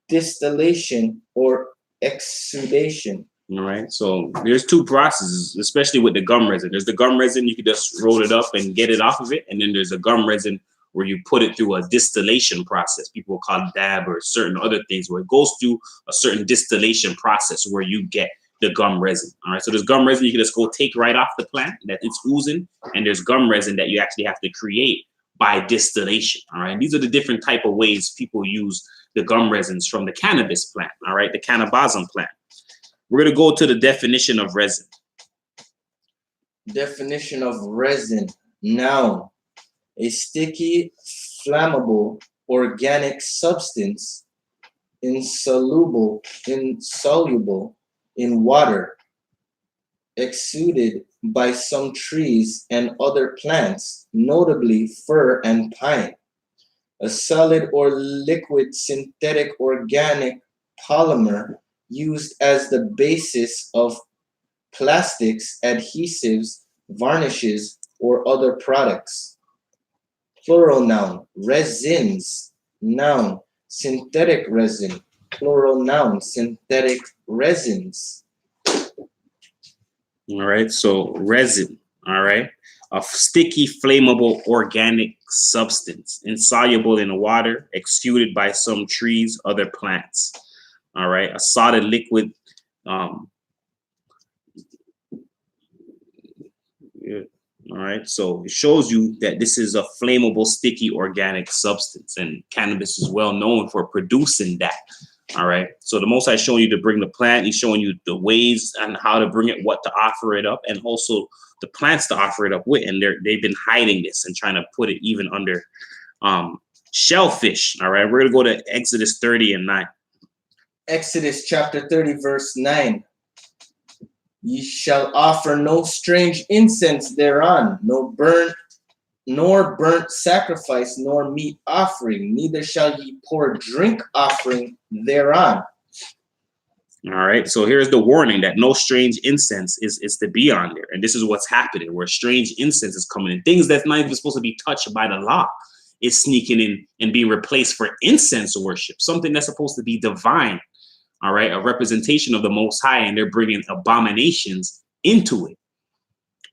B: distillation, or exudation.
A: All right. So there's two processes, especially with the gum resin. There's the gum resin, you can just roll it up and get it off of it. And then there's a gum resin where you put it through a distillation process. People will call it dab or certain other things where it goes through a certain distillation process where you get the gum resin. All right. So there's gum resin you can just go take right off the plant that it's oozing. And there's gum resin that you actually have to create by distillation. All right. These are the different type of ways people use the gum resins from the cannabis plant. All right. The cannabism plant. We're going to go to the definition of resin.
B: Definition of resin. Noun. A sticky, flammable, organic substance, insoluble in water, exuded by some trees and other plants, notably fir and pine. A solid or liquid synthetic organic polymer used as the basis of plastics, adhesives, varnishes, or other products. Plural noun, resins. Noun, synthetic resin. Plural noun, synthetic resins.
A: All right, so resin, all right, a sticky, flammable organic substance, insoluble in water, exuded by some trees, other plants. All right, a solid liquid. All right. So it shows you that this is a flammable, sticky organic substance, and cannabis is well known for producing that. All right. So the Most High showing you to bring the plant. He's showing you the ways and how to bring it, what to offer it up, and also the plants to offer it up with. And they've been hiding this and trying to put it even under shellfish. All right. We're gonna go to Exodus 30 and 9.
B: Exodus chapter 30, verse 9. Ye shall offer no strange incense thereon, nor burnt sacrifice, nor meat offering, neither shall ye pour drink offering thereon.
A: All right. So here's the warning that no strange incense is to be on there. And this is what's happening, where strange incense is coming in. Things that's not even supposed to be touched by the law is sneaking in and being replaced for incense worship, something that's supposed to be divine. All right. A representation of the Most High, and they're bringing abominations into it.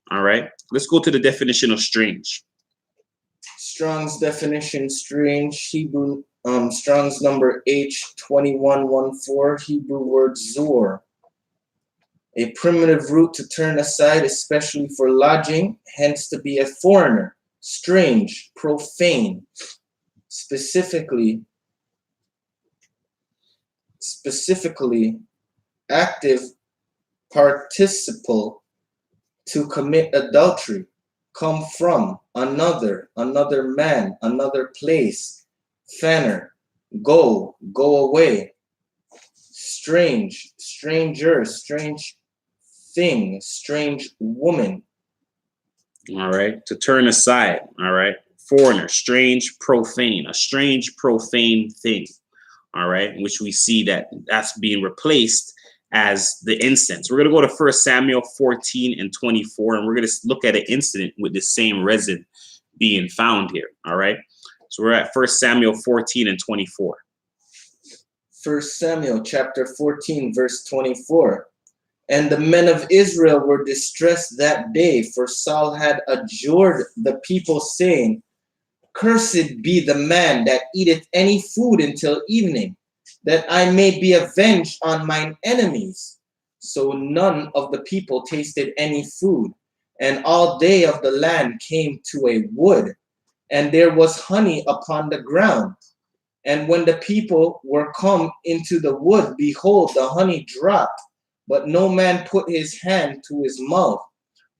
A: All right. Let's go to the definition of strange.
B: Strong's definition, strange, Hebrew, Strong's number H2114, Hebrew word zur. A primitive root to turn aside, especially for lodging, hence to be a foreigner, strange, profane, specifically active participle to commit adultery, come from, another man, another place, fanner, go away, strange, stranger, strange thing, strange woman.
A: All right. To turn aside. All right. Foreigner, strange, profane, a strange, profane thing. All right. In which we see that that's being replaced as the incense. We're going to go to 1 Samuel 14 and 24, and we're going to look at an incident with the same resin being found here. All right. So we're at 1 Samuel 14 and 24.
B: 1 Samuel chapter 14, verse 24. And the men of Israel were distressed that day, for Saul had adjured the people, saying, Cursed be the man that eateth any food until evening, that I may be avenged on mine enemies. So none of the people tasted any food, and all day of the land came to a wood, and there was honey upon the ground. And when the people were come into the wood, behold, the honey dropped, but no man put his hand to his mouth,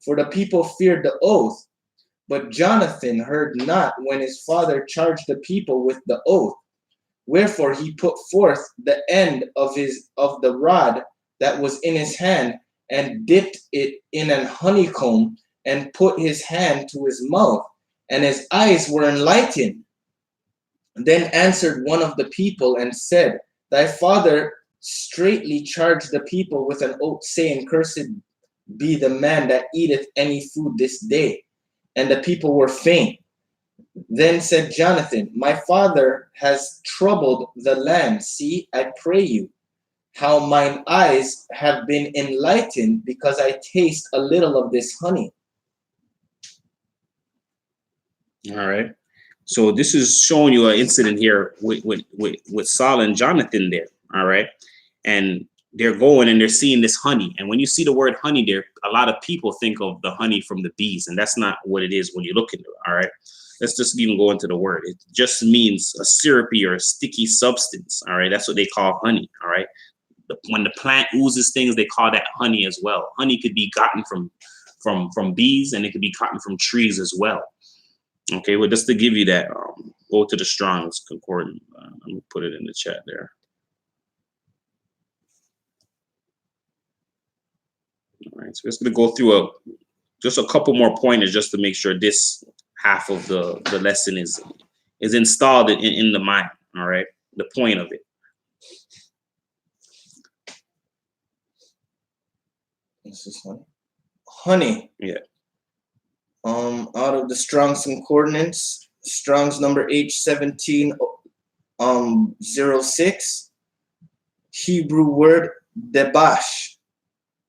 B: for the people feared the oath. But Jonathan heard not when his father charged the people with the oath. Wherefore he put forth the end of the rod that was in his hand, and dipped it in an honeycomb, and put his hand to his mouth, and his eyes were enlightened. Then answered one of the people and said, Thy father straitly charged the people with an oath, saying, Cursed be the man that eateth any food this day. And the people were faint. Then said Jonathan, My father has troubled the land. See, I pray you, how mine eyes have been enlightened, because I taste a little of this honey.
A: All right. So this is showing you an incident here with Saul and Jonathan there. All right. And they're going and they're seeing this honey. And when you see the word honey there, a lot of people think of the honey from the bees. And that's not what it is when you look into it. All right. Let's just even go into the word. It just means a syrupy or a sticky substance. All right. That's what they call honey. All right. When the plant oozes things, they call that honey as well. Honey could be gotten from bees, and it could be gotten from trees as well. Okay, well, just to give you that, go to the Strong's Concordance. Let me put it in the chat there. All right, so we're just going to go through just a couple more pointers just to make sure this half of the lesson is installed in the mind. All right, the point of it.
B: This is honey. Honey.
A: Yeah.
B: Out of the Strong's Concordance, Strong's number H1706, Hebrew word debash,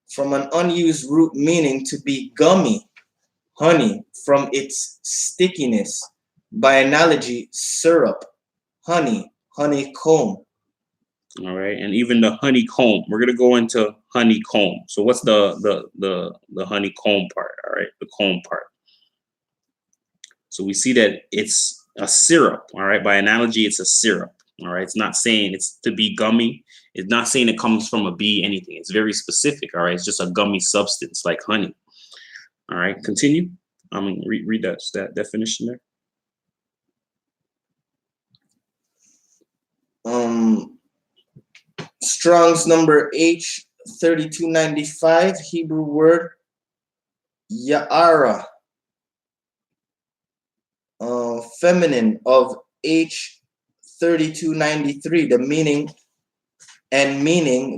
B: from an unused root meaning to be gummy, honey, from its stickiness. By analogy, syrup, honey, honeycomb.
A: All right, and even the honeycomb. We're gonna go into honeycomb. So what's the honeycomb part? All right, the comb part. So we see that it's a syrup, all right? By analogy, it's a syrup, all right? It's not saying it's to be gummy. It's not saying it comes from a bee, anything. It's very specific, all right? It's just a gummy substance like honey. All right, continue. Read that definition there.
B: Strong's number H3295, Hebrew word Ya'ara, feminine of H3293, the meaning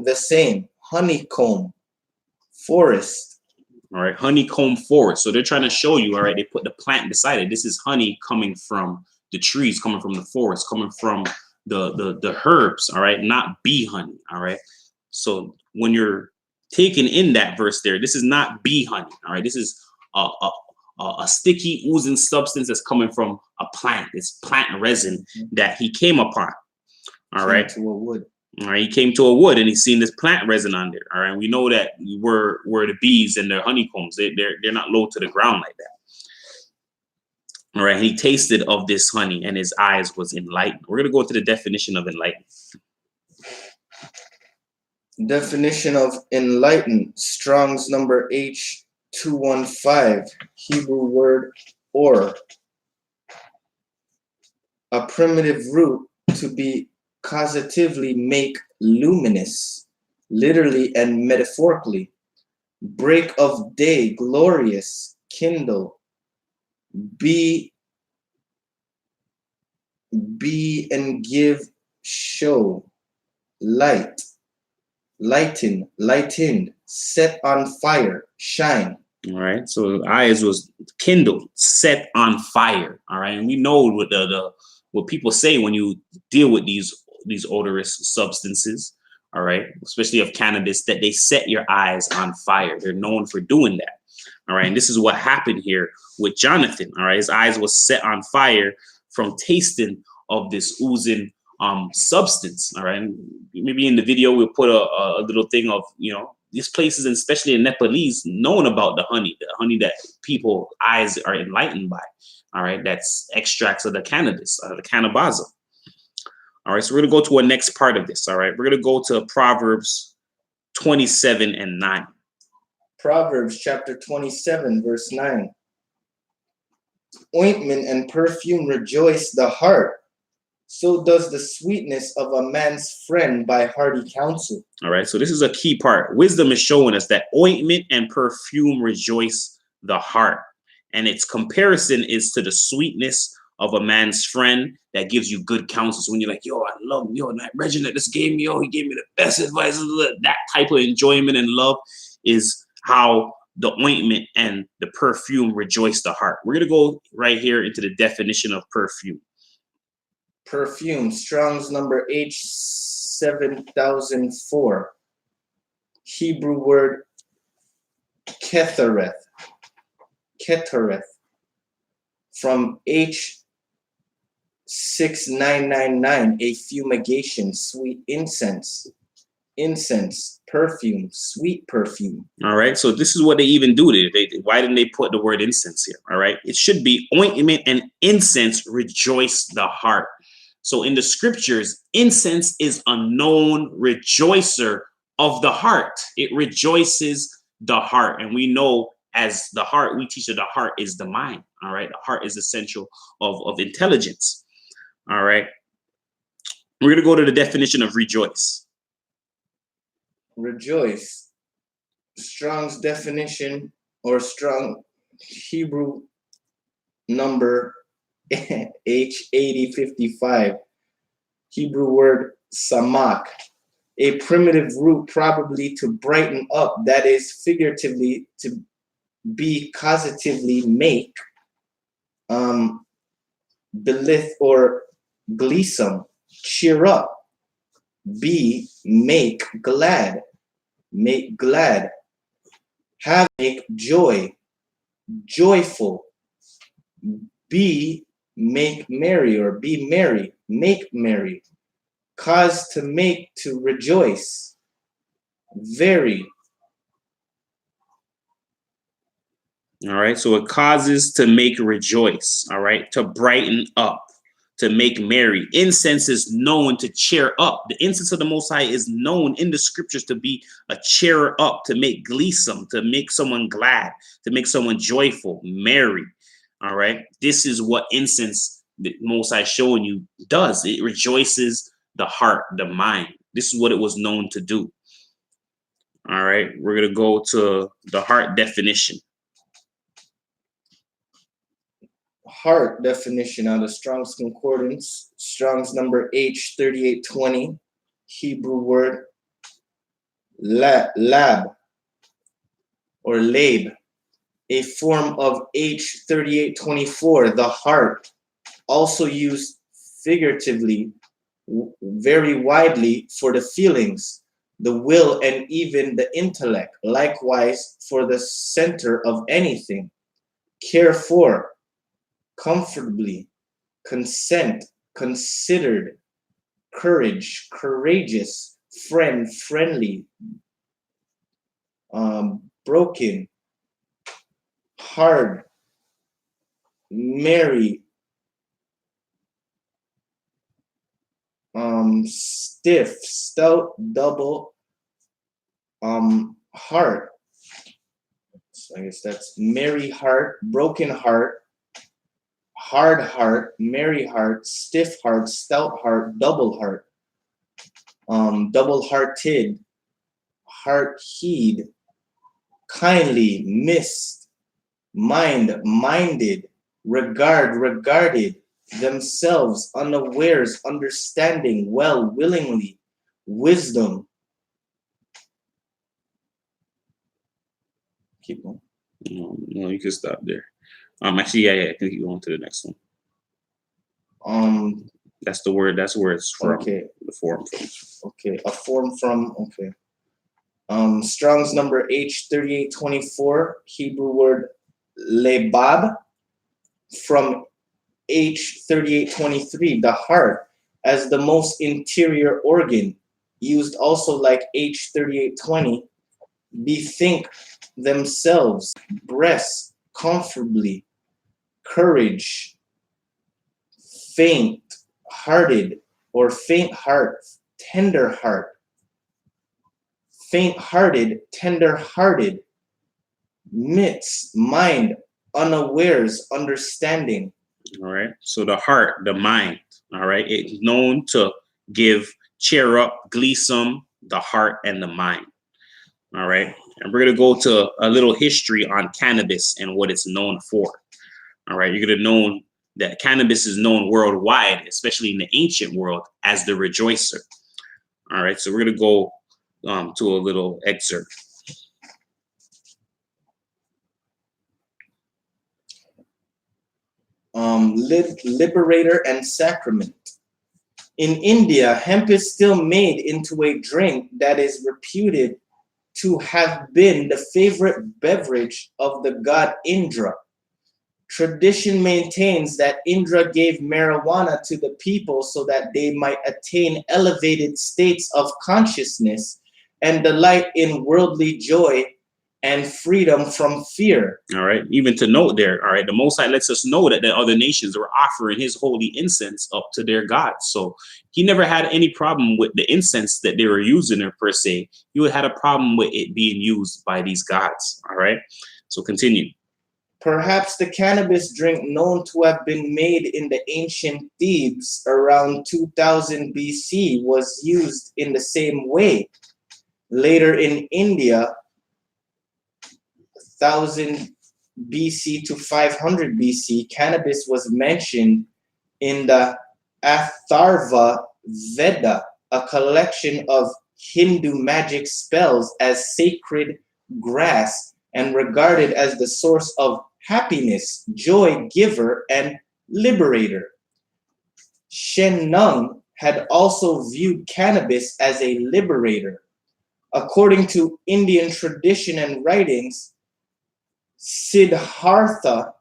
B: the same, honeycomb, forest.
A: All right, honeycomb forest. So they're trying to show you, all right, they put the plant beside it. This is honey coming from the trees, coming from the forest, coming from the herbs, all right, not bee honey, all right. So when you're taking in that verse there, this is not bee honey, all right. This is a sticky oozing substance that's coming from a plant. It's plant resin that he came upon, all right.
B: To a wood.
A: All right, he came to a wood and he's seen this plant resin on there. All right, we know that where the bees and their honeycombs, they're not low to the ground like that. All right, he tasted of this honey and his eyes was enlightened. We're gonna go to the definition of enlightened.
B: Definition of enlightened, Strong's number H215, Hebrew word or, a primitive root to be causatively make luminous, literally and metaphorically, break of day, glorious, kindle, be and give, show, light, lightened, set on fire, shine.
A: All right, so eyes was kindled, set on fire. All right, and we know what people say when you deal with these odorous substances, all right, especially of cannabis, that they set your eyes on fire. They're known for doing that. All right, and this is what happened here with Jonathan. All right, his eyes was set on fire from tasting of this oozing substance. All right, and maybe in the video we'll put a little thing of, you know, these places, and especially in Nepalese, known about the honey that people eyes are enlightened by. All right, that's extracts of the cannabis, the cannabaza. All right, so we're gonna go to a next part of this. All right, we're gonna go to Proverbs 27:9.
B: Proverbs chapter 27, verse 9. Ointment and perfume rejoice the heart, so does the sweetness of a man's friend by hearty counsel.
A: All right, so this is a key part. Wisdom is showing us that ointment and perfume rejoice the heart, and its comparison is to the sweetness of a man's friend that gives you good counsel. So when you're like, yo, I love him, yo, that Reginald just gave me, he gave me the best advice. That type of enjoyment and love is how the ointment and the perfume rejoice the heart. We're gonna go right here into the definition of perfume.
B: Perfume, Strong's number H7004, Hebrew word kethereth, from H6999, a fumigation, sweet incense, perfume, sweet perfume.
A: All right, so this is what they even do. Why didn't they put the word incense here? All right, it should be ointment and incense rejoice the heart. So in the scriptures, incense is a known rejoicer of the heart. It rejoices the heart. And we know as the heart, we teach that the heart is the mind. All right, the heart is essential of intelligence. All right, we're going to go to the definition of rejoice.
B: Rejoice, Strong's definition, or Strong Hebrew number H8055, Hebrew word samak, a primitive root probably to brighten up, that is figuratively to be causatively make, belith or gleesome, cheer up, be make glad, have make joy, joyful, be make merry or be merry, make merry, cause to make to rejoice, very,
A: All right. So it causes to make rejoice. All right. To brighten up, to make merry. Incense is known to cheer up. The incense of the Most High is known in the scriptures to be a cheerer up, to make gleesome, to make someone glad, to make someone joyful, merry. All right. This is what incense, the Most High showing you, does. It rejoices the heart, the mind. This is what it was known to do. All right. We're going to go to the heart definition.
B: Heart definition out of Strong's Concordance, Strong's number H3820, Hebrew word lab or lab, a form of H3824, the heart, also used figuratively very widely for the feelings, the will, and even the intellect, likewise for the center of anything, care for, comfortably, consent, considered, courage, courageous, friend, friendly, broken, hard, merry, stiff, stout, double, heart. So I guess that's merry heart, broken heart, hard heart, merry heart, stiff heart, stout heart, double heart, double-hearted, heart heed, kindly, missed, mind, minded, regard, regarded, themselves, unawares, understanding, well, willingly, wisdom. Keep going.
A: No, you can stop there. Actually, yeah, I can keep going to the next one. That's the word. That's where it's from.
B: Okay.
A: The form from.
B: Okay, a form from. Okay. Strong's number H3824, Hebrew word lebab, from H3823, the heart, as the most interior organ, used also like H3820, bethink themselves, breast, comfortably, courage, faint hearted or faint heart, tender heart, faint hearted, tender hearted, midst, mind, unawares, understanding.
A: All right. So the heart, the mind. All right. It's known to give cheer up, gleesome, the heart and the mind. All right. And we're going to go to a little history on cannabis and what it's known for. All right. You're going to know that cannabis is known worldwide, especially in the ancient world, as the rejoicer. All right. So we're going to go to a little excerpt.
B: Liberator and sacrament. In India, hemp is still made into a drink that is reputed to have been the favorite beverage of the god Indra. Tradition maintains that Indra gave marijuana to the people so that they might attain elevated states of consciousness and delight in worldly joy and freedom from fear.
A: All right. Even to note there, all right, the Most High lets us know that the other nations were offering his holy incense up to their gods. So he never had any problem with the incense that they were using there per se. He had a problem with it being used by these gods. All right. So continue.
B: Perhaps the cannabis drink known to have been made in the ancient Thebes around 2000 BC was used in the same way. Later in India, 1000 BC to 500 BC, cannabis was mentioned in the Atharva Veda, a collection of Hindu magic spells, as sacred grass and regarded as the source of happiness, joy giver, and liberator. Shen Nung had also viewed cannabis as a liberator. According to Indian tradition and writings, Siddhartha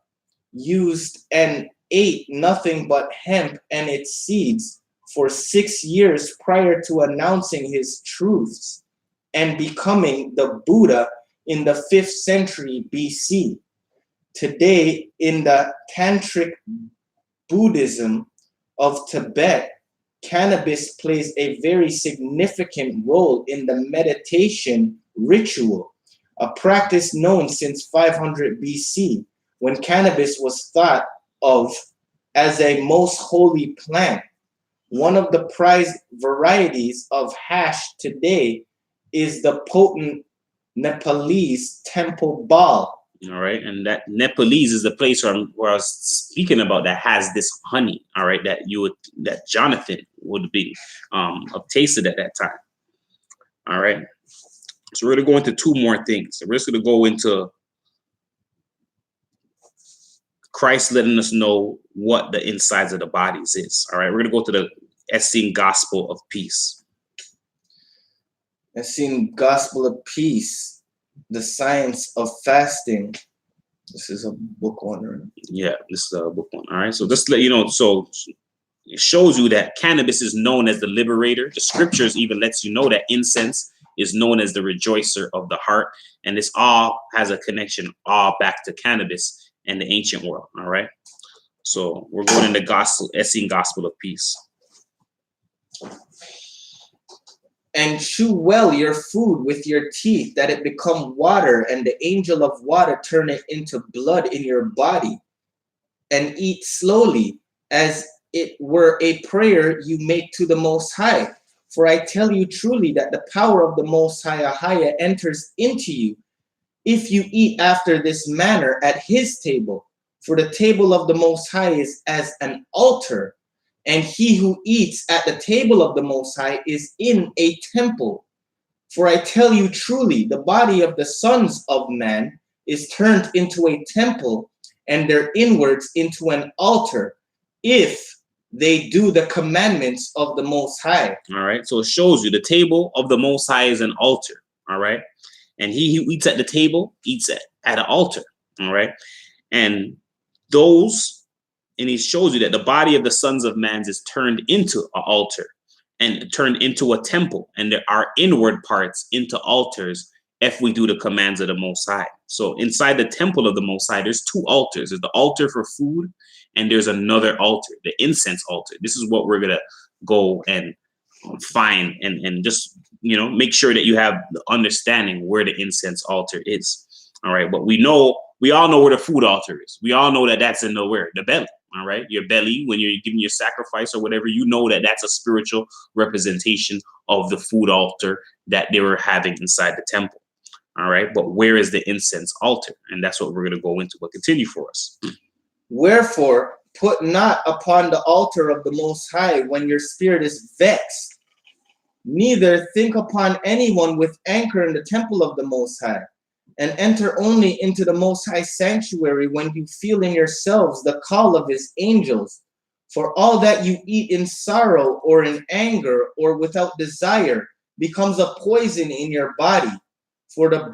B: used and ate nothing but hemp and its seeds for 6 years prior to announcing his truths and becoming the Buddha in the 5th century BC. Today, in the Tantric Buddhism of Tibet, cannabis plays a very significant role in the meditation ritual, a practice known since 500 BC, when cannabis was thought of as a most holy plant. One of the prized varieties of hash today is the potent Nepalese temple ball.
A: All right, and that Nepalese is the place where I was speaking about that has this honey. All right, that Jonathan would be have tasted at that time. All right, so we're gonna go into two more things. So we're just gonna go into Christ letting us know what the insides of the bodies is. All right, we're gonna go to the Essene Gospel of Peace.
B: Essene Gospel of Peace. The Science of Fasting. This is a book one, right?
A: Yeah, this is a book one. All right. So just to let you know, so it shows you that cannabis is known as the liberator. The scriptures even lets you know that incense is known as the rejoicer of the heart. And this all has a connection all back to cannabis and the ancient world. All right. So we're going into Essene Gospel of Peace.
B: And chew well your food with your teeth, that it become water, and the angel of water turn it into blood in your body. And eat slowly, as it were a prayer you make to the Most High. For I tell you truly that the power of the Most High enters into you, if you eat after this manner at his table. For the table of the Most High is as an altar, and he who eats at the table of the Most High is in a temple. For I tell you truly, the body of the sons of man is turned into a temple, and their inwards into an altar, if they do the commandments of the Most High.
A: All right. So it shows you the table of the Most High is an altar. All right. And he who eats at the table eats at an altar. All right. And he shows you that the body of the sons of man is turned into an altar and turned into a temple. And there are inward parts into altars if we do the commands of the Most High. So inside the temple of the Most High, there's two altars. There's the altar for food, and there's another altar, the incense altar. This is what we're going to go and find and just, make sure that you have the understanding where the incense altar is. All right. But we all know where the food altar is. We all know that that's in the belly. All right. Your belly, when you're giving your sacrifice or whatever, that that's a spiritual representation of the food altar that they were having inside the temple. All right. But where is the incense altar? And that's what we're going to go into. But continue for us.
B: Wherefore, put not upon the altar of the Most High when your spirit is vexed, neither think upon anyone with anchor in the temple of the Most High, and enter only into the Most High sanctuary when you feel in yourselves the call of his angels. For all that you eat in sorrow or in anger or without desire becomes a poison in your body. For the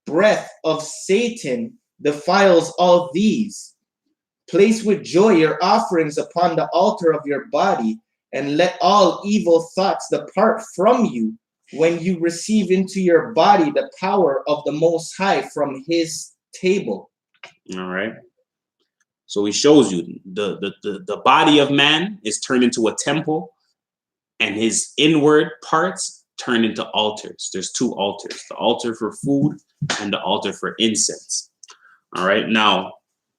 B: breath of Satan defiles all these. Place with joy your offerings upon the altar of your body, and let all evil thoughts depart from you when you receive into your body the power of the Most High from his table.
A: All right. So he shows you the body of man is turned into a temple, and his inward parts turned into altars. There's two altars, the altar for food and the altar for incense. All right. Now,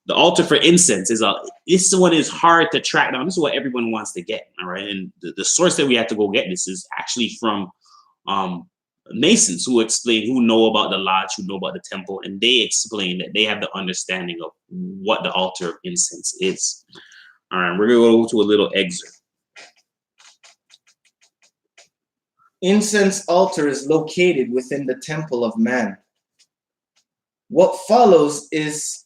A: the altar for incense this one is hard to track down. This is what everyone wants to get. All right. And the source that we have to go get this is actually from Masons who know about the lodge, who know about the temple, and they explain that they have the understanding of what the altar of incense is. All right, we're going to go to a little excerpt.
B: Incense altar is located within the temple of man. What follows is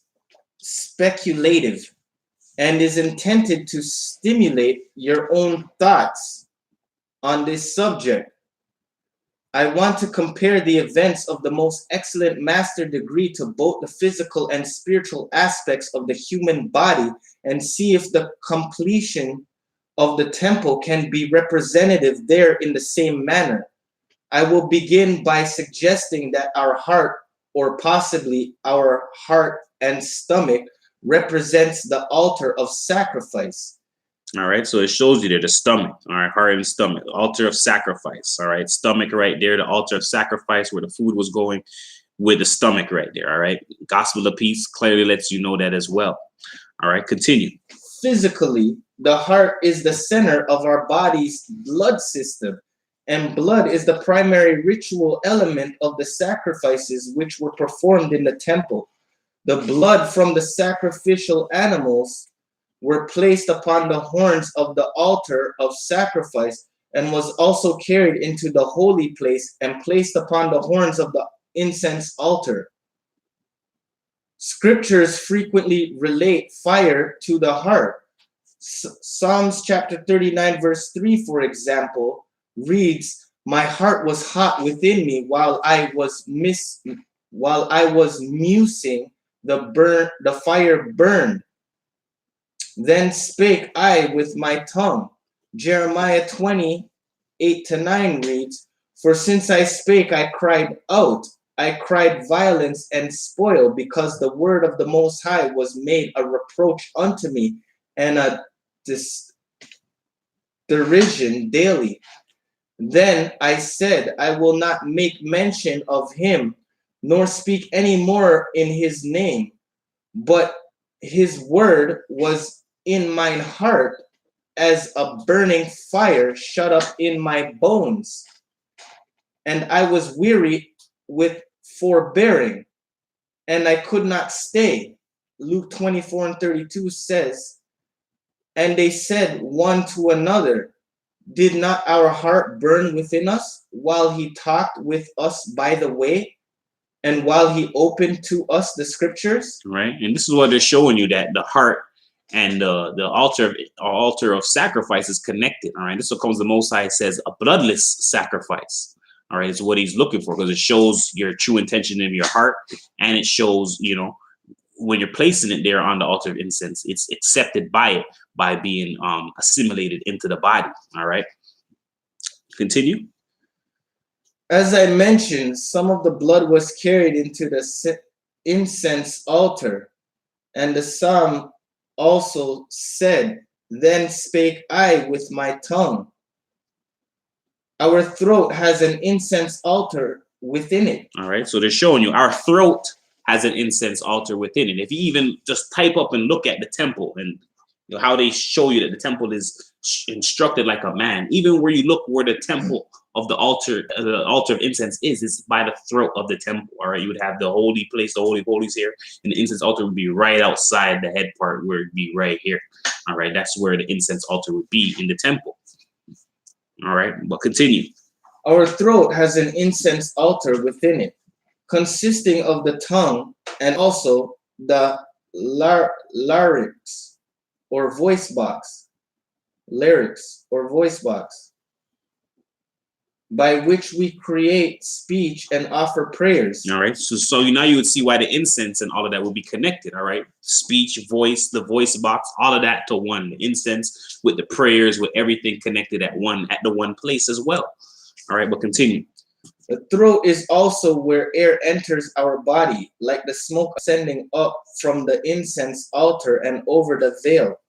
B: speculative and is intended to stimulate your own thoughts on this subject. I want to compare the events of the most excellent master degree to both the physical and spiritual aspects of the human body and see if the completion of the temple can be representative there in the same manner. I will begin by suggesting that our heart or possibly our heart and stomach, represents the altar of sacrifice.
A: All right, so it shows you there the stomach, all right, heart and stomach, altar of sacrifice, all right, stomach right there, the altar of sacrifice where the food was going, with the stomach right there, all right. Gospel of peace clearly lets you know that as well. All right, continue.
B: Physically, the heart is the center of our body's blood system, and blood is the primary ritual element of the sacrifices which were performed in the temple. The blood from the sacrificial animals were placed upon the horns of the altar of sacrifice and was also carried into the holy place and placed upon the horns of the incense altar. Scriptures frequently relate fire to the heart. Psalms chapter 39 verse 3, for example, reads, "My heart was hot within me while I was musing, the fire burned. Then spake I with my tongue." Jeremiah 20:8-9 reads, "For since I spake, I cried out. I cried violence and spoil, because the word of the Most High was made a reproach unto me, and a derision daily. Then I said, I will not make mention of him, nor speak any more in his name. But his word was in mine heart, as a burning fire shut up in my bones. And I was weary with forbearing, and I could not stay." Luke 24:32 says, "And they said one to another, did not our heart burn within us while he talked with us by the way, and while he opened to us the scriptures?"
A: Right, and this is what they're showing you, that the heart and the altar of sacrifice is connected. All right, this is what comes the Most High says a bloodless sacrifice. All right, it's what he's looking for, because it shows your true intention in your heart, and it shows, you know, when you're placing it there on the altar of incense, it's accepted by it by being assimilated into the body. All right, continue.
B: As I mentioned, some of the blood was carried into the incense altar, and the psalm also said, "Then spake I with my tongue." Our throat has an incense altar within it.
A: All right, so they're showing you our throat has an incense altar within it. If you even just type up and look at the temple, and you know how they show you that the temple is instructed like a man, even where you look where the temple of the altar of incense is by the throat of the temple. All right, you would have the holy place, the holy of holies here, and the incense altar would be right outside the head part, where it'd be right here. All right, that's where the incense altar would be in the temple. All right, but continue.
B: Our throat has an incense altar within it, consisting of the tongue and also the larynx or voice box, by which we create speech and offer prayers.
A: All right, so now you would see why the incense and all of that would be connected. All right, speech, voice, the voice box, all of that to one. The incense with the prayers, with everything connected at the one place as well. All right, but continue.
B: The throat is also where air enters our body, like the smoke ascending up from the incense altar and over the veil.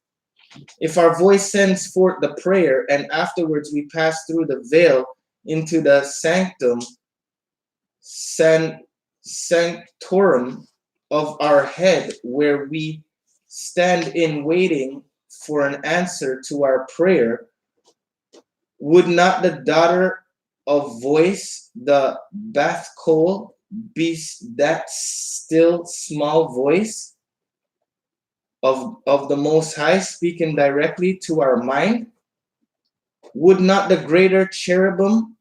B: If our voice sends forth the prayer, and afterwards we pass through the veil into the sanctorum of our head, where we stand in waiting for an answer to our prayer, would not the daughter of voice, the Bath Cole, be that still small voice of the Most High, speaking directly to our mind? Would not the greater cherubim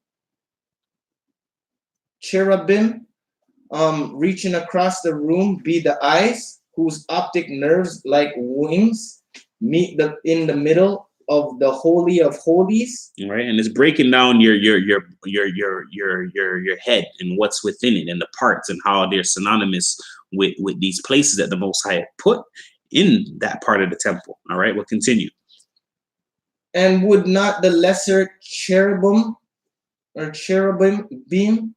B: reaching across the room be the eyes, whose optic nerves like wings meet in the middle of the Holy of Holies?
A: All right, and it's breaking down your head and what's within it, and the parts, and how they're synonymous with these places that the Most High put in that part of the temple. All right, we'll continue.
B: And would not the lesser cherubim beam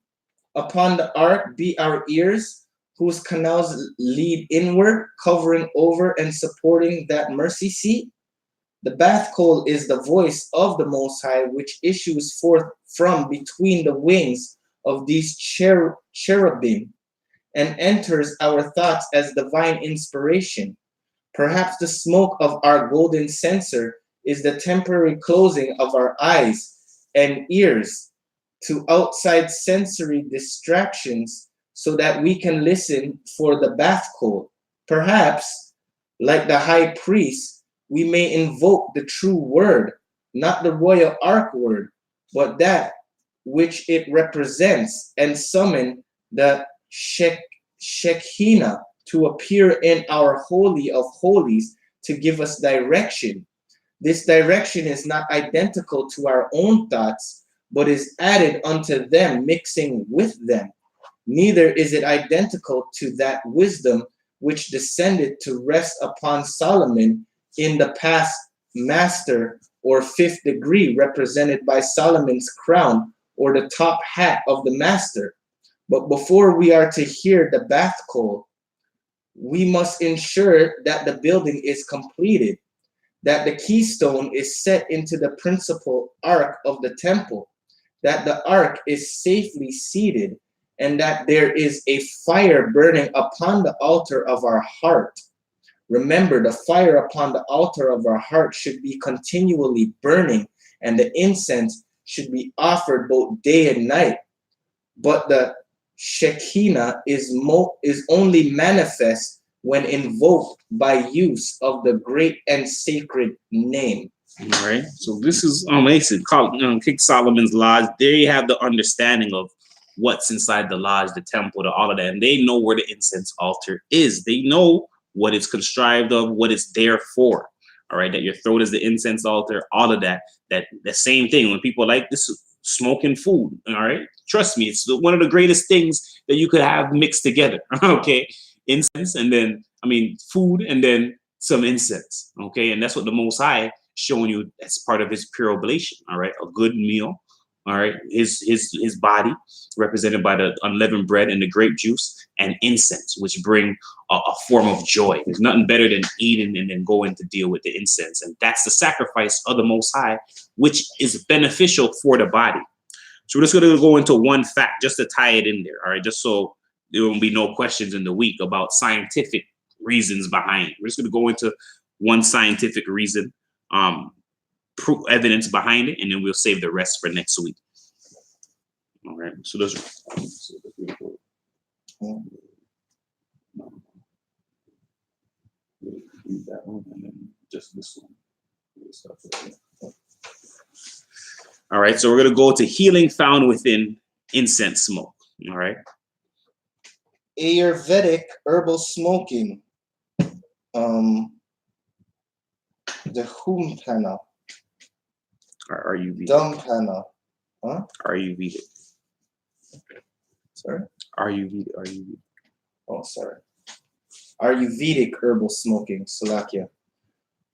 B: Upon the ark be our ears, whose canals lead inward, covering over and supporting that mercy seat. The bath coal is the voice of the Most High, which issues forth from between the wings of these cherubim, and enters our thoughts as divine inspiration. Perhaps the smoke of our golden censer is the temporary closing of our eyes and ears to outside sensory distractions so that we can listen for the bath coal. Perhaps, like the high priest, we may invoke the true word, not the royal ark word, but that which it represents, and summon the Shekinah to appear in our Holy of Holies to give us direction. This direction is not identical to our own thoughts, but is added unto them, mixing with them. Neither is it identical to that wisdom which descended to rest upon Solomon in the past master or fifth degree, represented by Solomon's crown or the top hat of the master. But before we are to hear the bath coal, we must ensure that the building is completed, that the keystone is set into the principal ark of the temple, that the ark is safely seated, and that there is a fire burning upon the altar of our heart. Remember, the fire upon the altar of our heart should be continually burning, and the incense should be offered both day and night. But the Shekinah is only manifest when invoked by use of the great and sacred name.
A: All right. So this is King Solomon's lodge. They have the understanding of what's inside the lodge, the temple, all of that, and they know where the incense altar is. They know what it's contrived of, what it's there for. All right, that your throat is the incense altar, all of that. That the same thing when people like this smoking food. All right, trust me, it's one of the greatest things that you could have mixed together. Okay, incense and then food and then some incense. Okay, and that's what the Most High showing you as part of his pure oblation. All right, a good meal. All right, his body represented by the unleavened bread and the grape juice, and incense, which bring a form of joy. There's nothing better than eating and then going to deal with the incense, and that's the sacrifice of the Most High, which is beneficial for the body. So we're just going to go into one fact just to tie it in there. All right, just so there won't be no questions in the week about scientific reasons behind it. We're just going to go into one scientific reason. Evidence behind it, and then we'll save the rest for next week. All right. So those that one and then just this one. All right. So we're gonna go to healing found within incense smoke. All right.
B: Ayurvedic herbal smoking. The Humpana.
A: Are you vegan?
B: Dumpana. Huh?
A: Are you vegan?
B: Sorry?
A: Are you vegan? Are you vegan?
B: Oh, sorry. Ayurvedic herbal smoking, Salakia.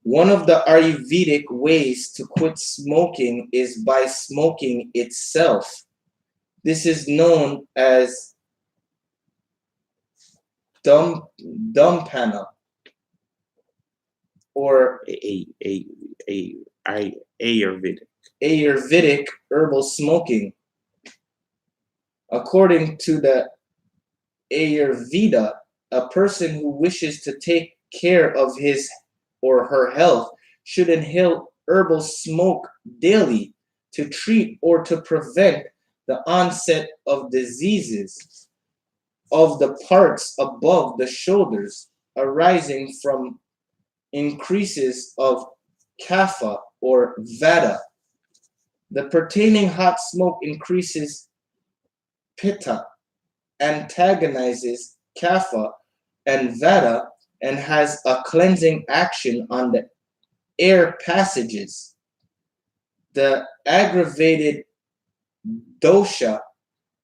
B: One of the Ayurvedic ways to quit smoking is by smoking itself. This is known as dumpana or Ayurvedic herbal smoking. According to the Ayurveda, a person who wishes to take care of his or her health should inhale herbal smoke daily to treat or to prevent the onset of diseases of the parts above the shoulders arising from increases of kapha or vata. The pertaining hot smoke increases pitta, antagonizes kapha and vata, and has a cleansing action on the air passages. The aggravated dosha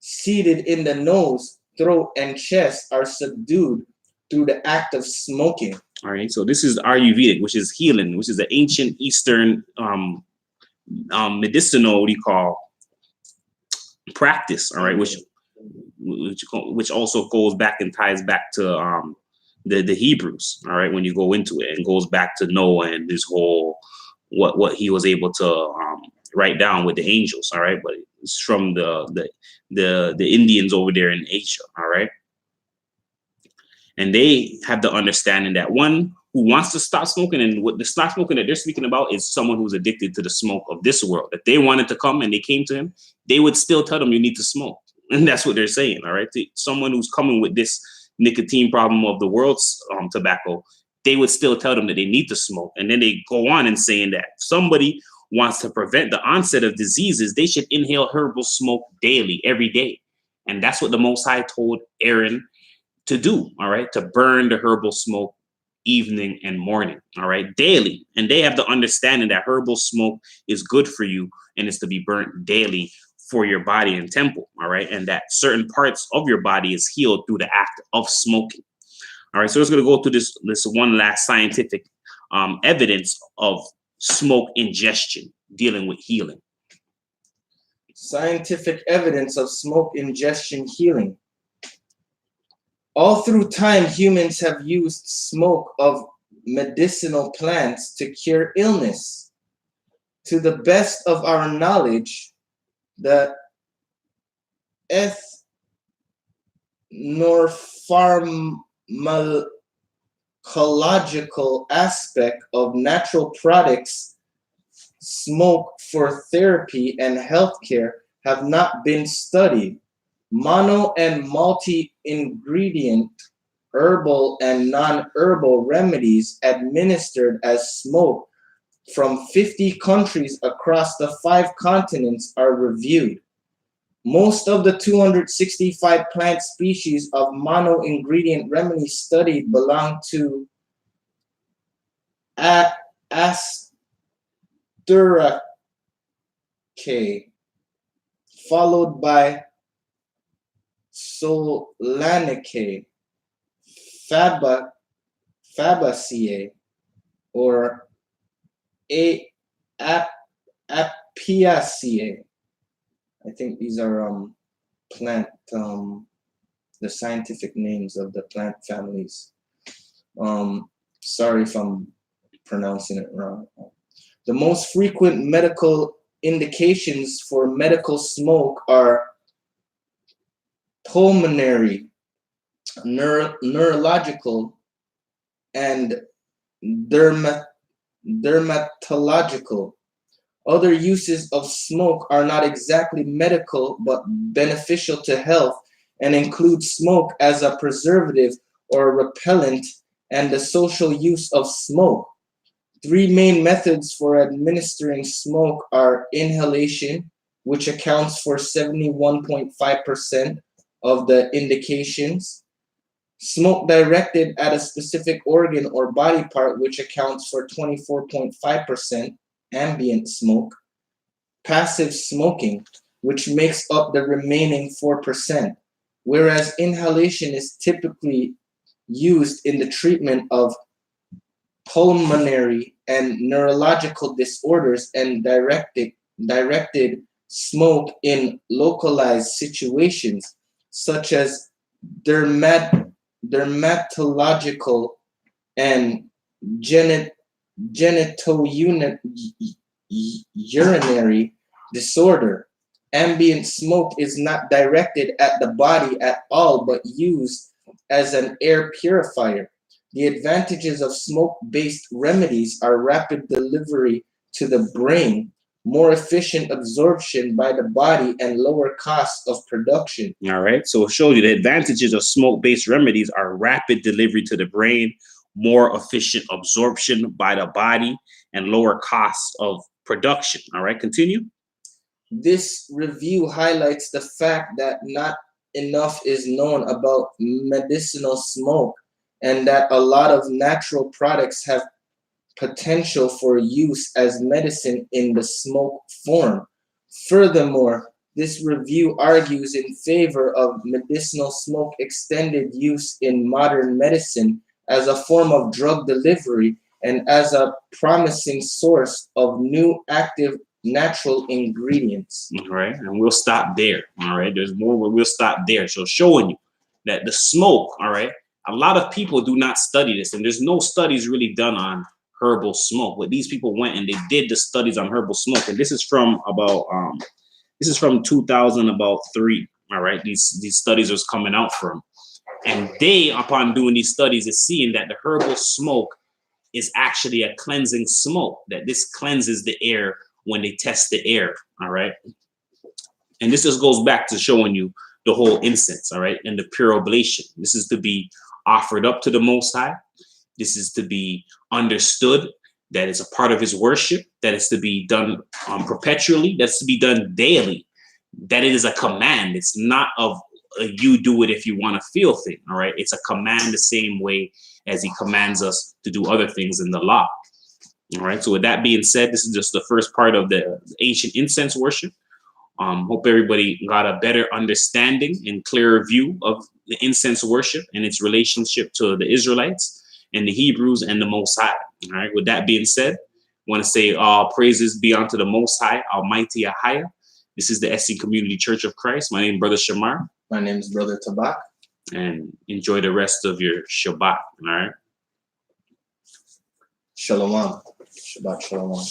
B: seated in the nose, throat, and chest are subdued through the act of smoking.
A: All right, so this is Ayurvedic, which is healing, which is the ancient Eastern medicinal, practice. All right, which which also goes back and ties back to the Hebrews. All right, when you go into it, and goes back to Noah and this whole what he was able to write down with the angels. All right, but it's from the Indians over there in Asia. All right, and they have the understanding that one who wants to stop smoking, and what the stop smoking that they're speaking about is someone who's addicted to the smoke of this world. If they wanted to come and they came to him, they would still tell them you need to smoke. And that's what they're saying. All right. To someone who's coming with this nicotine problem of the world's tobacco, they would still tell them that they need to smoke. And then they go on and saying that if somebody wants to prevent the onset of diseases, they should inhale herbal smoke daily, every day. And that's what the Most High told Aaron to do. All right. To burn the herbal smoke evening and morning. All right. Daily. And they have the understanding that herbal smoke is good for you and is to be burnt daily for your body and temple. All right. And that certain parts of your body is healed through the act of smoking. All right. So it's going to go through this one last scientific evidence of smoke ingestion dealing with healing.
B: Scientific evidence of smoke ingestion healing. All through time, humans have used smoke of medicinal plants to cure illness. To the best of our knowledge, the ethnopharmacological aspect of natural products, smoke for therapy and healthcare have not been studied. Mono and multi-ingredient herbal and non-herbal remedies administered as smoke from 50 countries across the 5 continents are reviewed. Most of the 265 plant species of mono-ingredient remedies studied belong to Asteraceae, followed by Solanaceae, Fabaceae, or Apiaceae. I think these are plant, the scientific names of the plant families. Sorry if I'm pronouncing it wrong. The most frequent medical indications for medical smoke are pulmonary, neurological, and dermatological. Other uses of smoke are not exactly medical but beneficial to health and include smoke as a preservative or repellent and the social use of smoke. 3 main methods for administering smoke are inhalation, which accounts for 71.5% of the indications, smoke directed at a specific organ or body part, which accounts for 24.5%, ambient smoke, passive smoking, which makes up the remaining 4%, whereas inhalation is typically used in the treatment of pulmonary and neurological disorders and directed smoke in localized situations such as dermatological and genitourinary disorder. Ambient smoke is not directed at the body at all, but used as an air purifier. The advantages of smoke-based remedies are rapid delivery to the brain, more efficient absorption by the body, and lower cost of production.
A: All right. So it shows you the advantages of smoke-based remedies are rapid delivery to the brain, more efficient absorption by the body, and lower cost of production. All right. Continue.
B: This review highlights the fact that not enough is known about medicinal smoke and that a lot of natural products have potential for use as medicine in the smoke form. Furthermore, this review argues in favor of medicinal smoke extended use in modern medicine as a form of drug delivery and as a promising source of new active natural ingredients.
A: All right, and we'll stop there. All right, there's more, but we'll stop there. So showing you that the smoke, all right, a lot of people do not study this, and there's no studies really done on herbal smoke. But these people went and they did the studies on herbal smoke, and this is from about 2003. All right, these studies was coming out from, and they, upon doing these studies, is seeing that the herbal smoke is actually a cleansing smoke, that this cleanses the air when they test the air. All right, and this just goes back to showing you the whole incense. All right, and the pure oblation. This is to be offered up to the Most High. This is to be understood that it's a part of his worship, that it's to be done perpetually, that's to be done daily, that it is a command. It's not of you do it if you want to feel thing. All right, it's a command the same way as he commands us to do other things in the law. All right, so with that being said, this is just the first part of the ancient incense worship. Hope everybody got a better understanding and clearer view of the incense worship and its relationship to the Israelites and the Hebrews and the Most High. All right, with that being said, I want to say all praises be unto the Most High, Almighty Ahaya. This is the SC Community Church of Christ. My name is Brother Shamar.
B: My name is Brother Tabak.
A: And enjoy the rest of your Shabbat. All right.
B: Shalom. Shabbat shalom.